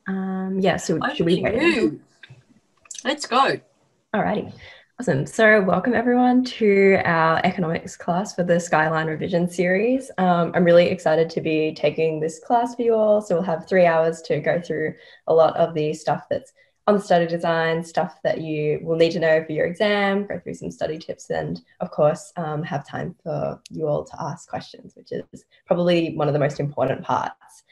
Yeah, so should we wait? Let's go. Alrighty, awesome. So welcome everyone to our economics class for the Skyline revision series. I'm really excited to be taking this class for you all. So we'll have 3 hours to go through a lot of the stuff that's on the study design, stuff that you will need to know for your exam, go through some study tips, and of course, have time for you all to ask questions, which is probably one of the most important parts.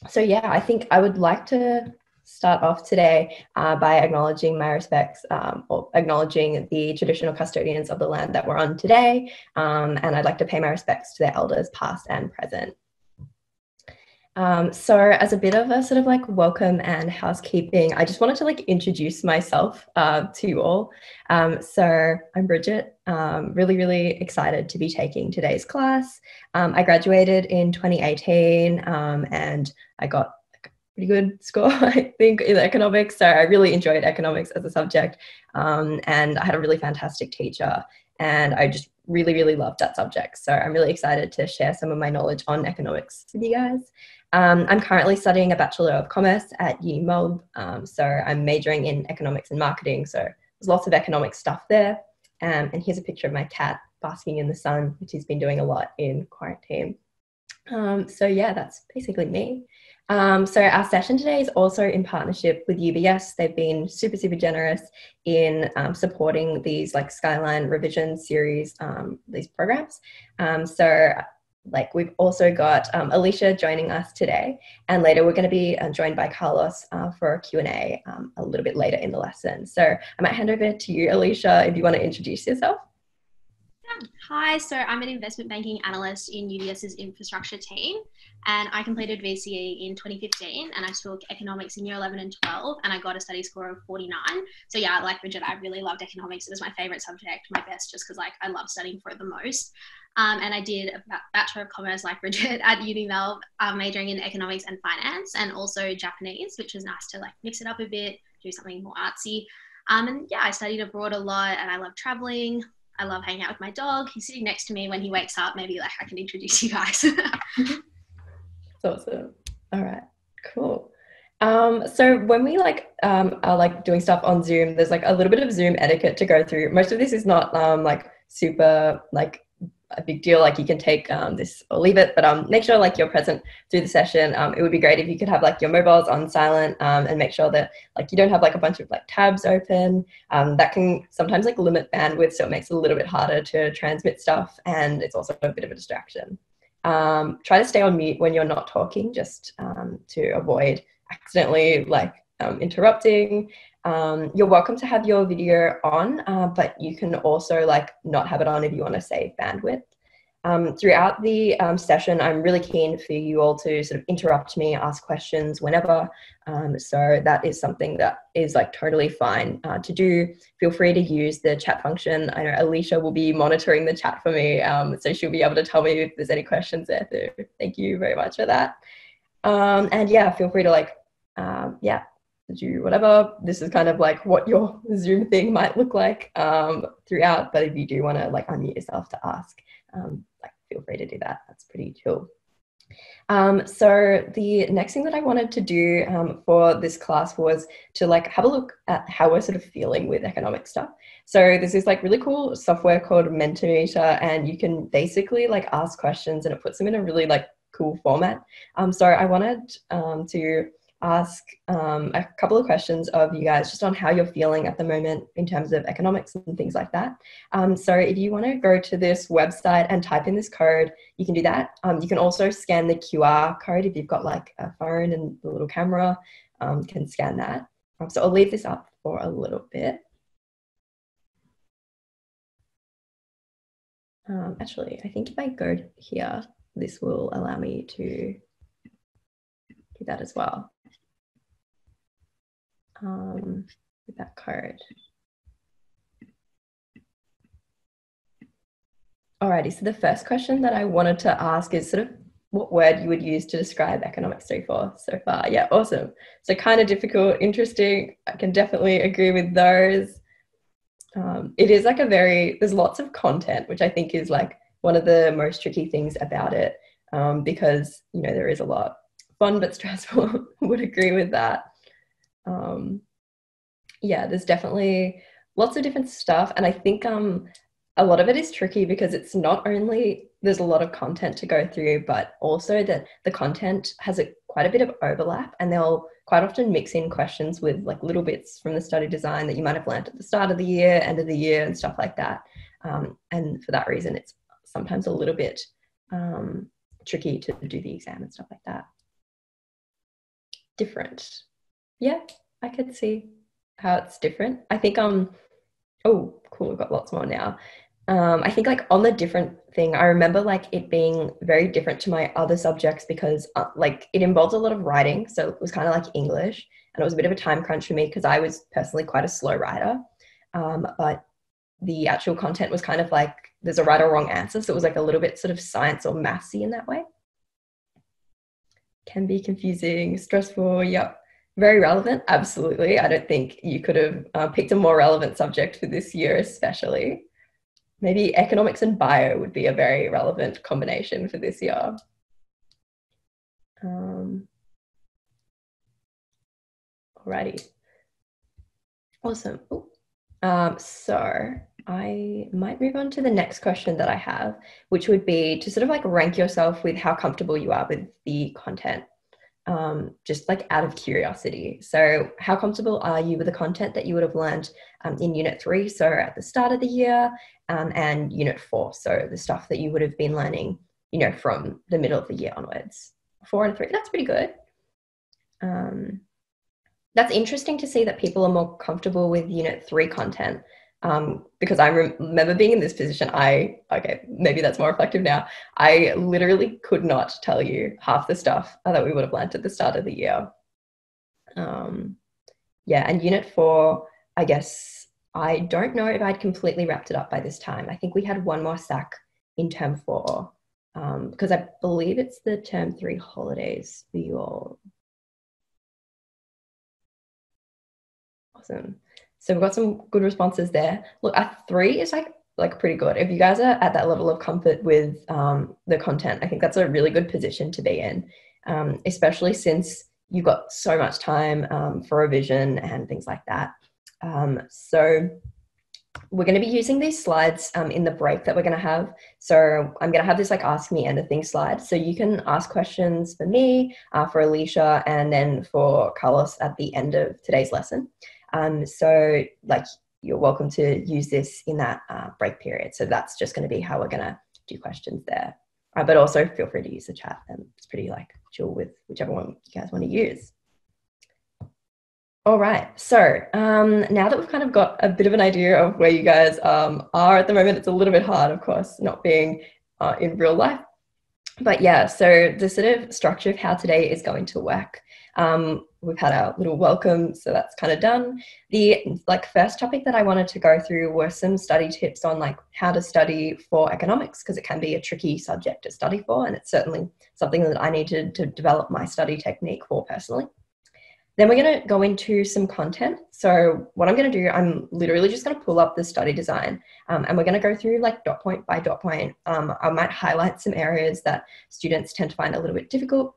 So yeah, I think I would like to start off today by acknowledging my respects or acknowledging the traditional custodians of the land that we're on today. And I'd like to pay my respects to their elders past and present. So as a bit of a sort of like welcome and housekeeping, I just wanted to like introduce myself to you all. So I'm Bridget, really excited to be taking today's class. I graduated in 2018 and I got pretty good score, I think, in economics. So I really enjoyed economics as a subject. And I had a really fantastic teacher and I just really loved that subject. So I'm really excited to share some of my knowledge on economics with you guys. I'm currently studying a Bachelor of Commerce at UMelb. So I'm majoring in economics and marketing. So there's lots of economic stuff there. And here's a picture of my cat basking in the sun, which he's been doing a lot in quarantine. So yeah, that's basically me. So our session today is also in partnership with UBS. They've been super generous in supporting these like Skyline revision series, these programs. So like we've also got Alicia joining us today, and later we're going to be joined by Carlos for a Q&A a little bit later in the lesson. So I might hand over to you, Alicia, if you want to introduce yourself. Hi, so I'm an investment banking analyst in UBS's infrastructure team, and I completed VCE in 2015, and I took economics in year 11 and 12, and I got a study score of 49. So yeah, like Bridget, I really loved economics. It was my favorite subject, my best, just because like I love studying for it the most. And I did a Bachelor of Commerce, like Bridget, at UniMelb, majoring in economics and finance, and also Japanese, which was nice to like mix it up a bit, do something more artsy. And yeah, I studied abroad a lot, and I love traveling. I love hanging out with my dog. He's sitting next to me when he wakes up. Maybe like I can introduce you guys. That's awesome. All right, cool. So when we like are like doing stuff on Zoom, there's like a little bit of Zoom etiquette to go through. Most of this is not like super like a big deal, like you can take this or leave it, but make sure like you're present through the session. It would be great if you could have like your mobiles on silent and make sure that like you don't have like a bunch of like tabs open. That can sometimes like limit bandwidth, so it makes it a little bit harder to transmit stuff, and it's also a bit of a distraction. Try to stay on mute when you're not talking, just to avoid accidentally like interrupting. You're welcome to have your video on, but you can also like not have it on if you want to save bandwidth. Throughout the session, I'm really keen for you all to sort of interrupt me, ask questions whenever. So that is something that is like totally fine to do. Feel free to use the chat function. I know Alicia will be monitoring the chat for me, so she'll be able to tell me if there's any questions there too. Thank you very much for that. And yeah, feel free to like, yeah, do whatever. This is kind of like what your Zoom thing might look like throughout, but if you do want to like unmute yourself to ask, like feel free to do that. That's pretty chill. So the next thing that I wanted to do for this class was to like have a look at how we're sort of feeling with economic stuff. So there's this like really cool software called Mentimeter, and you can basically like ask questions and it puts them in a really like cool format. So I wanted to ask a couple of questions of you guys just on how you're feeling at the moment in terms of economics and things like that. So if you want to go to this website and type in this code, you can do that. You can also scan the QR code if you've got like a phone and the little camera, can scan that. So I'll leave this up for a little bit. Actually, I think if I go here, this will allow me to do that as well. With that code. Alrighty, so the first question that I wanted to ask is sort of what word you would use to describe economics 3-4 so far. Yeah, awesome. So kind of difficult, interesting. I can definitely agree with those. It is like there's lots of content, which I think is like one of the most tricky things about it, because, you know, there is a lot. fun but stressful. Would agree with that. Yeah, there's definitely lots of different stuff. And I think a lot of it is tricky because it's not only there's a lot of content to go through, but also that the content has quite a bit of overlap, and they'll quite often mix in questions with like little bits from the study design that you might have learned at the start of the year, end of the year, and stuff like that. And for that reason, it's sometimes a little bit tricky to do the exam and stuff like that. Different. Yeah, I could see how it's different. I think, oh, cool, we've got lots more now. I think like on the different thing, I remember like it being very different to my other subjects because like it involved a lot of writing. So it was kind of like English, and it was a bit of a time crunch for me because I was personally quite a slow writer. But the actual content was kind of like there's a right or wrong answer. So it was like a little bit sort of science or mathsy in that way. Can be confusing, stressful, yep. Very relevant, absolutely. I don't think you could have picked a more relevant subject for this year especially. Maybe economics and bio would be a very relevant combination for this year. Alrighty. Awesome. So I might move on to the next question that I have, which would be to sort of like rank yourself with how comfortable you are with the content, just like out of curiosity. So how comfortable are you with the content that you would have learned in Unit 3, so at the start of the year, and Unit 4, so the stuff that you would have been learning, you know, from the middle of the year onwards? 4 and 3, that's pretty good. That's interesting to see that people are more comfortable with Unit 3 content, because I remember being in this position. Okay, maybe that's more reflective now. I literally could not tell you half the stuff that we would have learned at the start of the year. Yeah, and Unit 4, I guess, I don't know if I'd completely wrapped it up by this time. I think we had one more SAC in Term 4, because I believe it's the Term 3 holidays for you all. Awesome. So we've got some good responses there. Look, a 3 is like pretty good. If you guys are at that level of comfort with the content, I think that's a really good position to be in, especially since you've got so much time for revision and things like that. So we're going to be using these slides in the break that we're going to have. So I'm going to have this like ask me anything slide. So you can ask questions for me, for Alicia, and then for Carlos at the end of today's lesson. So like you're welcome to use this in that break period. So that's just going to be how we're going to do questions there. But also feel free to use the chat, and it's pretty like chill with whichever one you guys want to use. All right, so now that we've kind of got a bit of an idea of where you guys are at the moment, it's a little bit hard, of course, not being in real life. But yeah, so the sort of structure of how today is going to work. We've had our little welcome, so that's kind of done. The first topic that I wanted to go through were some study tips on like how to study for economics, because it can be a tricky subject to study for, and it's certainly something that I needed to develop my study technique for personally. Then we're going to go into some content. So what I'm going to do, I'm literally just going to pull up the study design, and we're going to go through like dot point by dot point. I might highlight some areas that students tend to find a little bit difficult,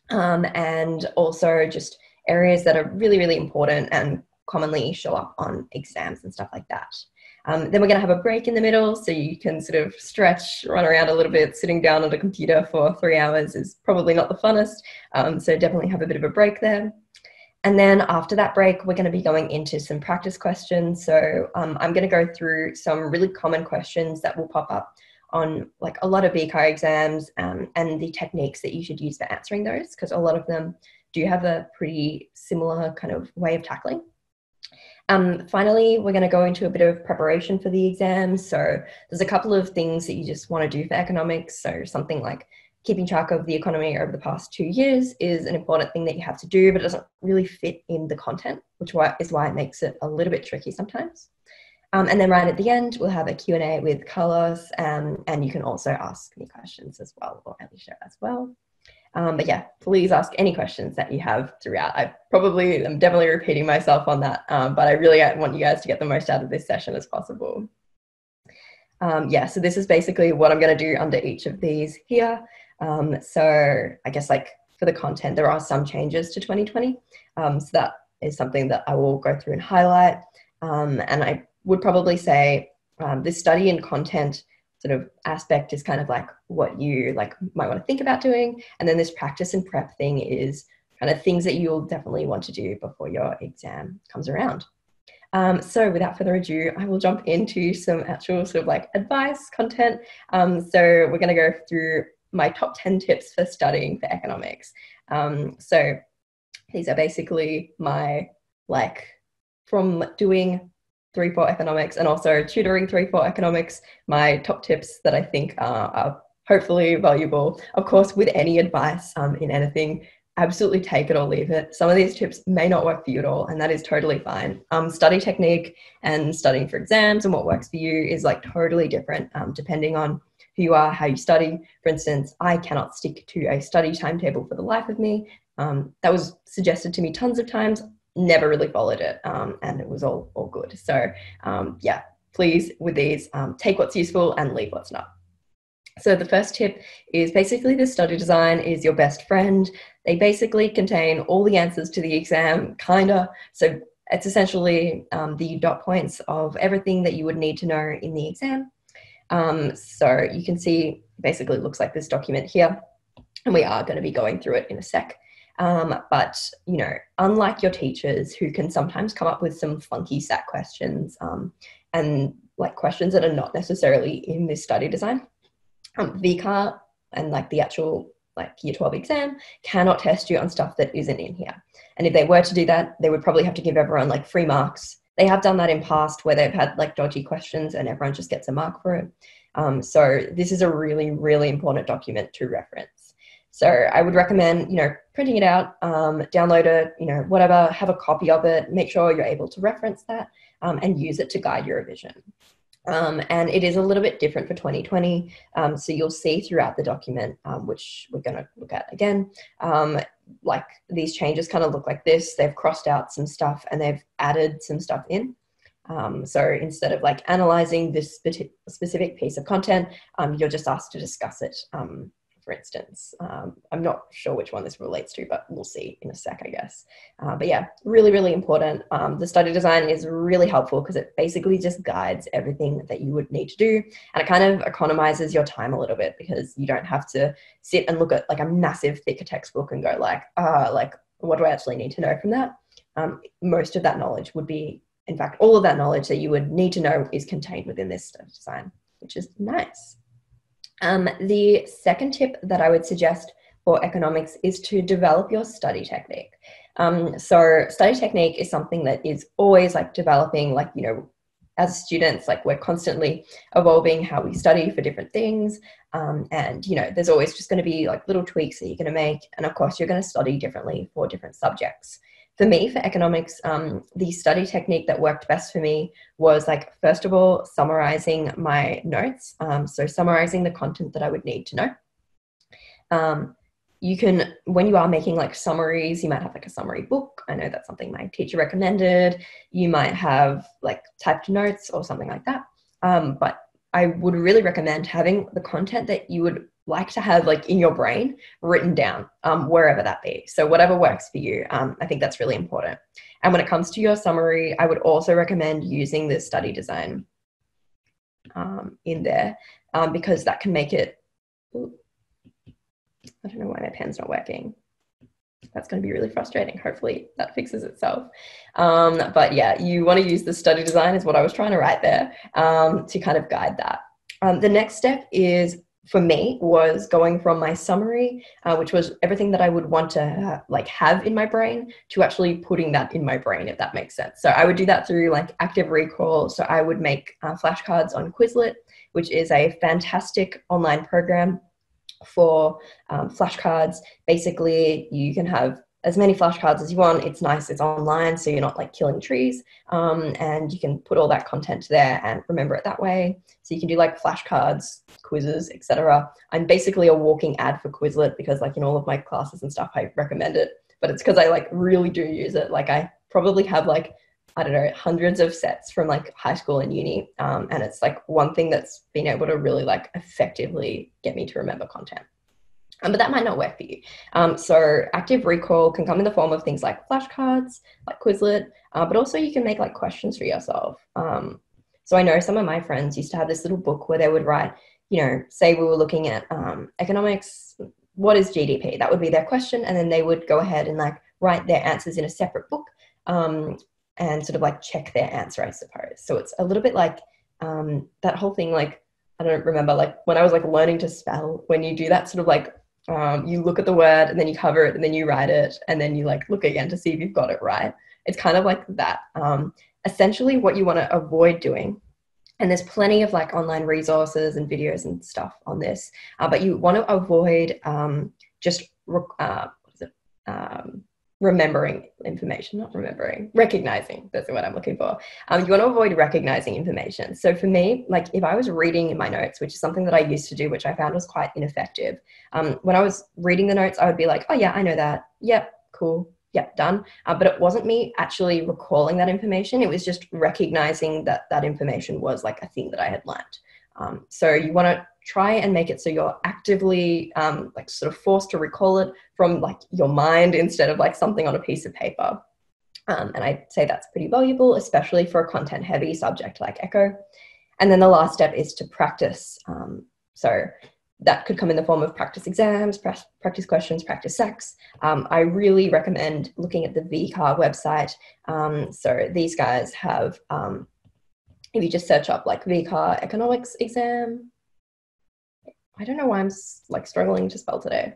and also just areas that are really, really important and commonly show up on exams and stuff like that. Then we're going to have a break in the middle, so you can sort of stretch, run around a little bit. Sitting down on a computer for 3 hours is probably not the funnest, so definitely have a bit of a break there. And then after that break, we're going to be going into some practice questions. So I'm going to go through some really common questions that will pop up on like a lot of BCAR exams, and the techniques that you should use for answering those, because a lot of them do have a pretty similar kind of way of tackling. Finally, we're going to go into a bit of preparation for the exams. So there's a couple of things that you just want to do for economics. So something like keeping track of the economy over the past 2 years is an important thing that you have to do, but it doesn't really fit in the content, which is why it makes it a little bit tricky sometimes. And then right at the end, we'll have a Q&A with Carlos, and you can also ask me questions as well, or Alicia as well. But yeah, please ask any questions that you have throughout. I'm definitely repeating myself on that, but I really want you guys to get the most out of this session as possible. Yeah, so this is basically what I'm going to do under each of these here. So I guess like for the content, there are some changes to 2020. So that is something that I will go through and highlight. And I would probably say this study and content sort of aspect is kind of like what you like might want to think about doing. And then this practice and prep thing is kind of things that you'll definitely want to do before your exam comes around. So without further ado, I will jump into some actual sort of like advice content. So we're going to go through my top 10 tips for studying for economics. So these are basically my, like, from doing 3-4 economics and also tutoring 3-4 economics, my top tips that I think are hopefully valuable. Of course, with any advice in anything, absolutely take it or leave it. Some of these tips may not work for you at all, and that is totally fine. Study technique and studying for exams and what works for you is like totally different depending on who you are, how you study. For instance, I cannot stick to a study timetable for the life of me. That was suggested to me tons of times, never really followed it, and it was all good. So yeah, please with these, take what's useful and leave what's not. So the first tip is basically the study design is your best friend. They basically contain all the answers to the exam, kinda. So it's essentially the dot points of everything that you would need to know in the exam. So you can see basically it looks like this document here, and we are going to be going through it in a sec. But, you know, unlike your teachers who can sometimes come up with some funky SAT questions and like questions that are not necessarily in this study design, VCAR and like the actual like year 12 exam cannot test you on stuff that isn't in here. And if they were to do that, they would probably have to give everyone like free marks. They have done that in past where they've had like dodgy questions and everyone just gets a mark for it. So this is a really, really important document to reference. So I would recommend, you know, printing it out, download it, you know, whatever, have a copy of it, make sure you're able to reference that and use it to guide your revision. And it is a little bit different for 2020. So you'll see throughout the document, which we're going to look at again, like these changes kind of look like this. They've crossed out some stuff and they've added some stuff in. So instead of like analyzing this specific piece of content, you're just asked to discuss it. For instance, I'm not sure which one this relates to, but we'll see in a sec, I guess. But yeah, really, really important. The study design is really helpful because it basically just guides everything that you would need to do. And it kind of economizes your time a little bit because you don't have to sit and look at like a massive thick textbook and go like, what do I actually need to know from that? Most of that knowledge would be, in fact, all of that knowledge that you would need to know is contained within this study design, which is nice. The second tip that I would suggest for economics is to develop your study technique. So study technique is something that is always like developing, like, you know, as students, like we're constantly evolving how we study for different things. And, you know, there's always just going to be like little tweaks that you're going to make. And of course, you're going to study differently for different subjects. For me, for economics, the study technique that worked best for me was like, first of all, summarizing my notes. So summarizing the content that I would need to know. You can, when you are making like summaries, you might have like a summary book. I know that's something my teacher recommended. You might have like typed notes or something like that. But I would really recommend having the content that you would like to have like in your brain written down, wherever that be. So whatever works for you. I think that's really important. And when it comes to your summary, I would also recommend using the study design in there because that can make it, I don't know why my pen's not working. That's going to be really frustrating. Hopefully that fixes itself. But yeah, you want to use the study design is what I was trying to write there to kind of guide that. The next step is, for me, was going from my summary, which was everything that I would want to like have in my brain, to actually putting that in my brain, if that makes sense. So I would do that through like active recall. So I would make flashcards on Quizlet, which is a fantastic online program for flashcards. Basically, you can have as many flashcards as you want. It's nice, it's online, so you're not like killing trees, and you can put all that content there and remember it that way. So you can do like flashcards, quizzes, etc. I'm basically a walking ad for Quizlet because like in all of my classes and stuff I recommend it, but it's because I like really do use it. Like I probably have like, I don't know, hundreds of sets from like high school and uni, and it's like one thing that's been able to really like effectively get me to remember content. But that might not work for you. So active recall can come in the form of things like flashcards, like Quizlet, but also you can make like questions for yourself. So I know some of my friends used to have this little book where they would write, you know, say we were looking at economics, what is GDP? That would be their question. And then they would go ahead and like write their answers in a separate book and sort of like check their answer, I suppose. So it's a little bit like that whole thing, like, I don't remember, like when I was like learning to spell, when you do that sort of like, you look at the word and then you cover it and then you write it and then you like look again to see if you've got it right. It's kind of like that. Essentially what you want to avoid doing, and there's plenty of like online resources and videos and stuff on this, but you want to avoid just remembering information, not remembering, recognizing, that's the word I'm looking for. You want to avoid recognizing information. So for me, like if I was reading in my notes, which is something that I used to do, which I found was quite ineffective, when I was reading the notes, I would be like, oh yeah, I know that. Yep, cool. Yep, done. But it wasn't me actually recalling that information. It was just recognizing that that information was like a thing that I had learned. So you want to try and make it so you're actively like sort of forced to recall it from like your mind instead of like something on a piece of paper. And I'd say that's pretty valuable, especially for a content heavy subject like eco. And then the last step is to practice. So that could come in the form of practice exams, practice questions, practice SACs. I really recommend looking at the VCAR website. So these guys have, if you just search up like VCAR economics exam, I don't know why I'm like struggling to spell today.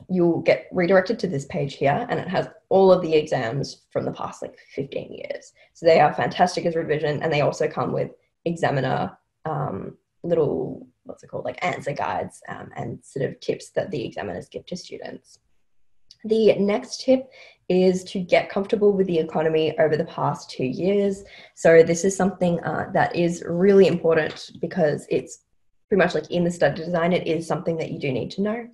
You'll get redirected to this page here and it has all of the exams from the past like 15 years. So they are fantastic as revision, and they also come with examiner little, what's it called, like answer guides and sort of tips that the examiners give to students. The next tip is to get comfortable with the economy over the past 2 years. So this is something that is really important because it's pretty much like in the study design, it is something that you do need to know.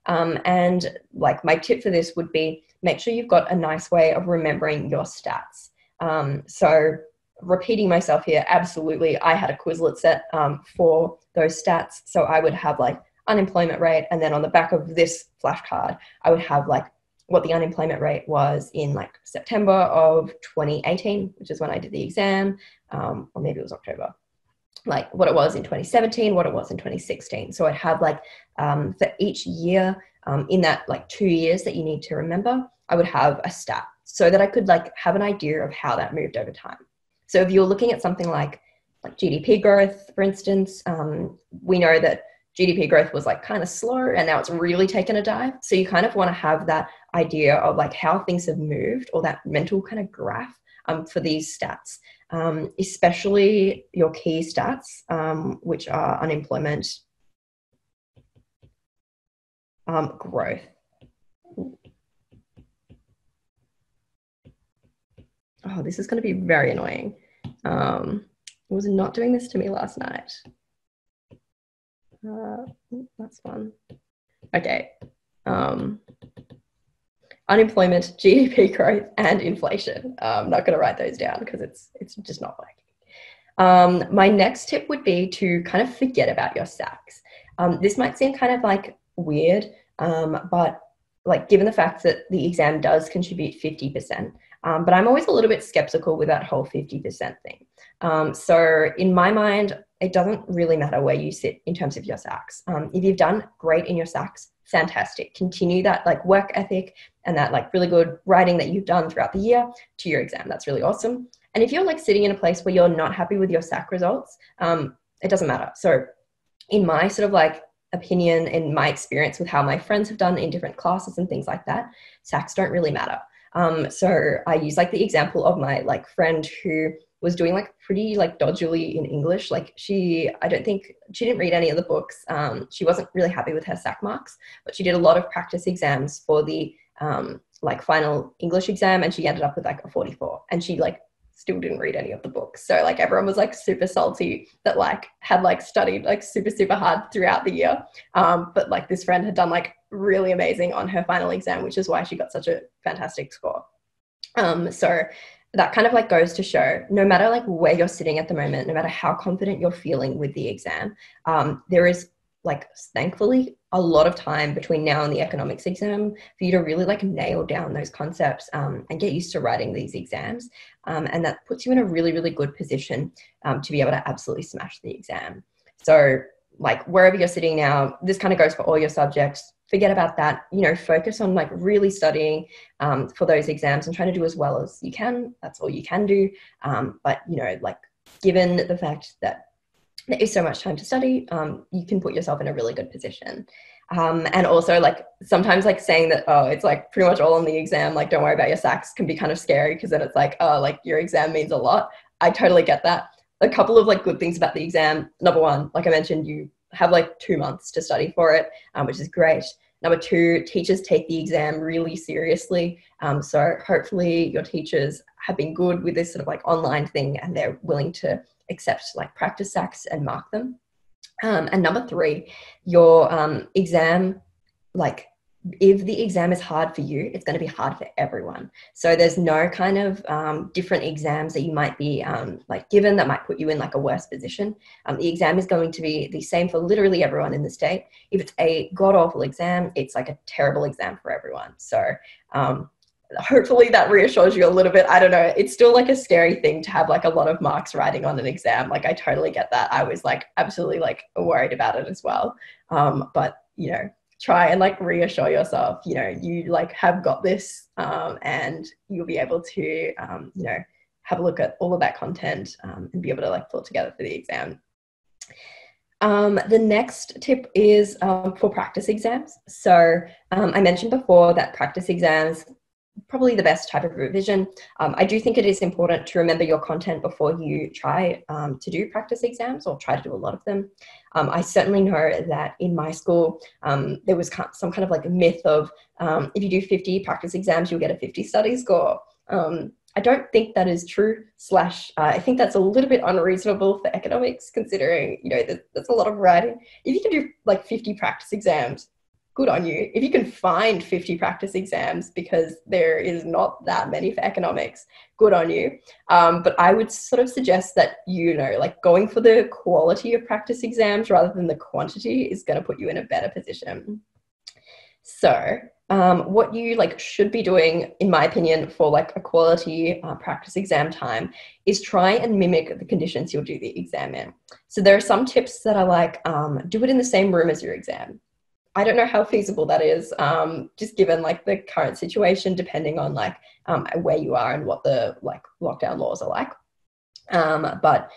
And like my tip for this would be make sure you've got a nice way of remembering your stats. So repeating myself here, absolutely, I had a Quizlet set for those stats. So I would have like unemployment rate, and then on the back of this flashcard, I would have like what the unemployment rate was in like September of 2018, which is when I did the exam, or maybe it was October, like what it was in 2017, what it was in 2016. So I'd have like for each year in that like 2 years that you need to remember, I would have a stat so that I could like have an idea of how that moved over time. So if you're looking at something like GDP growth, for instance, we know that GDP growth was like kind of slow and now it's really taken a dive. So you kind of want to have that idea of like how things have moved, or that mental kind of graph for these stats, especially your key stats, which are unemployment, growth. Oh, this is going to be very annoying. It was not doing this to me last night. That's fun. Okay. Unemployment, GDP growth, and inflation. I'm not going to write those down because it's just not working. My next tip would be to kind of forget about your SACs. This might seem kind of like weird, but like given the fact that the exam does contribute 50%, but I'm always a little bit skeptical with that whole 50% thing. So in my mind, it doesn't really matter where you sit in terms of your SACs. If you've done great in your SACs, fantastic. Continue that like work ethic and that like really good writing that you've done throughout the year to your exam. That's really awesome. And if you're like sitting in a place where you're not happy with your SAC results, it doesn't matter. So in my sort of like opinion, in my experience with how my friends have done in different classes and things like that, SACs don't really matter. So I use like the example of my like friend who was doing like pretty like dodgily in English. Like I don't think she didn't read any of the books. She wasn't really happy with her SAC marks, but she did a lot of practice exams for the like final English exam, and she ended up with like a 44, and she like still didn't read any of the books. So like everyone was like super salty that like had like studied like super hard throughout the year. But like this friend had done like really amazing on her final exam, which is why she got such a fantastic score. So that kind of like goes to show, no matter like where you're sitting at the moment, no matter how confident you're feeling with the exam, there is like thankfully a lot of time between now and the economics exam for you to really like nail down those concepts and get used to writing these exams. And that puts you in a really, really good position to be able to absolutely smash the exam. So like wherever you're sitting now, this kind of goes for all your subjects. Forget about that, you know, focus on like really studying for those exams and trying to do as well as you can. That's all you can do. But, you know, like given the fact that there is so much time to study, you can put yourself in a really good position. And also like sometimes like saying that, oh, it's like pretty much all on the exam, like don't worry about your SACs can be kind of scary because then it's like, oh, like your exam means a lot. I totally get that. A couple of like good things about the exam. Number one, like I mentioned, you have like 2 months to study for it, which is great. Number two, teachers take the exam really seriously. So hopefully your teachers have been good with this sort of like online thing and they're willing to accept like practice SACs and mark them. And number three, your exam, like if the exam is hard for you, it's going to be hard for everyone. So there's no kind of different exams that you might be like given that might put you in like a worse position. The exam is going to be the same for literally everyone in the state. If it's a god-awful exam, it's like a terrible exam for everyone. So hopefully that reassures you a little bit. I don't know. It's still like a scary thing to have like a lot of marks writing on an exam. Like I totally get that. I was like absolutely like worried about it as well. But you know, try and like reassure yourself, you know, you like have got this and you'll be able to, you know, have a look at all of that content and be able to like pull it together for the exam. The next tip is for practice exams. So I mentioned before that practice exams probably the best type of revision. I do think it is important to remember your content before you try to do practice exams or try to do a lot of them. I certainly know that in my school, there was some kind of like a myth of if you do 50 practice exams, you'll get a 50 study score. I don't think that is true, I think that's a little bit unreasonable for economics considering, you know, there's a lot of writing. If you can do like 50 practice exams, good on you. If you can find 50 practice exams, because there is not that many for economics, good on you. But I would sort of suggest that, you know, like going for the quality of practice exams rather than the quantity is going to put you in a better position. So what you like should be doing, in my opinion, for like a quality practice exam time is try and mimic the conditions you'll do the exam in. So there are some tips that are like, do it in the same room as your exam. I don't know how feasible that is, just given like the current situation, depending on like where you are and what the like lockdown laws are like. But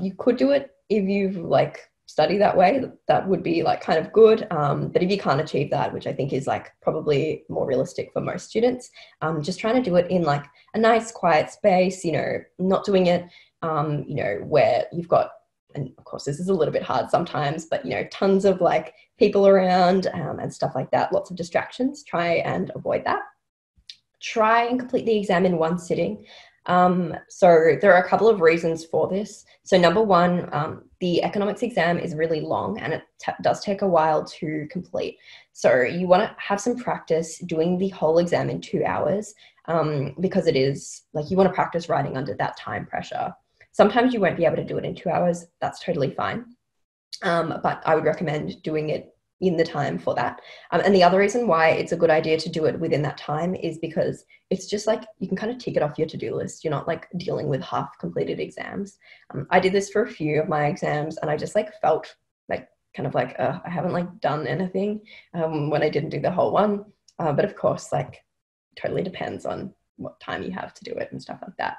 you could do it if you've like studied that way. That would be like kind of good. But if you can't achieve that, which I think is like probably more realistic for most students, just trying to do it in like a nice quiet space, you know, not doing it, you know, where you've got, and of course this is a little bit hard sometimes, but you know, tons of like people around and stuff like that, lots of distractions. Try and avoid that. Try and complete the exam in one sitting. So there are a couple of reasons for this. So number one, the economics exam is really long and it does take a while to complete. So you want to have some practice doing the whole exam in 2 hours because it is like you want to practice writing under that time pressure. Sometimes you won't be able to do it in 2 hours. That's totally fine. But I would recommend doing it in the time for that. And the other reason why it's a good idea to do it within that time is because it's just like you can kind of tick it off your to-do list. You're not like dealing with half completed exams. I did this for a few of my exams and I just like felt like kind of like I haven't like done anything when I didn't do the whole one. But of course, like totally depends on what time you have to do it and stuff like that.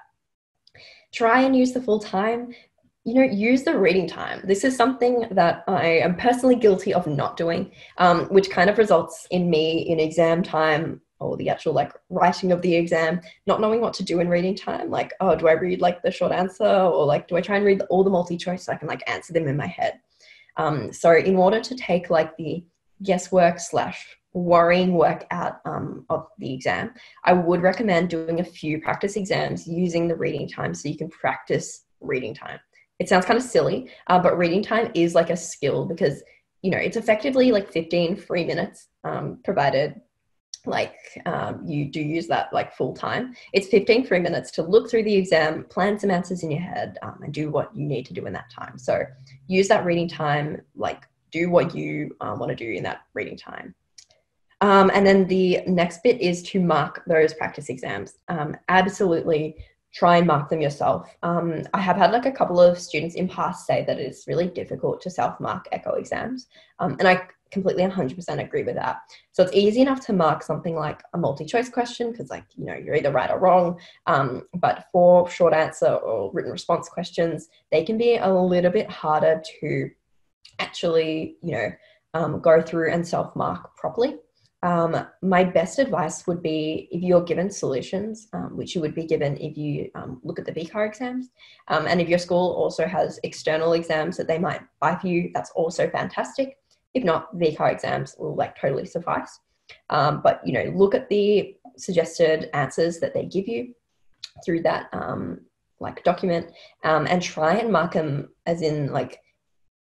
Try and use the full time. You know, use the reading time. This is something that I am personally guilty of not doing, which kind of results in me in exam time or the actual like writing of the exam, not knowing what to do in reading time. Like, oh, do I read like the short answer or like, do I try and read all the multi-choice so I can like answer them in my head? So in order to take like the guesswork / worrying work out of the exam, I would recommend doing a few practice exams using the reading time so you can practice reading time. It sounds kind of silly, but reading time is like a skill because, you know, it's effectively like 15 free minutes, provided like you do use that like full time. It's 15 free minutes to look through the exam, plan some answers in your head and do what you need to do in that time. So use that reading time, like do what you want to do in that reading time. And then the next bit is to mark those practice exams. Absolutely try and mark them yourself. I have had like a couple of students in past say that it's really difficult to self-mark echo exams. And I completely 100% agree with that. So it's easy enough to mark something like a multi-choice question because like, you know, you're either right or wrong. But for short answer or written response questions, they can be a little bit harder to actually, you know, go through and self-mark properly. My best advice would be if you're given solutions, which you would be given if you look at the VCAR exams, and if your school also has external exams that they might buy for you, that's also fantastic. If not, VCAR exams will like totally suffice. But, you know, look at the suggested answers that they give you through that like document, and try and mark them as in like,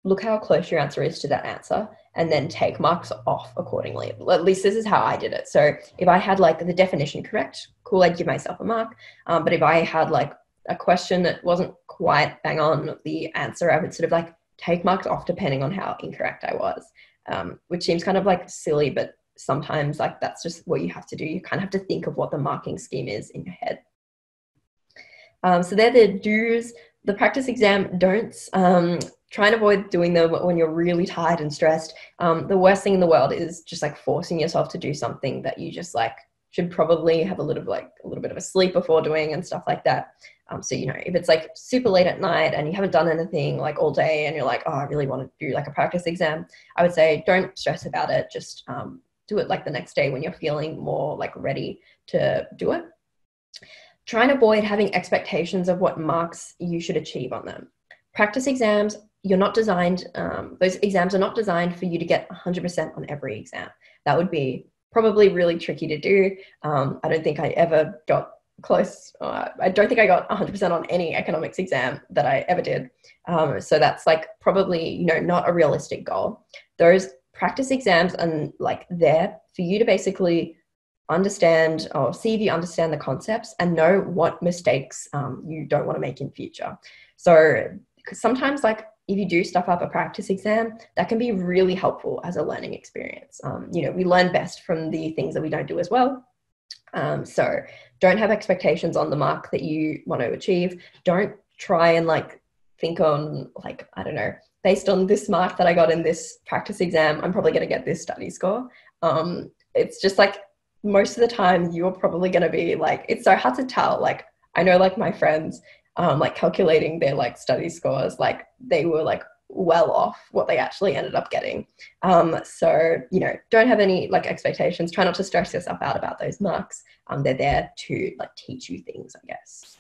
look how close your answer is to that answer and then take marks off accordingly. At least this is how I did it. So if I had like the definition correct, cool, I'd give myself a mark. But if I had like a question that wasn't quite bang on the answer, I would sort of like take marks off depending on how incorrect I was, which seems kind of like silly, but sometimes like that's just what you have to do. You kind of have to think of what the marking scheme is in your head. So they're the do's. The practice exam don'ts. Try and avoid doing them when you're really tired and stressed. The worst thing in the world is just like forcing yourself to do something that you just like should probably have a little bit of a sleep before doing and stuff like that. So, you know, if it's like super late at night and you haven't done anything like all day and you're like, oh, I really want to do like a practice exam, I would say don't stress about it. Just do it like the next day when you're feeling more like ready to do it. Try and avoid having expectations of what marks you should achieve on them. Practice exams, you're not designed, those exams are not designed for you to get 100% on every exam. That would be probably really tricky to do. I don't think I ever got close. I don't think I got 100% on any economics exam that I ever did. So that's like probably, you know, not a realistic goal. Those practice exams are like there for you to basically understand or see if you understand the concepts and know what mistakes you don't want to make in future. So sometimes like if you do stuff up a practice exam, that can be really helpful as a learning experience. You know, we learn best from the things that we don't do as well. So don't have expectations on the mark that you want to achieve. Don't try and like think on like, I don't know, based on this mark that I got in this practice exam, I'm probably going to get this study score. It's just like most of the time you're probably going to be like, it's so hard to tell. Like I know like my friends, like calculating their like study scores, like they were like well off what they actually ended up getting. So, you know, don't have any like expectations. Try not to stress yourself out about those marks. They're there to like teach you things, I guess.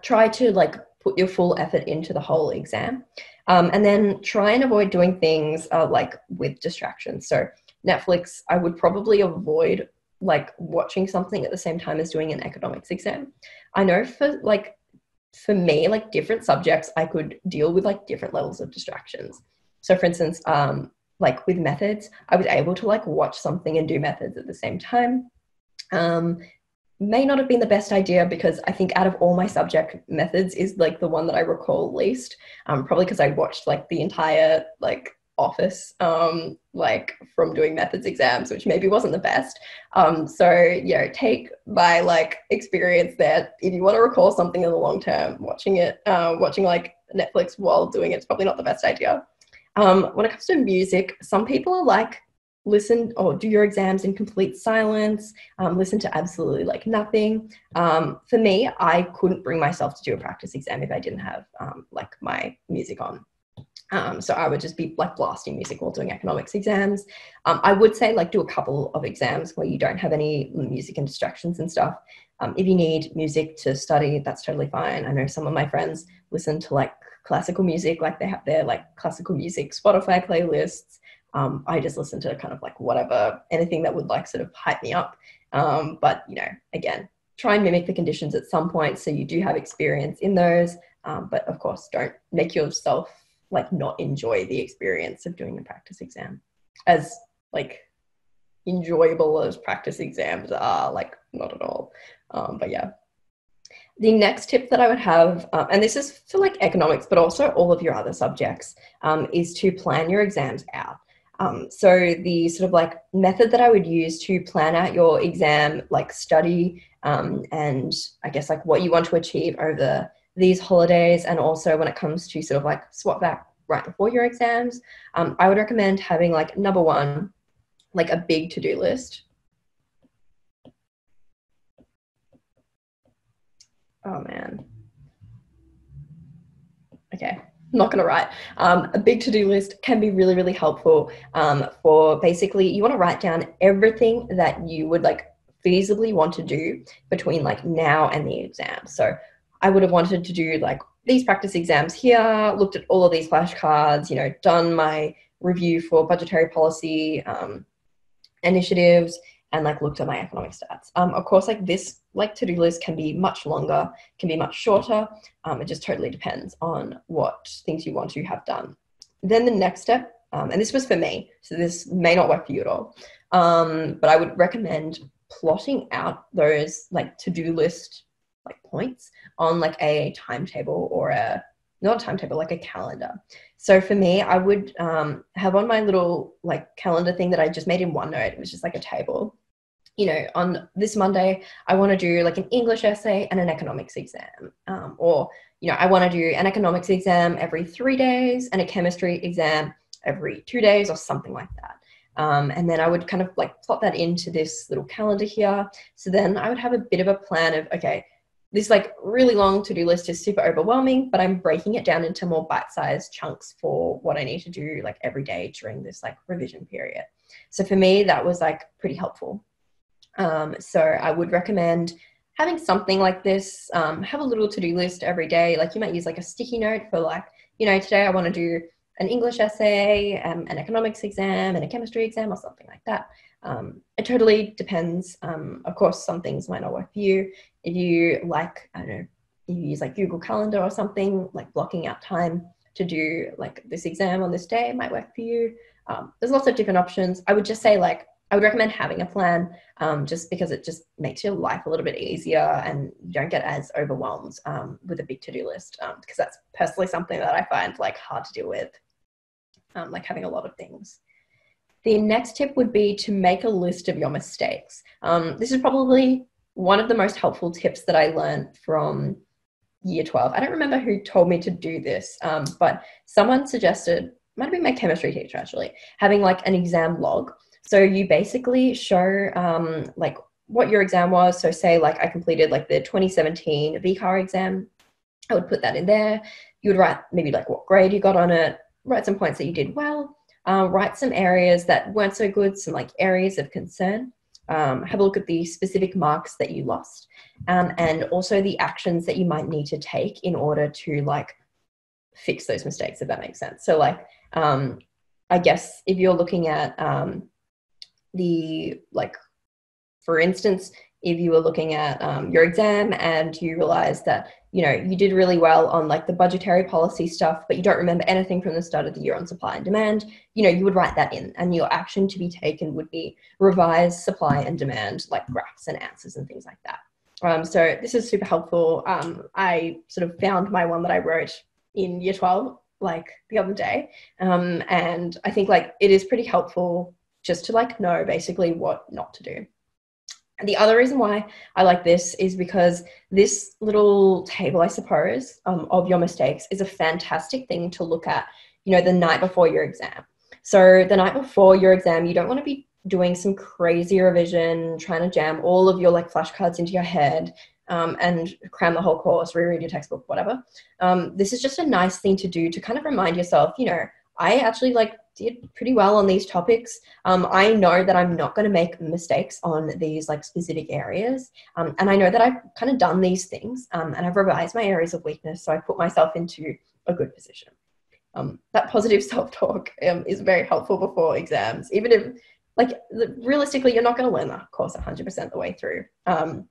Try to like put your full effort into the whole exam. And then try and avoid doing things like with distractions. So Netflix, I would probably avoid like watching something at the same time as doing an economics exam. I know for me, like different subjects, I could deal with like different levels of distractions. So for instance, like with methods, I was able to like watch something and do methods at the same time. May not have been the best idea because I think out of all my subject, methods is like the one that I recall least, probably because I watched like the entire like office like from doing methods exams, which maybe wasn't the best. So yeah, take my like experience there. If you want to recall something in the long term, watching like Netflix while doing it's probably not the best idea. When it comes to music, some people are like, listen or do your exams in complete silence, listen to absolutely like nothing. For me, I couldn't bring myself to do a practice exam if I didn't have like my music on. So I would just be like blasting music while doing economics exams. I would say like do a couple of exams where you don't have any music and distractions and stuff. If you need music to study, that's totally fine. I know some of my friends listen to like classical music, like they have their like classical music Spotify playlists. I just listen to kind of like whatever, anything that would like sort of hype me up. But, you know, again, try and mimic the conditions at some point so you do have experience in those. But of course, don't make yourself like not enjoy the experience of doing a practice exam. As like enjoyable as practice exams are, like not at all. But yeah. The next tip that I would have, and this is for like economics, but also all of your other subjects, is to plan your exams out. So the sort of like method that I would use to plan out your exam, like study, and I guess like what you want to achieve over these holidays, and also when it comes to sort of like swap back right before your exams, I would recommend having like number one, like a big to-do list. Oh man. Okay, I'm not gonna write. A big to-do list can be really, really helpful for basically, you wanna write down everything that you would like feasibly want to do between like now and the exam. So I would have wanted to do like these practice exams here, looked at all of these flashcards, you know, done my review for budgetary policy initiatives, and like looked at my economic stats. Of course, like this like to-do list can be much longer, can be much shorter. It just totally depends on what things you want to have done. Then the next step, and this was for me, so this may not work for you at all, but I would recommend plotting out those like to-do list like points on like a timetable or not a timetable, like a calendar. So for me, I would have on my little like calendar thing that I just made in OneNote. It was just like a table. You know, on this Monday, I want to do like an English essay and an economics exam. Or, you know, I want to do an economics exam every 3 days and a chemistry exam every 2 days or something like that. And then I would kind of like plot that into this little calendar here. So then I would have a bit of a plan of, okay, this like really long to-do list is super overwhelming, but I'm breaking it down into more bite-sized chunks for what I need to do like every day during this like revision period. So for me, that was like pretty helpful. So I would recommend having something like this, have a little to-do list every day. Like you might use like a sticky note for like, you know, today I want to do an English essay, an economics exam, and a chemistry exam or something like that. It totally depends. Of course, some things might not work for you. If you like, I don't know, you use like Google Calendar or something, like blocking out time to do like this exam on this day might work for you. There's lots of different options. I would just say like, I would recommend having a plan just because it just makes your life a little bit easier and you don't get as overwhelmed with a big to-do list because that's personally something that I find like hard to deal with, like having a lot of things. The next tip would be to make a list of your mistakes. This is probably one of the most helpful tips that I learned from year 12. I don't remember who told me to do this, but someone suggested, might have been my chemistry teacher actually, having like an exam log. So you basically show like what your exam was. So say like I completed like the 2017 VCAR exam. I would put that in there. You would write maybe like what grade you got on it, write some points that you did well, write some areas that weren't so good, some like areas of concern. Have a look at the specific marks that you lost, and also the actions that you might need to take in order to like fix those mistakes, if that makes sense. So like, I guess if you're looking at the like, for instance, if you were looking at your exam and you realized that, you know, you did really well on like the budgetary policy stuff, but you don't remember anything from the start of the year on supply and demand, you know, you would write that in, and your action to be taken would be revise supply and demand, like graphs and answers and things like that. So this is super helpful. I sort of found my one that I wrote in year 12, like the other day. And I think like it is pretty helpful just to like know basically what not to do. And the other reason why I like this is because this little table, I suppose, of your mistakes is a fantastic thing to look at, you know, the night before your exam. So the night before your exam, you don't want to be doing some crazy revision, trying to jam all of your like flashcards into your head and cram the whole course, reread your textbook, whatever. This is just a nice thing to do to kind of remind yourself, you know, I actually like did pretty well on these topics. I know that I'm not going to make mistakes on these like specific areas. And I know that I've kind of done these things and I've revised my areas of weakness. So I put myself into a good position. That positive self-talk is very helpful before exams, even if like realistically, you're not going to learn that course 100% the way through. And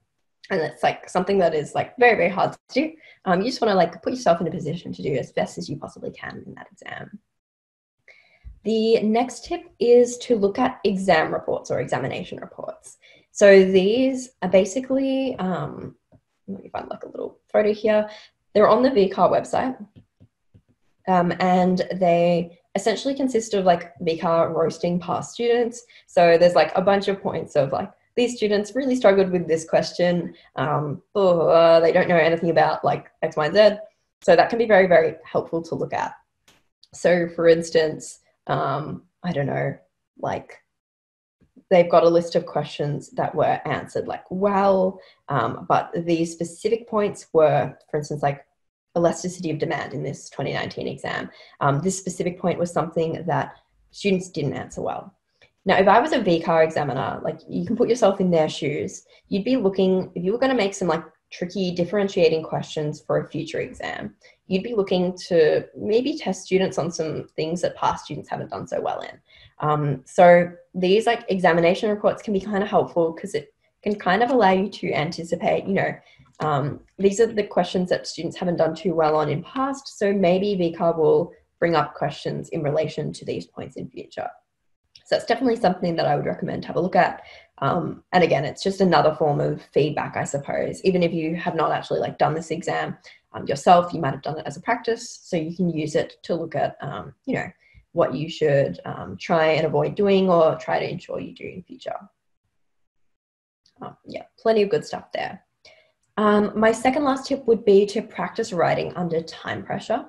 it's like something that is like very, very hard to do. You just want to like put yourself in a position to do as best as you possibly can in that exam. The next tip is to look at exam reports or examination reports. So these are basically let me find like a little photo here. They're on the VCAR website, and they essentially consist of like VCAR roasting past students. So there's like a bunch of points of like, these students really struggled with this question. They don't know anything about like X, Y, and Z. So that can be very, very helpful to look at. So for instance, I don't know, like they've got a list of questions that were answered like well, but these specific points were, for instance, like elasticity of demand in this 2019 exam. This specific point was something that students didn't answer well. Now, if I was a VCAR examiner, like you can put yourself in their shoes, you'd be looking, if you were going to make some like tricky differentiating questions for a future exam, you'd be looking to maybe test students on some things that past students haven't done so well in. So these like examination reports can be kind of helpful because it can kind of allow you to anticipate, you know, these are the questions that students haven't done too well on in past. So maybe VCAR will bring up questions in relation to these points in future. So it's definitely something that I would recommend to have a look at. And again, it's just another form of feedback, I suppose. Even if you have not actually like done this exam yourself, you might have done it as a practice. So you can use it to look at, you know, what you should try and avoid doing or try to ensure you do in future. Yeah, plenty of good stuff there. My second last tip would be to practice writing under time pressure.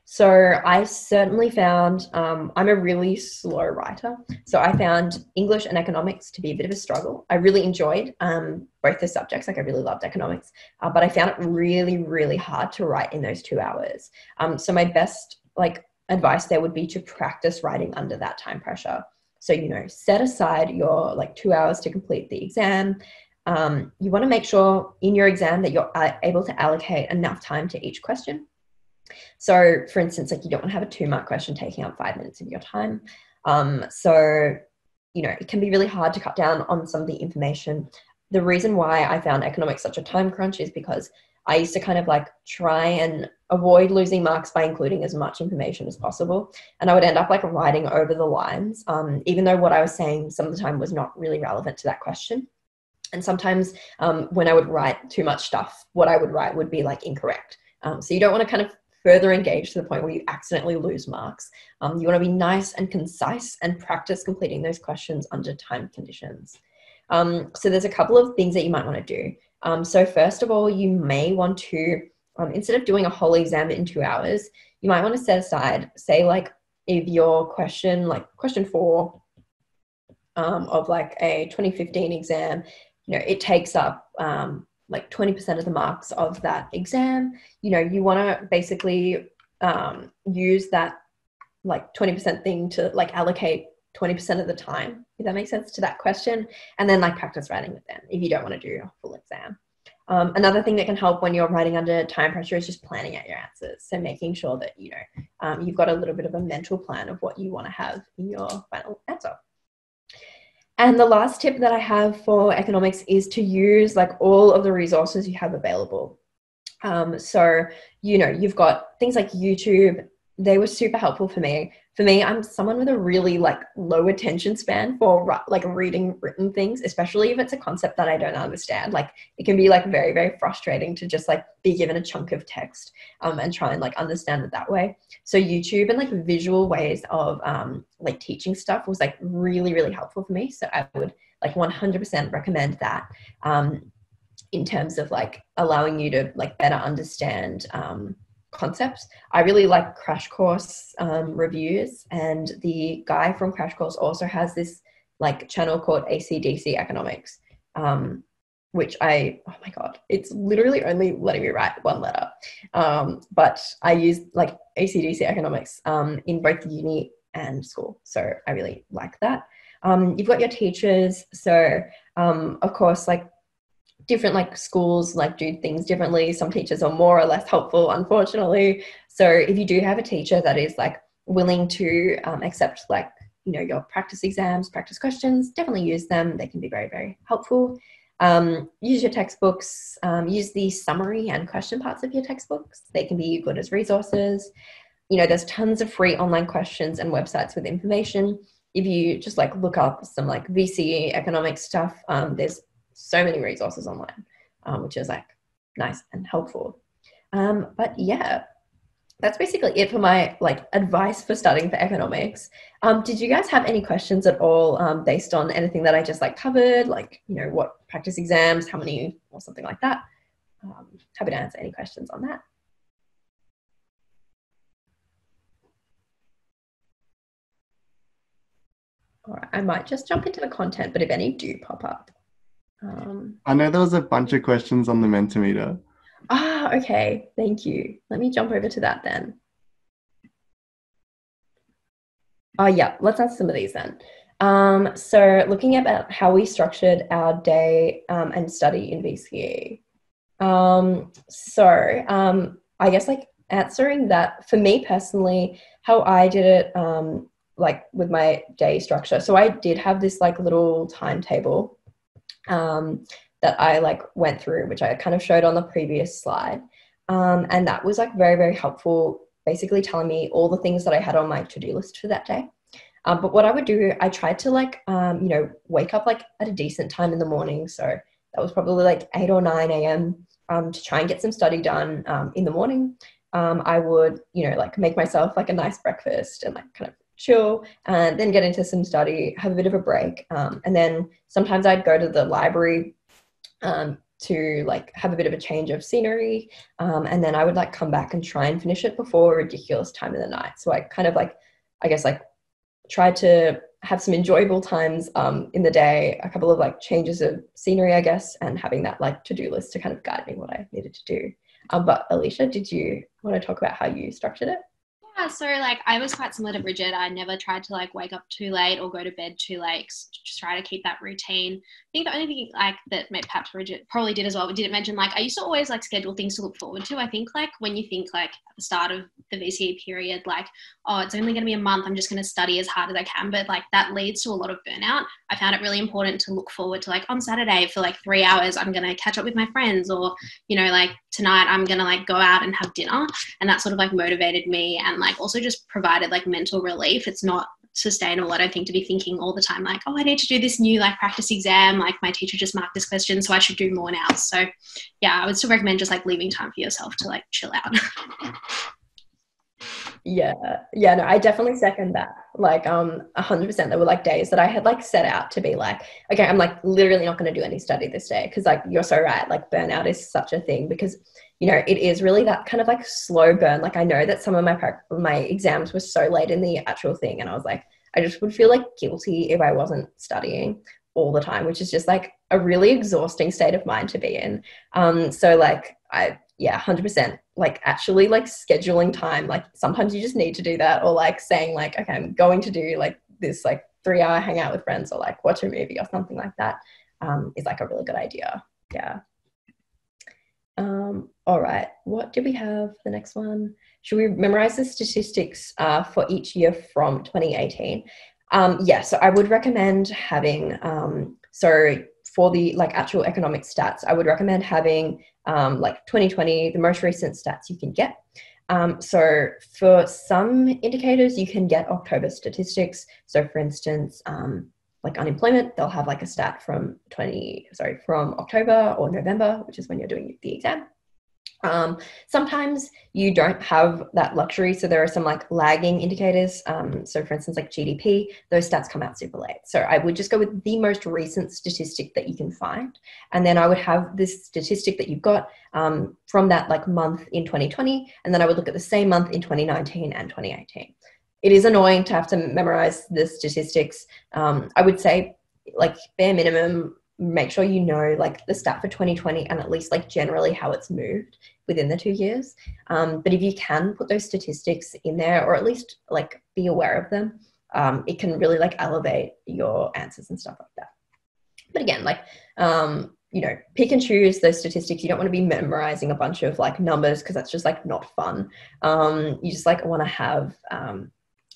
So I certainly found, I'm a really slow writer. So I found English and economics to be a bit of a struggle. I really enjoyed both the subjects, like I really loved economics, but I found it really, really hard to write in those 2 hours. So my best like advice there would be to practice writing under that time pressure. So, you know, set aside your like 2 hours to complete the exam. You want to make sure in your exam that you're able to allocate enough time to each question. So for instance, like you don't want to have a 2-mark question taking up 5 minutes of your time. So, you know, it can be really hard to cut down on some of the information. The reason why I found economics such a time crunch is because I used to kind of like try and avoid losing marks by including as much information as possible. And I would end up like writing over the lines, even though what I was saying some of the time was not really relevant to that question. And sometimes when I would write too much stuff, what I would write would be like incorrect. So you don't want to kind of further engage to the point where you accidentally lose marks. You want to be nice and concise and practice completing those questions under time conditions. So there's a couple of things that you might want to do. So first of all, you may want to, instead of doing a whole exam in 2 hours, you might want to set aside, say like if your question, like question 4 of like a 2015 exam, you know, it takes up like 20% of the marks of that exam, you know, you want to basically use that like 20% thing to like allocate 20% of the time, if that makes sense, to that question, and then like practice writing with them if you don't want to do a full exam. Another thing that can help when you're writing under time pressure is just planning out your answers. So making sure that, you know, you've got a little bit of a mental plan of what you want to have in your final answer. And the last tip that I have for economics is to use like all of the resources you have available. So, you know, you've got things like YouTube. They were super helpful for me. For me, I'm someone with a really like low attention span for like reading written things, especially if it's a concept that I don't understand. Like it can be like very, very frustrating to just like be given a chunk of text and try and like understand it that way. So YouTube and like visual ways of like teaching stuff was like really, really helpful for me. So I would like 100% recommend that in terms of like allowing you to like better understand concepts. I really like Crash Course reviews, and the guy from Crash Course also has this like channel called ACDC Economics, which oh my God, it's literally only letting me write one letter. But I use like ACDC Economics in both uni and school. So I really like that. You've got your teachers. So of course, like different like schools like do things differently. Some teachers are more or less helpful, unfortunately. So if you do have a teacher that is like willing to accept like, you know, your practice exams, practice questions, definitely use them. They can be very, very helpful. Use your textbooks, use the summary and question parts of your textbooks. They can be good as resources. You know, there's tons of free online questions and websites with information. If you just like look up some like VCE economics stuff, there's so many resources online, which is like nice and helpful. But yeah, that's basically it for my like advice for studying for economics. Did you guys have any questions at all based on anything that I just like covered, like, you know, what practice exams, how many, or something like that? Happy to answer any questions on that. All right, I might just jump into the content, but if any do pop up. I know there was a bunch of questions on the Mentimeter. Okay, thank you. Let me jump over to that then. Yeah, let's answer some of these then. So looking at how we structured our day and study in VCE. I guess like answering that, for me personally, how I did it, like with my day structure. So I did have this like little timetable that I like went through, which I kind of showed on the previous slide. And that was like very, very helpful, basically telling me all the things that I had on my to-do list for that day. But what I would do, I tried to like, you know, wake up like at a decent time in the morning. So that was probably like 8 or 9 a.m. To try and get some study done in the morning. I would, you know, like make myself like a nice breakfast and like kind of chill and then get into some study, have a bit of a break. And then sometimes I'd go to the library to like have a bit of a change of scenery. And then I would like come back and try and finish it before a ridiculous time of the night. So I kind of like, I guess like tried to have some enjoyable times in the day, a couple of like changes of scenery, I guess, and having that like to-do list to kind of guide me what I needed to do. But Alicia, did you want to talk about how you structured it? Yeah, so like I was quite similar to Bridget. I never tried to like wake up too late or go to bed too late. Just try to keep that routine. I think the only thing like that perhaps Bridget probably did as well, but didn't mention, like I used to always like schedule things to look forward to. I think like when you think like at the start of the VCE period, like, oh, it's only going to be a month, I'm just going to study as hard as I can, but like that leads to a lot of burnout. I found it really important to look forward to like on Saturday for like 3 hours, I'm going to catch up with my friends, or, you know, like tonight I'm going to like go out and have dinner. And that sort of like motivated me and like also just provided like mental relief. It's not sustainable, I don't think, to be thinking all the time like, oh, I need to do this new like practice exam, like my teacher just marked this question, so I should do more now. So yeah, I would still recommend just like leaving time for yourself to like chill out. Yeah, no, I definitely second that. Like 100%, there were like days that I had like set out to be like, okay, I'm like literally not going to do any study this day, because like you're so right, like burnout is such a thing, because you know it is really that kind of like slow burn. Like I know that some of my exams were so late in the actual thing, and I was like, I just would feel like guilty if I wasn't studying all the time, which is just like a really exhausting state of mind to be in. So like yeah, 100%, like actually like scheduling time, like sometimes you just need to do that, or like saying like, okay, I'm going to do like this like 3-hour hangout with friends, or like watch a movie or something like that, is like a really good idea. Yeah. All right, what do we have for the next one? Should we memorize the statistics for each year from 2018? Yeah, so I would recommend having, so for the like actual economic stats, I would recommend having like 2020, the most recent stats you can get. So for some indicators, you can get October statistics. So for instance, like unemployment, they'll have like a stat from October or November, which is when you're doing the exam. Sometimes you don't have that luxury, so there are some like lagging indicators. So for instance, like GDP, those stats come out super late. So I would just go with the most recent statistic that you can find, and then I would have this statistic that you've got from that like month in 2020, and then I would look at the same month in 2019 and 2018. It is annoying to have to memorize the statistics. I would say like bare minimum, make sure you know like the stat for 2020 and at least like generally how it's moved within the 2 years. But if you can put those statistics in there, or at least like be aware of them, it can really like elevate your answers and stuff like that. But again, like, you know, pick and choose those statistics. You don't want to be memorizing a bunch of like numbers, because that's just like not fun. You just like want to have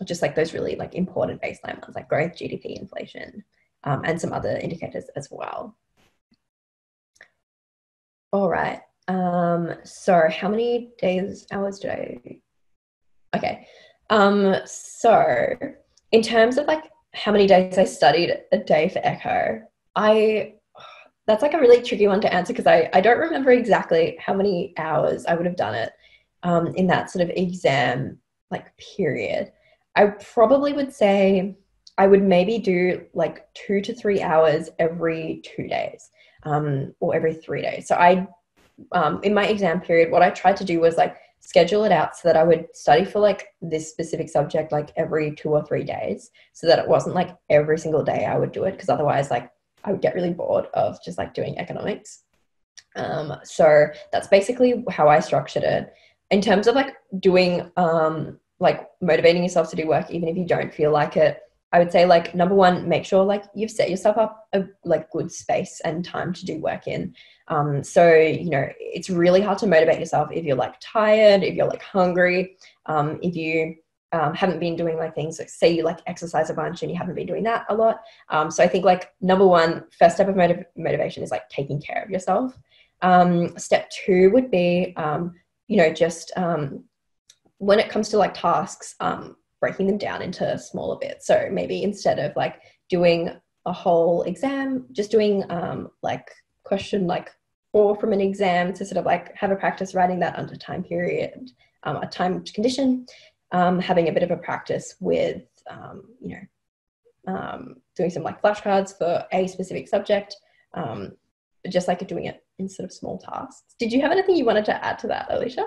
just like those really like important baseline ones, like growth, GDP, inflation, and some other indicators as well. All right. So how many hours do I? Okay. So in terms of like how many days I studied a day for Echo, that's like a really tricky one to answer because I don't remember exactly how many hours I would have done it in that sort of exam like period. I probably would say I would maybe do like 2 to 3 hours every 2 days or every 3 days. So in my exam period, what I tried to do was like schedule it out so that I would study for like this specific subject like every 2 or 3 days, so that it wasn't like every single day I would do it, because otherwise like I would get really bored of just like doing economics. So that's basically how I structured it. In terms of like doing like motivating yourself to do work even if you don't feel like it, I would say like number one, make sure like you've set yourself up a like good space and time to do work in. So, you know, it's really hard to motivate yourself if you're like tired, if you're like hungry, if you haven't been doing like things like, say you like exercise a bunch and you haven't been doing that a lot. So I think like number one, first step of motivation is like taking care of yourself. Step two would be, you know, just when it comes to like tasks, breaking them down into smaller bits. So maybe instead of like doing a whole exam, just doing like question like 4 from an exam to sort of like have a practice writing that under time period, a timed condition, having a bit of a practice with, you know, doing some like flashcards for a specific subject, just like doing it in sort of small tasks. Did you have anything you wanted to add to that, Alicia?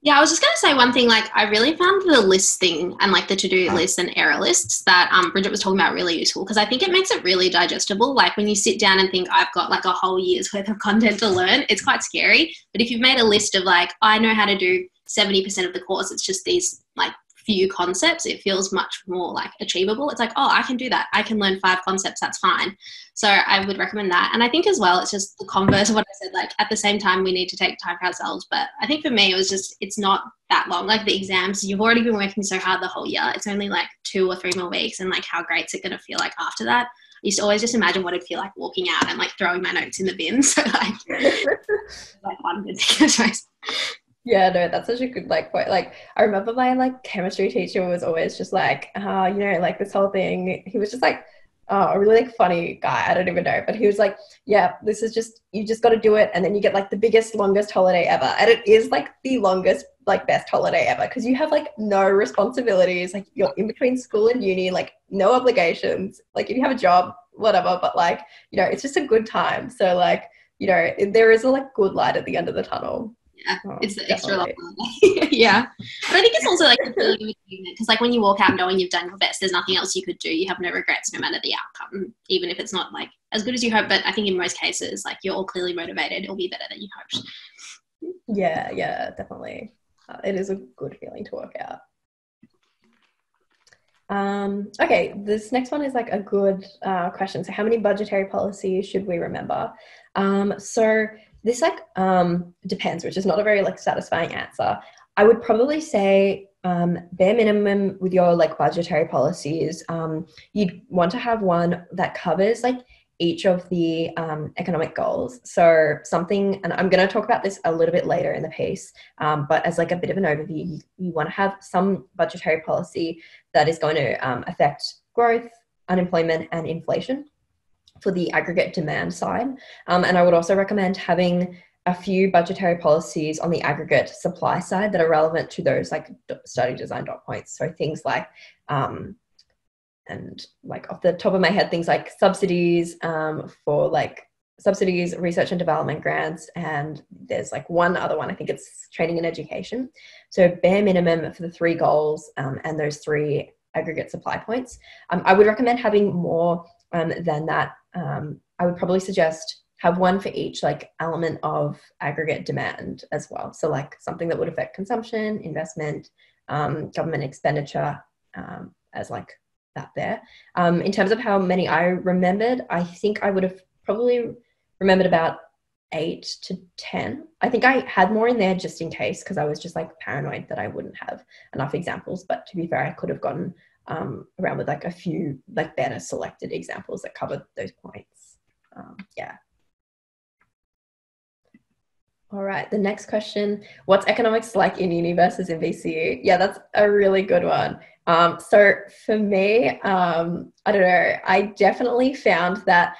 Yeah, I was just going to say one thing, like I really found the list thing and like the to-do lists and error lists that Bridget was talking about really useful, because I think it makes it really digestible. Like when you sit down and think I've got like a whole year's worth of content to learn, it's quite scary. But if you've made a list of like, I know how to do 70% of the course, it's just these like few concepts, it feels much more like achievable. It's like, oh, I can do that. I can learn 5 concepts. That's fine. So I would recommend that. And I think as well, it's just the converse of what I said, like at the same time, we need to take time for ourselves. But I think for me, it was just, it's not that long. Like the exams, you've already been working so hard the whole year. It's only like 2 or 3 more weeks. And like, how great is it going to feel like after that? I used to always just imagine what it'd feel like walking out and like throwing my notes in the bin. So like, like one good thing. Yeah, no, that's such a good like point. Like I remember my like chemistry teacher was always just like, you know, like this whole thing. He was just like a really like funny guy. I don't even know, but he was like, yeah, this is just, you just got to do it, and then you get like the biggest, longest holiday ever. And it is like the longest, like best holiday ever, because you have like no responsibilities. Like you're in between school and uni, like no obligations. Like if you have a job, whatever, but like, you know, it's just a good time. So like, you know, there is a like good light at the end of the tunnel. Yeah, it's the extra long yeah. But I think it's also like the feeling of achievement, because like when you walk out knowing you've done your best, there's nothing else you could do. You have no regrets no matter the outcome, even if it's not like as good as you hope. But I think in most cases, like you're all clearly motivated, it'll be better than you hoped. Yeah, definitely. It is a good feeling to work out. Okay, this next one is like a good question. So how many budgetary policies should we remember? So this like depends, which is not a very like satisfying answer. I would probably say bare minimum with your like budgetary policies, you'd want to have one that covers like each of the economic goals. So something, and I'm going to talk about this a little bit later in the piece, but as like a bit of an overview, you want to have some budgetary policy that is going to affect growth, unemployment, and inflation for the aggregate demand side. And I would also recommend having a few budgetary policies on the aggregate supply side that are relevant to those like study design dot points. So things like, and like off the top of my head, things like subsidies for like subsidies, research and development grants, and there's like one other one, I think it's training and education. So bare minimum for the 3 goals and those 3 aggregate supply points. I would recommend having more than that. I would probably suggest have one for each like element of aggregate demand as well. So like something that would affect consumption, investment, government expenditure, as like that there. In terms of how many I remembered, I think I would have probably remembered about 8 to 10. I think I had more in there just in case, because I was just like paranoid that I wouldn't have enough examples. But to be fair, I could have gotten around with like a few like better selected examples that covered those points. Yeah. All right, the next question, what's economics like in uni versus in VCE? Yeah, that's a really good one. So for me, I don't know, I definitely found that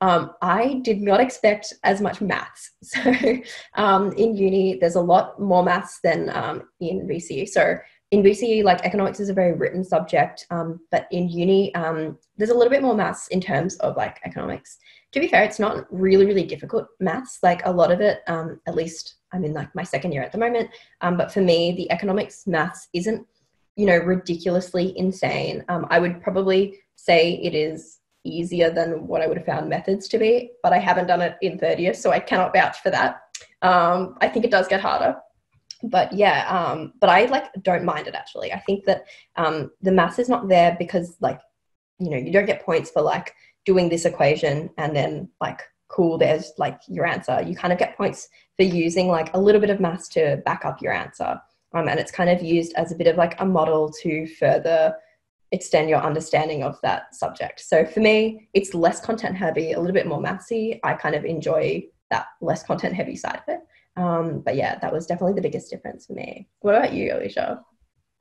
I did not expect as much maths. So in uni, there's a lot more maths than in VCE. So in VCE, like economics is a very written subject, but in uni, there's a little bit more maths in terms of like economics. To be fair, it's not really, really difficult maths. Like a lot of it, at least I'm in like my second year at the moment. But for me, the economics maths isn't, ridiculously insane. I would probably say it is easier than what I would have found methods to be, but I haven't done it in third year, so I cannot vouch for that. I think it does get harder. But yeah, but I like don't mind it actually. I think that the maths is not there because like, you don't get points for like doing this equation and then like, cool, there's like your answer. You kind of get points for using like a little bit of maths to back up your answer. And it's kind of used as a bit of like a model to further extend your understanding of that subject. So for me, it's less content heavy, a little bit more mathsy. I kind of enjoy that less content heavy side of it. But yeah, that was definitely the biggest difference for me. What about you, Alicia?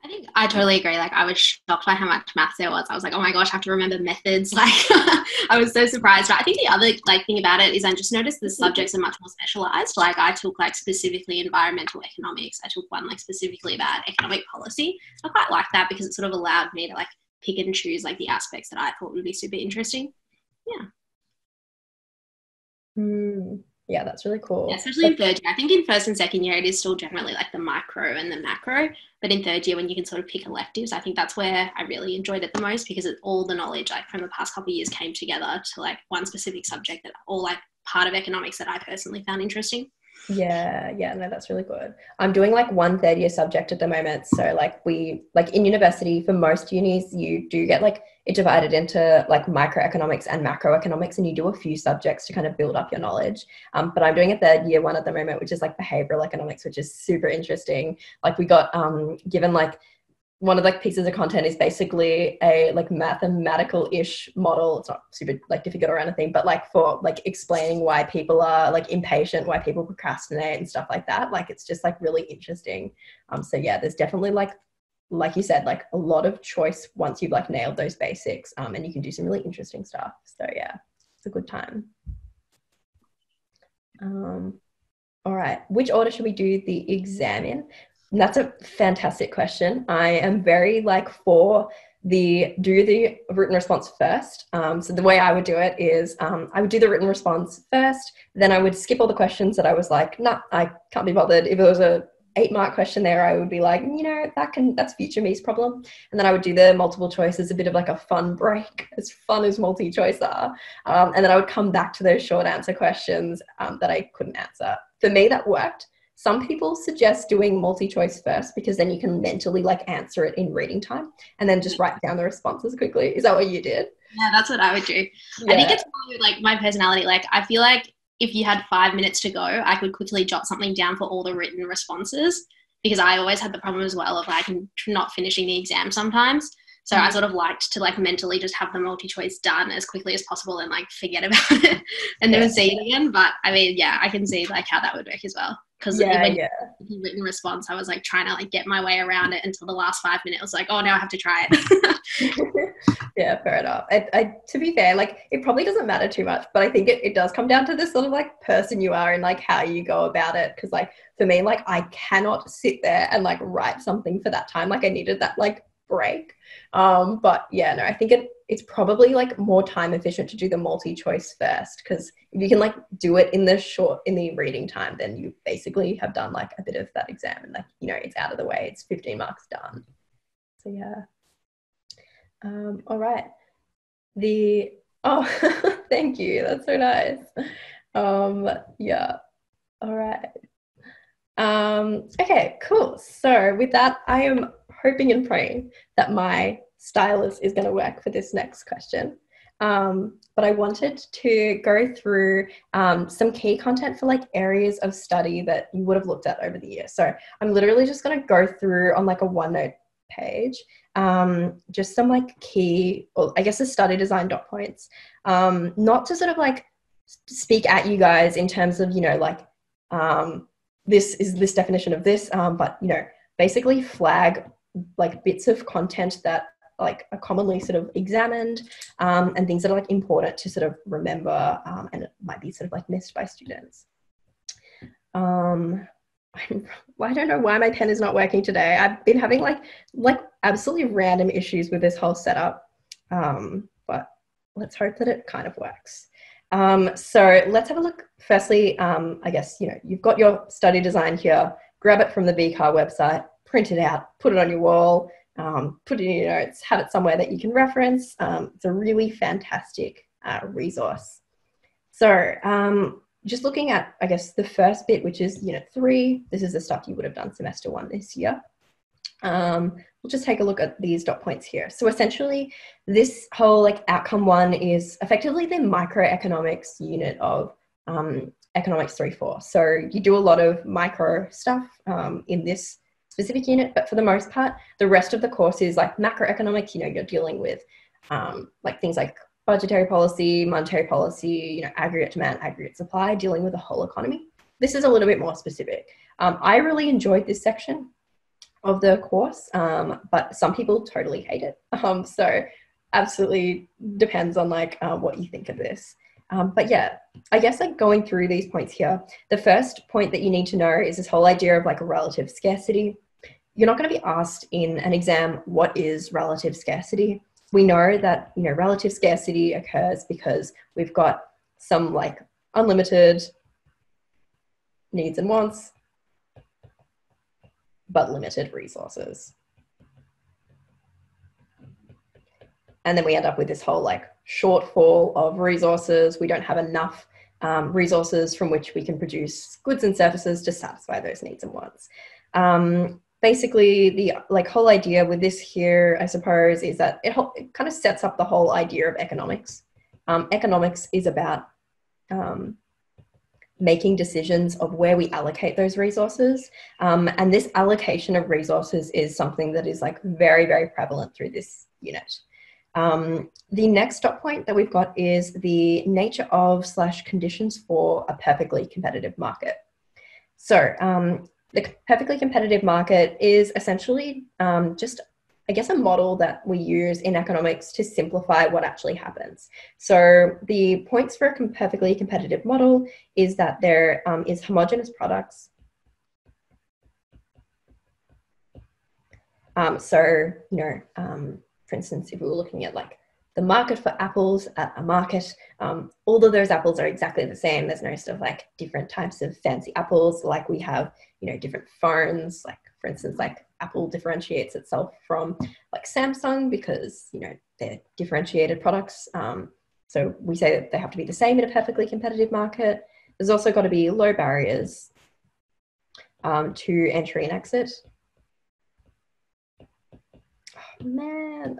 I think I totally agree. Like I was shocked by how much maths there was. I was like, oh my gosh, I have to remember methods. Like I was so surprised. But I think the other like thing about it is I just noticed the subjects are much more specialized. Like I took like specifically environmental economics. I took one like specifically about economic policy. I quite like that because it sort of allowed me to like pick and choose like the aspects that I thought would be super interesting. Yeah. Yeah, that's really cool. Yeah, especially in third year. I think in first and second year, it is still generally like the micro and the macro. But in third year, when you can sort of pick electives, I think that's where I really enjoyed it the most because all the knowledge like from the past couple of years came together to like one specific subject that all like part of economics that I personally found interesting. Yeah, no, that's really good. I'm doing like one third year subject at the moment. So like in university for most unis, you do get like it divided into like microeconomics and macroeconomics, and you do a few subjects to kind of build up your knowledge. But I'm doing a third year one at the moment, which is like behavioral economics, which is super interesting. Like we got given like one of the pieces of content is basically a like mathematical-ish model. It's not super like difficult or anything, but like for like explaining why people are like impatient, why people procrastinate and stuff like that. Like it's just like really interesting. So yeah, there's definitely like you said, like a lot of choice once you've like nailed those basics, and you can do some really interesting stuff. So yeah, it's a good time. All right, which order should we do the exam in? And that's a fantastic question. I am very like for do the written response first. So the way I would do it is I would do the written response first, then I would skip all the questions that I was like, nah, I can't be bothered. If it was a 8-mark question there, I would be like, that's future me's problem. And then I would do the multiple choice as a bit of like a fun break, as fun as multi-choice are. And then I would come back to those short answer questions that I couldn't answer. For me, that worked. Some people suggest doing multi-choice first because then you can mentally like answer it in reading time and then just write down the responses quickly. Is that what you did? Yeah, that's what I would do. Yeah. I think it's probably like my personality. Like I feel like if you had 5 minutes to go, I could quickly jot something down for all the written responses because I always had the problem as well of like not finishing the exam sometimes. So I sort of liked to like mentally just have the multi-choice done as quickly as possible and like forget about it and never see it again. But I mean, yeah, I can see like how that would work as well. Because when you written response, I was like trying to like get my way around it until the last 5 minutes. I was like, oh, now I have to try it. Yeah, fair enough. I to be fair, like it probably doesn't matter too much, but I think it does come down to this sort of like person you are and like how you go about it. Because like for me, like I cannot sit there and like write something for that time. Like I needed that like break. But yeah, no, I think it's probably like more time efficient to do the multi-choice first, because if you can like do it in the reading time, then you basically have done like a bit of that exam and like, it's out of the way. It's 15 marks done. So yeah. All right. Thank you. That's so nice. Yeah. All right. Okay, cool. So with that, I am hoping and praying that my stylus is going to work for this next question. But I wanted to go through some key content for like areas of study that you would have looked at over the year. So I'm literally just going to go through on like a OneNote page, just some like key, or I guess the study design dot points, not to sort of like speak at you guys in terms of, this is this definition of this, but, basically flag like bits of content that like are commonly sort of examined, and things that are like important to sort of remember, and it might be sort of like missed by students. I don't know why my pen is not working today. I've been having like absolutely random issues with this whole setup, but let's hope that it kind of works. So let's have a look. Firstly, I guess, you've got your study design here. Grab it from the BCAR website, print it out, put it on your wall, put it in your notes, have it somewhere that you can reference. It's a really fantastic resource. So just looking at, I guess, the first bit, which is Unit 3, this is the stuff you would have done Semester 1 this year. We'll just take a look at these dot points here. So essentially, this whole outcome 1 is effectively the microeconomics unit of Economics 3-4. So you do a lot of micro stuff in this specific unit, but for the most part, the rest of the course is like macroeconomics. You're dealing with things like budgetary policy, monetary policy, aggregate demand, aggregate supply, dealing with the whole economy. This is a little bit more specific. I really enjoyed this section of the course, but some people totally hate it. So absolutely depends on what you think of this. But yeah, I guess going through these points here, the first point that you need to know is this whole idea of relative scarcity. You're not going to be asked in an exam, what is relative scarcity? We know that, relative scarcity occurs because we've got some unlimited needs and wants, but limited resources. And then we end up with this whole shortfall of resources. We don't have enough resources from which we can produce goods and services to satisfy those needs and wants. Basically, the whole idea with this here, I suppose, is that it kind of sets up the whole idea of economics. Economics is about making decisions of where we allocate those resources. And this allocation of resources is something that is very, very prevalent through this unit. The next dot point that we've got is the nature of / conditions for a perfectly competitive market. So the perfectly competitive market is essentially just, I guess, a model that we use in economics to simplify what actually happens. So the points for a perfectly competitive model is that there is homogeneous products. For instance, if we were looking at the market for apples at a market, all of those apples are exactly the same. There's no sort of different types of fancy apples we have, different phones. For instance, Apple differentiates itself from Samsung because, they're differentiated products. So we say that they have to be the same in a perfectly competitive market. There's also got to be low barriers to entry and exit. Oh, man.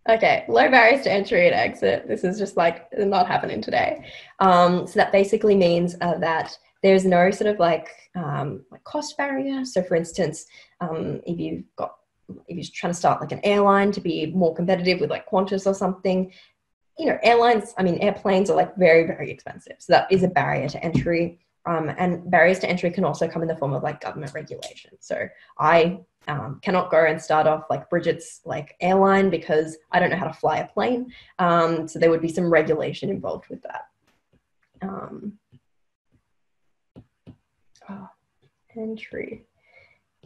Okay, low barriers to entry and exit. This is just not happening today. So that basically means that there's no sort of cost barrier. So for instance, if you're trying to start an airline to be more competitive with Qantas or something, airplanes are very, very expensive. So that is a barrier to entry. And barriers to entry can also come in the form of government regulation. So I cannot go and start off Bridget's airline because I don't know how to fly a plane. So there would be some regulation involved with that. Entry.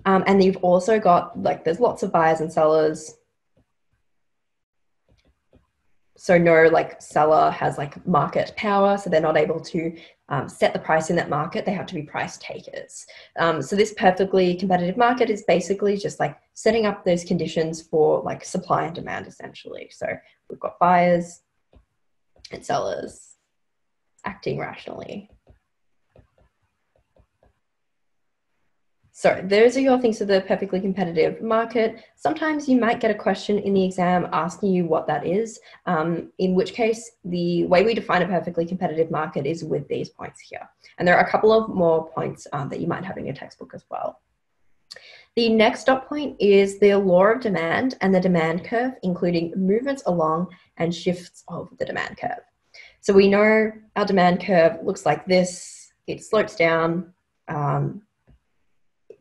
And you've also got there's lots of buyers and sellers. So no seller has market power, so they're not able to set the price in that market. They have to be price takers. So this perfectly competitive market is basically just setting up those conditions for supply and demand, essentially. So we've got buyers and sellers acting rationally. So those are your things for the perfectly competitive market. Sometimes you might get a question in the exam asking you what that is, in which case the way we define a perfectly competitive market is with these points here. And there are a couple of more points that you might have in your textbook as well. The next dot point is the law of demand and the demand curve, including movements along and shifts of the demand curve. So we know our demand curve looks like this. It slopes down.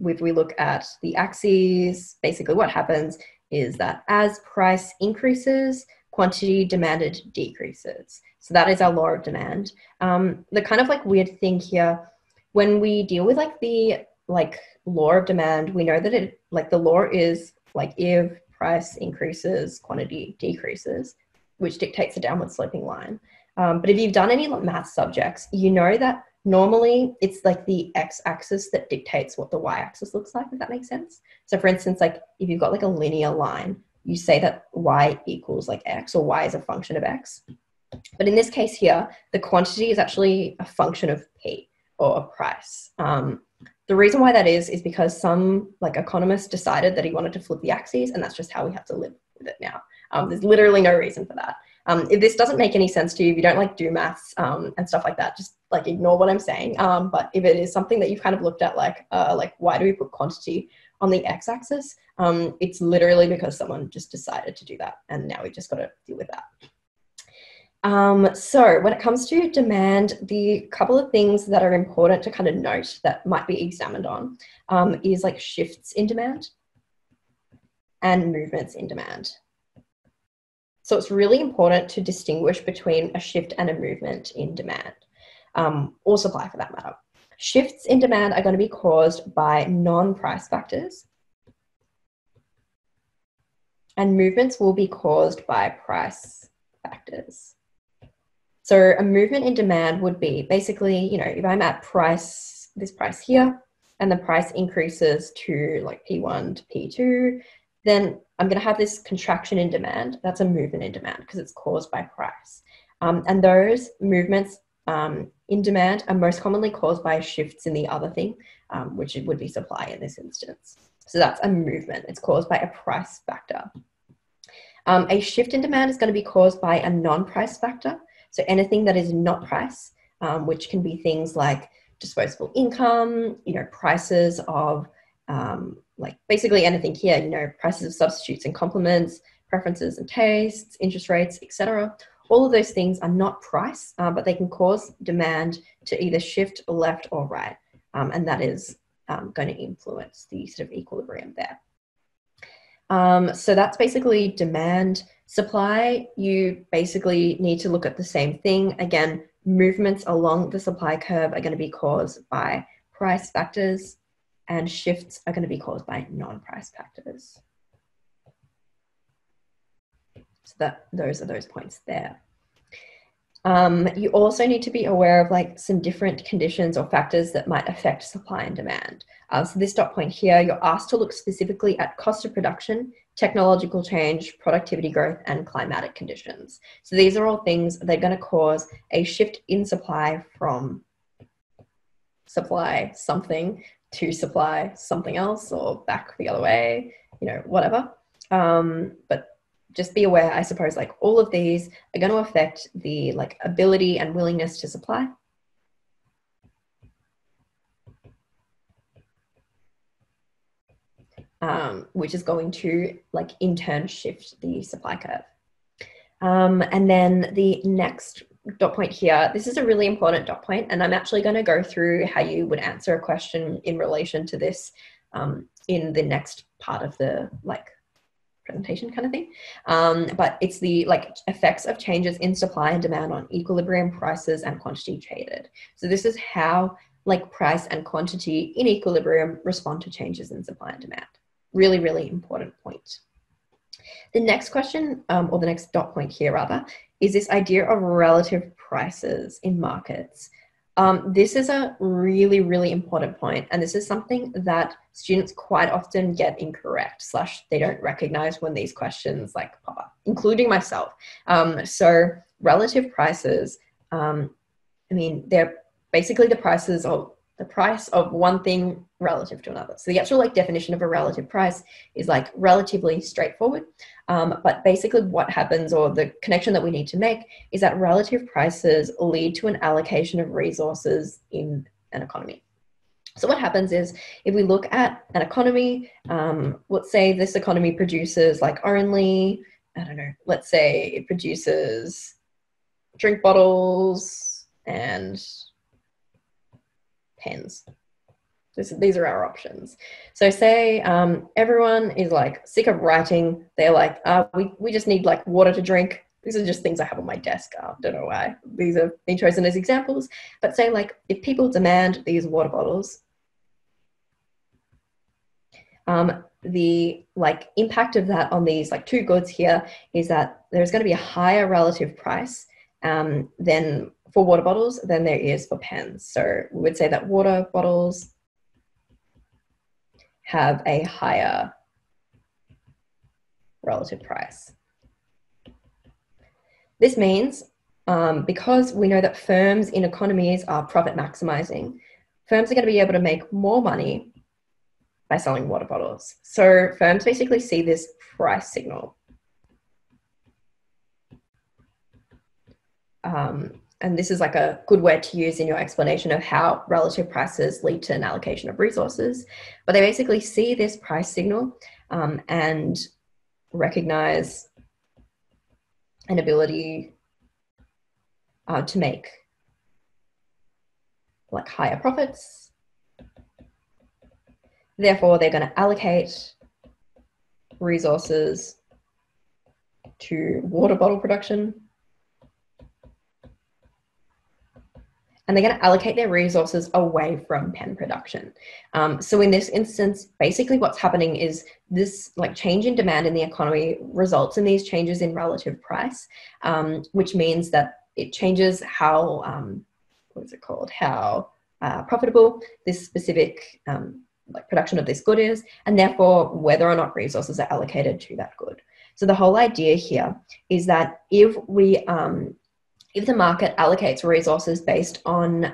If we look at the axes, basically what happens is that as price increases, quantity demanded decreases. So that is our law of demand. The kind of like weird thing here, when we deal with like the like law of demand, we know that it like the law is like if price increases, quantity decreases, which dictates a downward sloping line. But if you've done any math subjects, you know that normally it's like the x-axis that dictates what the y-axis looks like, if that makes sense. So for instance, like if you've got like a linear line, you say that y equals like x, or y is a function of x. But in this case here, the quantity is actually a function of p, or a price. The reason why that is because some like economist decided that he wanted to flip the axes, and that's just how we have to live with it now. There's literally no reason for that. If this doesn't make any sense to you, if you don't like do maths and stuff like that, just like ignore what I'm saying. But if it is something that you've kind of looked at, like why do we put quantity on the x-axis? It's literally because someone just decided to do that, and now we just got to deal with that. So when it comes to demand, the couple of things that are important to kind of note that might be examined on is like shifts in demand and movements in demand. So it's really important to distinguish between a shift and a movement in demand, or supply for that matter. Shifts in demand are going to be caused by non-price factors, and movements will be caused by price factors. So a movement in demand would be basically, you know, if I'm at price, this price here, and the price increases to like P1 to P2, then I'm going to have this contraction in demand. That's a movement in demand because it's caused by price. And those movements in demand are most commonly caused by shifts in the other thing, which would be supply in this instance. So that's a movement. It's caused by a price factor. A shift in demand is going to be caused by a non-price factor. So anything that is not price, which can be things like disposable income, you know, prices of like basically anything here, you know, prices of substitutes and complements, preferences and tastes, interest rates, etc. All of those things are not price, but they can cause demand to either shift left or right. And that is going to influence the sort of equilibrium there. So that's basically demand. Supply, you basically need to look at the same thing. Again, movements along the supply curve are going to be caused by price factors, and shifts are going to be caused by non-price factors. So those are those points there. You also need to be aware of like some different conditions or factors that might affect supply and demand. So this dot point here, you're asked to look specifically at cost of production, technological change, productivity growth, and climatic conditions. So these are all things that are going to cause a shift in supply from supply something to supply something else, or back the other way, you know, whatever. But just be aware, I suppose, like all of these are going to affect the like ability and willingness to supply. Which is going to like in turn shift the supply curve. And then the next dot point here, this is a really important dot point, and I'm actually going to go through how you would answer a question in relation to this in the next part of the like presentation kind of thing. But it's the like effects of changes in supply and demand on equilibrium, prices, and quantity traded. So this is how like price and quantity in equilibrium respond to changes in supply and demand. Really, really important point. The next question, or the next dot point here rather, is this idea of relative prices in markets. This is a really, really important point, and this is something that students quite often get incorrect, / they don't recognize when these questions like pop up, including myself. So relative prices, I mean, they're basically the prices of the price of one thing relative to another. So the actual like definition of a relative price is like relatively straightforward. But basically what happens, or the connection that we need to make, is that relative prices lead to an allocation of resources in an economy. So what happens is if we look at an economy, let's say this economy produces like only, I don't know, let's say it produces drink bottles and pens. These are our options. So say everyone is like sick of writing. They're like, we just need like water to drink. These are just things I have on my desk. I don't know why these are being chosen as examples. But say like if people demand these water bottles, the like impact of that on these like two goods here is that there's going to be a higher relative price than for water bottles than there is for pens. So we would say that water bottles have a higher relative price. This means because we know that firms in economies are profit maximizing, firms are going to be able to make more money by selling water bottles. So firms basically see this price signal. And this is like a good word to use in your explanation of how relative prices lead to an allocation of resources. But they basically see this price signal and recognize an ability to make like higher profits. Therefore, they're going to allocate resources to water bottle production. And they're going to allocate their resources away from pen production. So in this instance, basically what's happening is this like change in demand in the economy results in these changes in relative price, which means that it changes how, how profitable this specific like production of this good is, and therefore whether or not resources are allocated to that good. So the whole idea here is that if the market allocates resources based on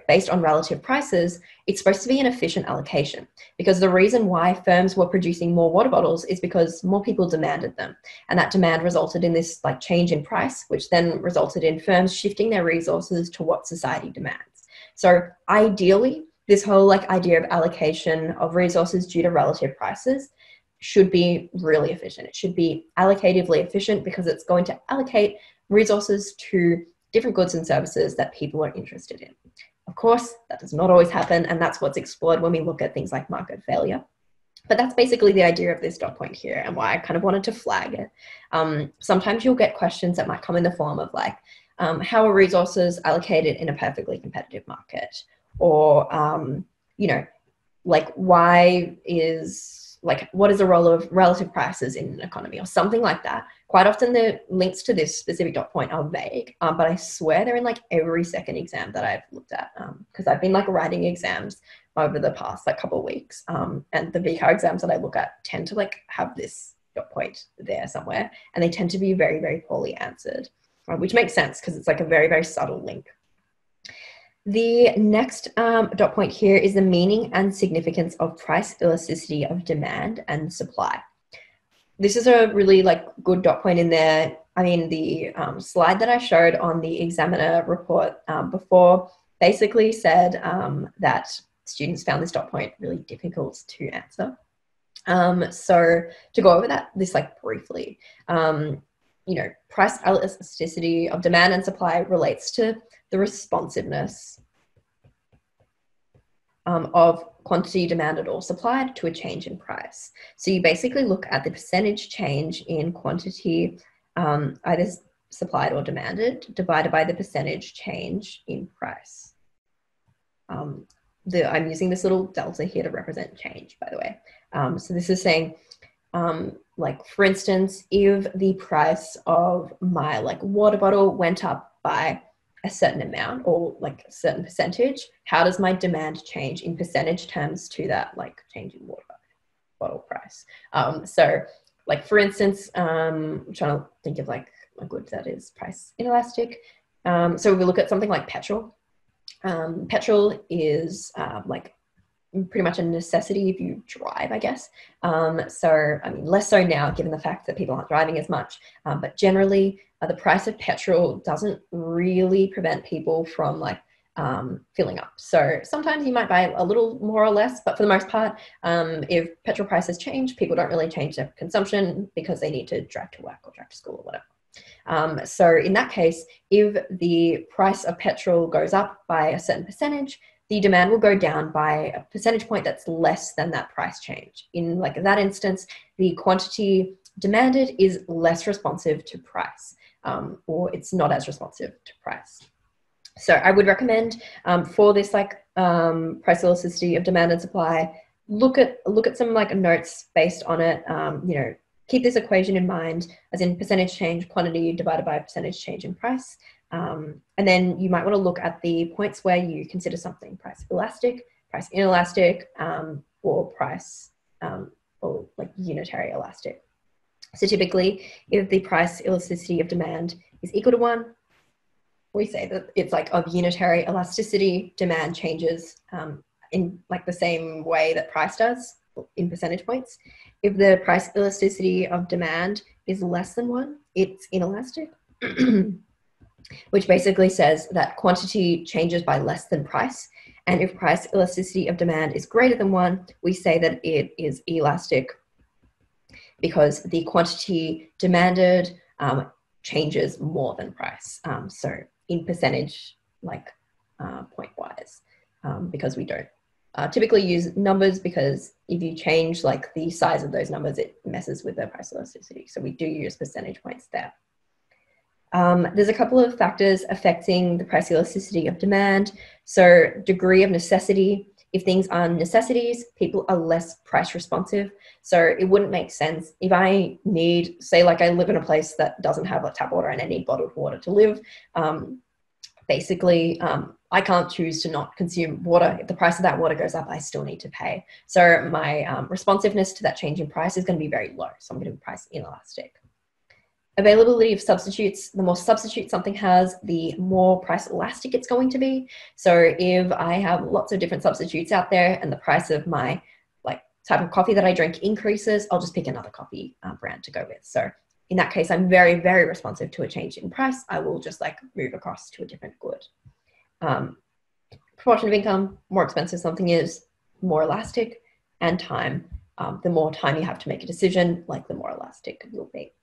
based on relative prices, it's supposed to be an efficient allocation, because the reason why firms were producing more water bottles is because more people demanded them. And that demand resulted in this like change in price, which then resulted in firms shifting their resources to what society demands. So ideally, this whole like idea of allocation of resources due to relative prices should be really efficient. It should be allocatively efficient because it's going to allocate resources to different goods and services that people are interested in. Of course, that does not always happen, and that's what's explored when we look at things like market failure. But that's basically the idea of this dot point here and why I kind of wanted to flag it. Sometimes you'll get questions that might come in the form of like, how are resources allocated in a perfectly competitive market? Or, like what is the role of relative prices in an economy or something like that. Quite often the links to this specific dot point are vague, but I swear they're in like every second exam that I've looked at, because I've been like writing exams over the past like couple of weeks, and the VCAR exams that I look at tend to like have this dot point there somewhere, and they tend to be very, very poorly answered, which makes sense because it's like a very, very subtle link. The next dot point here is the meaning and significance of price elasticity of demand and supply. This is a really like good dot point in there. I mean, the slide that I showed on the examiner report before basically said that students found this dot point really difficult to answer. So to go over this like briefly, price elasticity of demand and supply relates to the responsiveness of quantity demanded or supplied to a change in price. So you basically look at the percentage change in quantity either supplied or demanded divided by the percentage change in price. I'm using this little delta here to represent change, by the way. So this is saying, like for instance, if the price of my like water bottle went up by a certain amount or like a certain percentage, how does my demand change in percentage terms to that like change in water bottle price? So like for instance, I'm trying to think of like a good that is price inelastic. So we look at something like petrol. Petrol is like pretty much a necessity if you drive, I guess. So, I mean, less so now given the fact that people aren't driving as much, but generally the price of petrol doesn't really prevent people from like filling up. So sometimes you might buy a little more or less, but for the most part, if petrol prices change, people don't really change their consumption because they need to drive to work or drive to school or whatever. So in that case, if the price of petrol goes up by a certain percentage, the demand will go down by a percentage point that's less than that price change. In like that instance, the quantity demanded is less responsive to price, or it's not as responsive to price. So I would recommend for this like price elasticity of demand and supply, look at some like notes based on it. You know, keep this equation in mind, as in percentage change quantity divided by percentage change in price. And then you might want to look at the points where you consider something price elastic, price inelastic, or price or like unitary elastic. So typically, if the price elasticity of demand is equal to 1, we say that it's like of unitary elasticity, demand changes in like the same way that price does in percentage points. If the price elasticity of demand is less than 1, it's inelastic, which basically says that quantity changes by less than price. And if price elasticity of demand is greater than 1, we say that it is elastic because the quantity demanded changes more than price. So in percentage, like point-wise, because we don't typically use numbers, because if you change like the size of those numbers, it messes with the price elasticity. So we do use percentage points there. There's a couple of factors affecting the price elasticity of demand. So degree of necessity. If things are necessities, people are less price responsive. So it wouldn't make sense if I need, say like I live in a place that doesn't have like tap water and I need bottled water to live. Basically, I can't choose to not consume water. If the price of that water goes up, I still need to pay. So my responsiveness to that change in price is going to be very low. So I'm going to be price inelastic. Availability of substitutes. The more substitutes something has, the more price elastic it's going to be. So if I have lots of different substitutes out there and the price of my like type of coffee that I drink increases, I'll just pick another coffee brand to go with. So in that case, I'm very, very responsive to a change in price. I will just like move across to a different good. Proportion of income, more expensive something is, more elastic, and time. The more time you have to make a decision, like the more elastic it will be.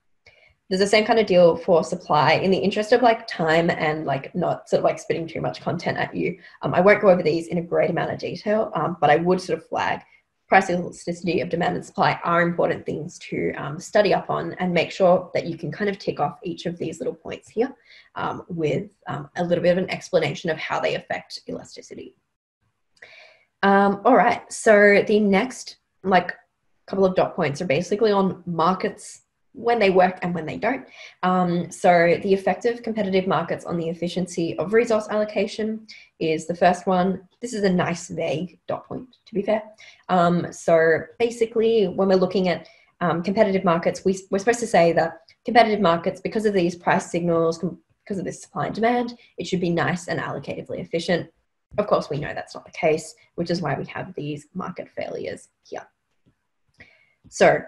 There's the same kind of deal for supply. In the interest of like time and like not sort of like spitting too much content at you, I won't go over these in a great amount of detail, but I would sort of flag price elasticity of demand and supply are important things to study up on, and make sure that you can kind of tick off each of these little points here with a little bit of an explanation of how they affect elasticity. All right, so the next like couple of dot points are basically on markets, when they work and when they don't. So the effect of competitive markets on the efficiency of resource allocation is the first one. This is a nice vague dot point, to be fair. So basically, when we're looking at competitive markets, we're supposed to say that competitive markets, because of these price signals, because of this supply and demand, it should be nice and allocatively efficient. Of course, we know that's not the case, which is why we have these market failures here. So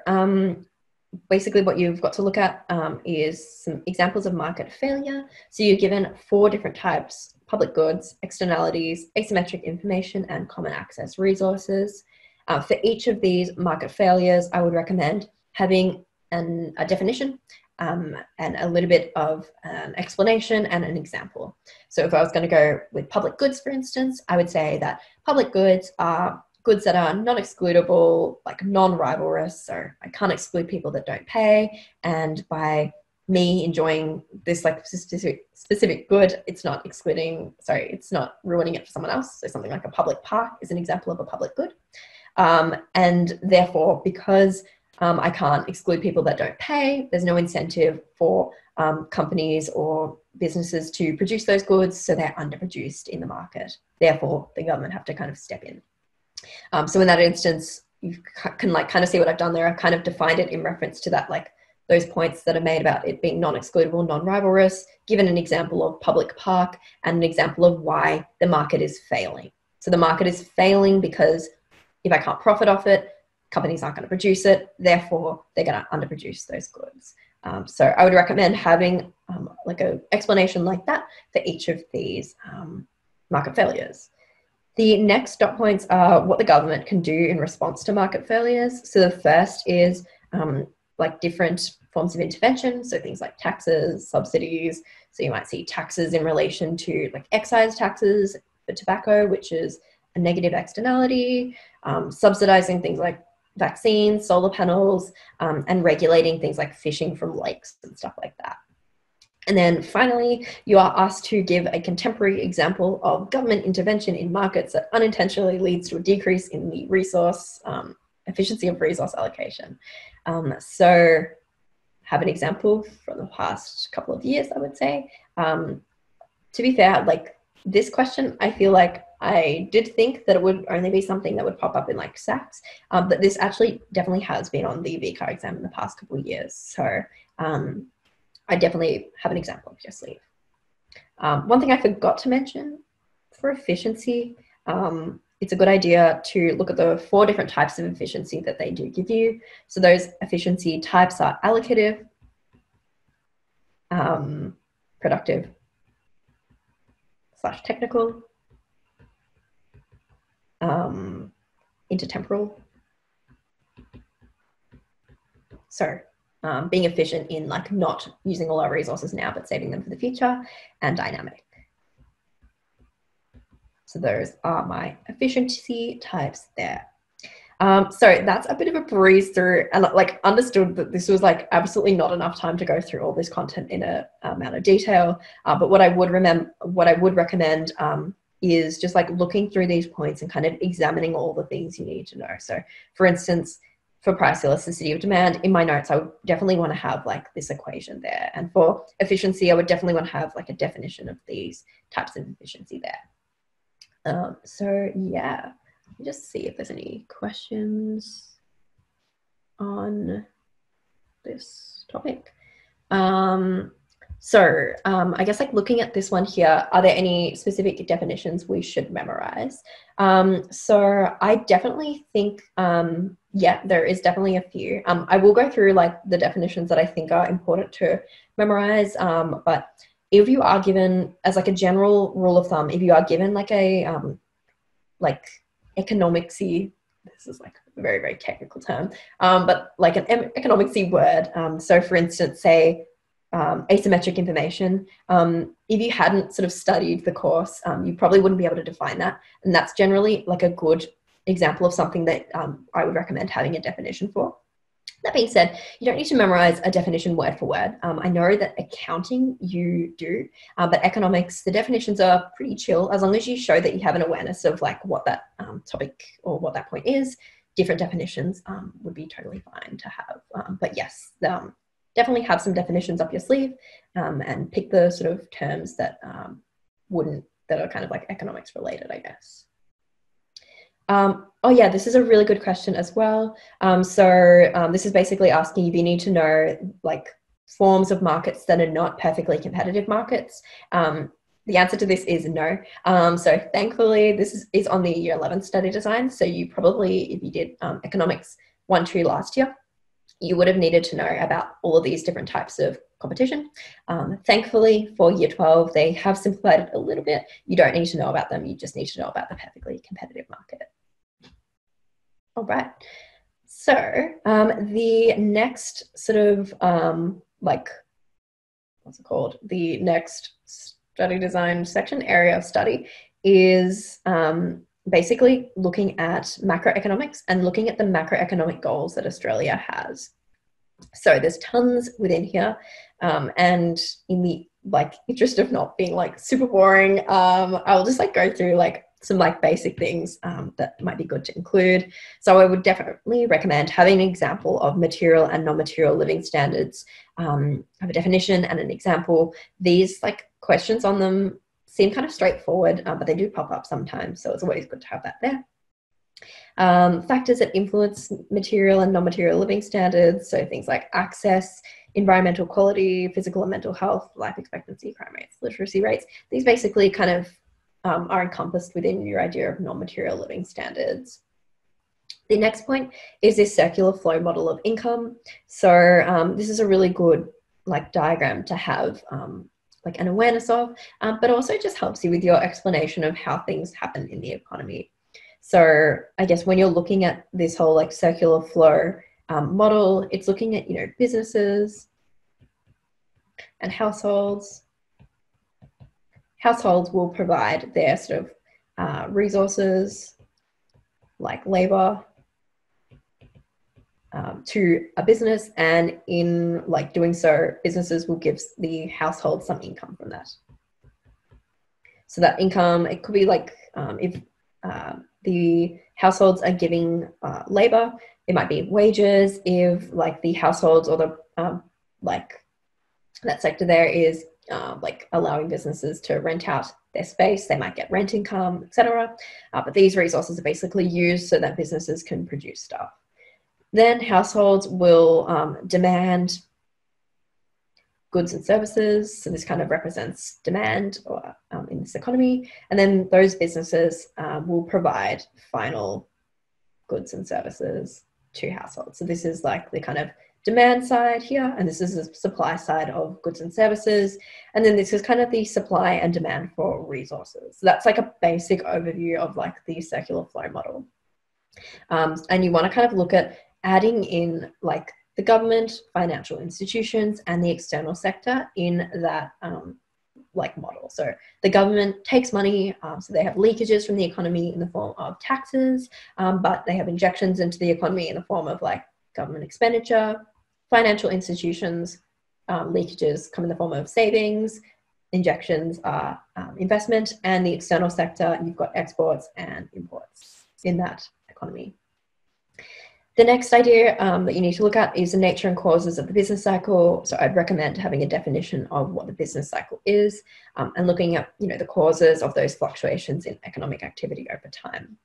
basically what you've got to look at is some examples of market failure. So you're given 4 different types: public goods, externalities, asymmetric information, and common access resources. For each of these market failures, I would recommend having a definition and a little bit of an explanation and an example. So if I was going to go with public goods, for instance, I would say that public goods are goods that are non-excludable, like non-rivalrous. So I can't exclude people that don't pay. And by me enjoying this like specific good, it's not excluding, sorry, it's not ruining it for someone else. So something like a public park is an example of a public good. And therefore, because I can't exclude people that don't pay, there's no incentive for companies or businesses to produce those goods, so they're underproduced in the market. Therefore, the government have to kind of step in. So in that instance, you can like kind of see what I've done there. I've kind of defined it in reference to that, like those points that are made about it being non-excludable, non-rivalrous, given an example of public park and an example of why the market is failing. So the market is failing because if I can't profit off it, companies aren't going to produce it. Therefore, they're going to underproduce those goods. So I would recommend having like an explanation like that for each of these market failures. The next dot points are what the government can do in response to market failures. So the first is like different forms of intervention. So things like taxes, subsidies. So you might see taxes in relation to like excise taxes for tobacco, which is a negative externality, subsidizing things like vaccines, solar panels, and regulating things like fishing from lakes and stuff like that. And then finally, you are asked to give a contemporary example of government intervention in markets that unintentionally leads to a decrease in the resource efficiency of resource allocation. So have an example from the past couple of years, I would say. To be fair, like this question, I feel like I did think that it would only be something that would pop up in like SACs, but this actually definitely has been on the VCAR exam in the past couple of years. So I definitely have an example up your sleeve. One thing I forgot to mention for efficiency, it's a good idea to look at the 4 different types of efficiency that they do give you. So those efficiency types are allocative, productive, / technical, intertemporal. So being efficient in like not using all our resources now, but saving them for the future, and dynamic. So those are my efficiency types there. So that's a bit of a breeze through, and like understood that this was like absolutely not enough time to go through all this content in a amount of detail. But what I would recommend is just like looking through these points and kind of examining all the things you need to know. So for instance, for price elasticity of demand, in my notes, I would definitely want to have like this equation there. And for efficiency, I would definitely want to have like a definition of these types of efficiency there. So yeah, let me just see if there's any questions on this topic. I guess like looking at this one here, are there any specific definitions we should memorize? So I definitely think, yeah, there is definitely a few. I will go through like the definitions that I think are important to memorize, but if you are given, as like a general rule of thumb, if you are given like a like economicsy, this is like a very, very technical term, but like an economicsy word. So for instance, say asymmetric information, if you hadn't sort of studied the course, you probably wouldn't be able to define that. And that's generally like a good example of something that I would recommend having a definition for. That being said, you don't need to memorize a definition word for word. I know that accounting you do, but economics, the definitions are pretty chill. As long as you show that you have an awareness of like what that topic or what that point is, different definitions would be totally fine to have. But yes, definitely have some definitions up your sleeve and pick the sort of terms that that are kind of like economics related, I guess. Oh yeah, this is a really good question as well. This is basically asking if you need to know like forms of markets that are not perfectly competitive markets. The answer to this is no. So thankfully this is on the year 11 study design. So you probably, if you did economics 1-2 last year, you would have needed to know about all of these different types of competition. Thankfully for year 12, they have simplified it a little bit. You don't need to know about them. You just need to know about the perfectly competitive market. All right. So the next sort of what's it called? The next study design section, area of study, is basically looking at macroeconomics and looking at the macroeconomic goals that Australia has. So there's tons within here, and in the interest of not being like super boring, I'll just like go through like some like basic things that might be good to include. So I would definitely recommend having an example of material and non-material living standards, have a definition and an example. These like questions on them seem kind of straightforward, but they do pop up sometimes. So it's always good to have that there. Factors that influence material and non-material living standards. So things like access, environmental quality, physical and mental health, life expectancy, crime rates, literacy rates. These basically kind of are encompassed within your idea of non-material living standards. The next point is this circular flow model of income. So this is a really good like diagram to have like an awareness of, but also just helps you with your explanation of how things happen in the economy. So I guess when you're looking at this whole like circular flow model, it's looking at, you know, businesses and households. Households will provide their sort of resources like labor to a business, and in like doing so, businesses will give the household some income from that. So that income, it could be like if the households are giving labor, it might be wages. If like the households or the like that sector there is like allowing businesses to rent out their space, they might get rent income, etc. But these resources are basically used so that businesses can produce stuff. Then households will demand goods and services. So this kind of represents demand or, in this economy. And then those businesses will provide final goods and services to households. So this is like the kind of demand side here, and this is the supply side of goods and services. And then this is kind of the supply and demand for resources. So that's like a basic overview of like the circular flow model. And you want to kind of look at adding in like the government, financial institutions, and the external sector in that like model. So the government takes money, so they have leakages from the economy in the form of taxes, but they have injections into the economy in the form of like government expenditure. Financial institutions, leakages come in the form of savings, injections are investment, and the external sector, you've got exports and imports in that economy. The next idea that you need to look at is the nature and causes of the business cycle. So I'd recommend having a definition of what the business cycle is and looking at, you know, the causes of those fluctuations in economic activity over time.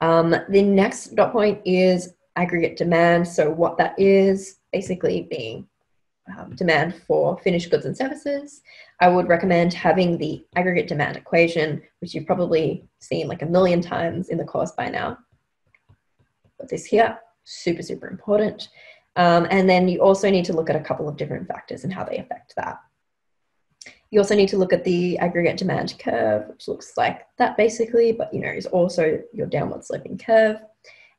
The next dot point is aggregate demand. So what that is basically being demand for finished goods and services. I would recommend having the aggregate demand equation, which you've probably seen like a million times in the course by now. But this here, super, super important. And then you also need to look at a couple of different factors and how they affect that. You also need to look at the aggregate demand curve, which looks like that basically, but you know, is also your downward sloping curve.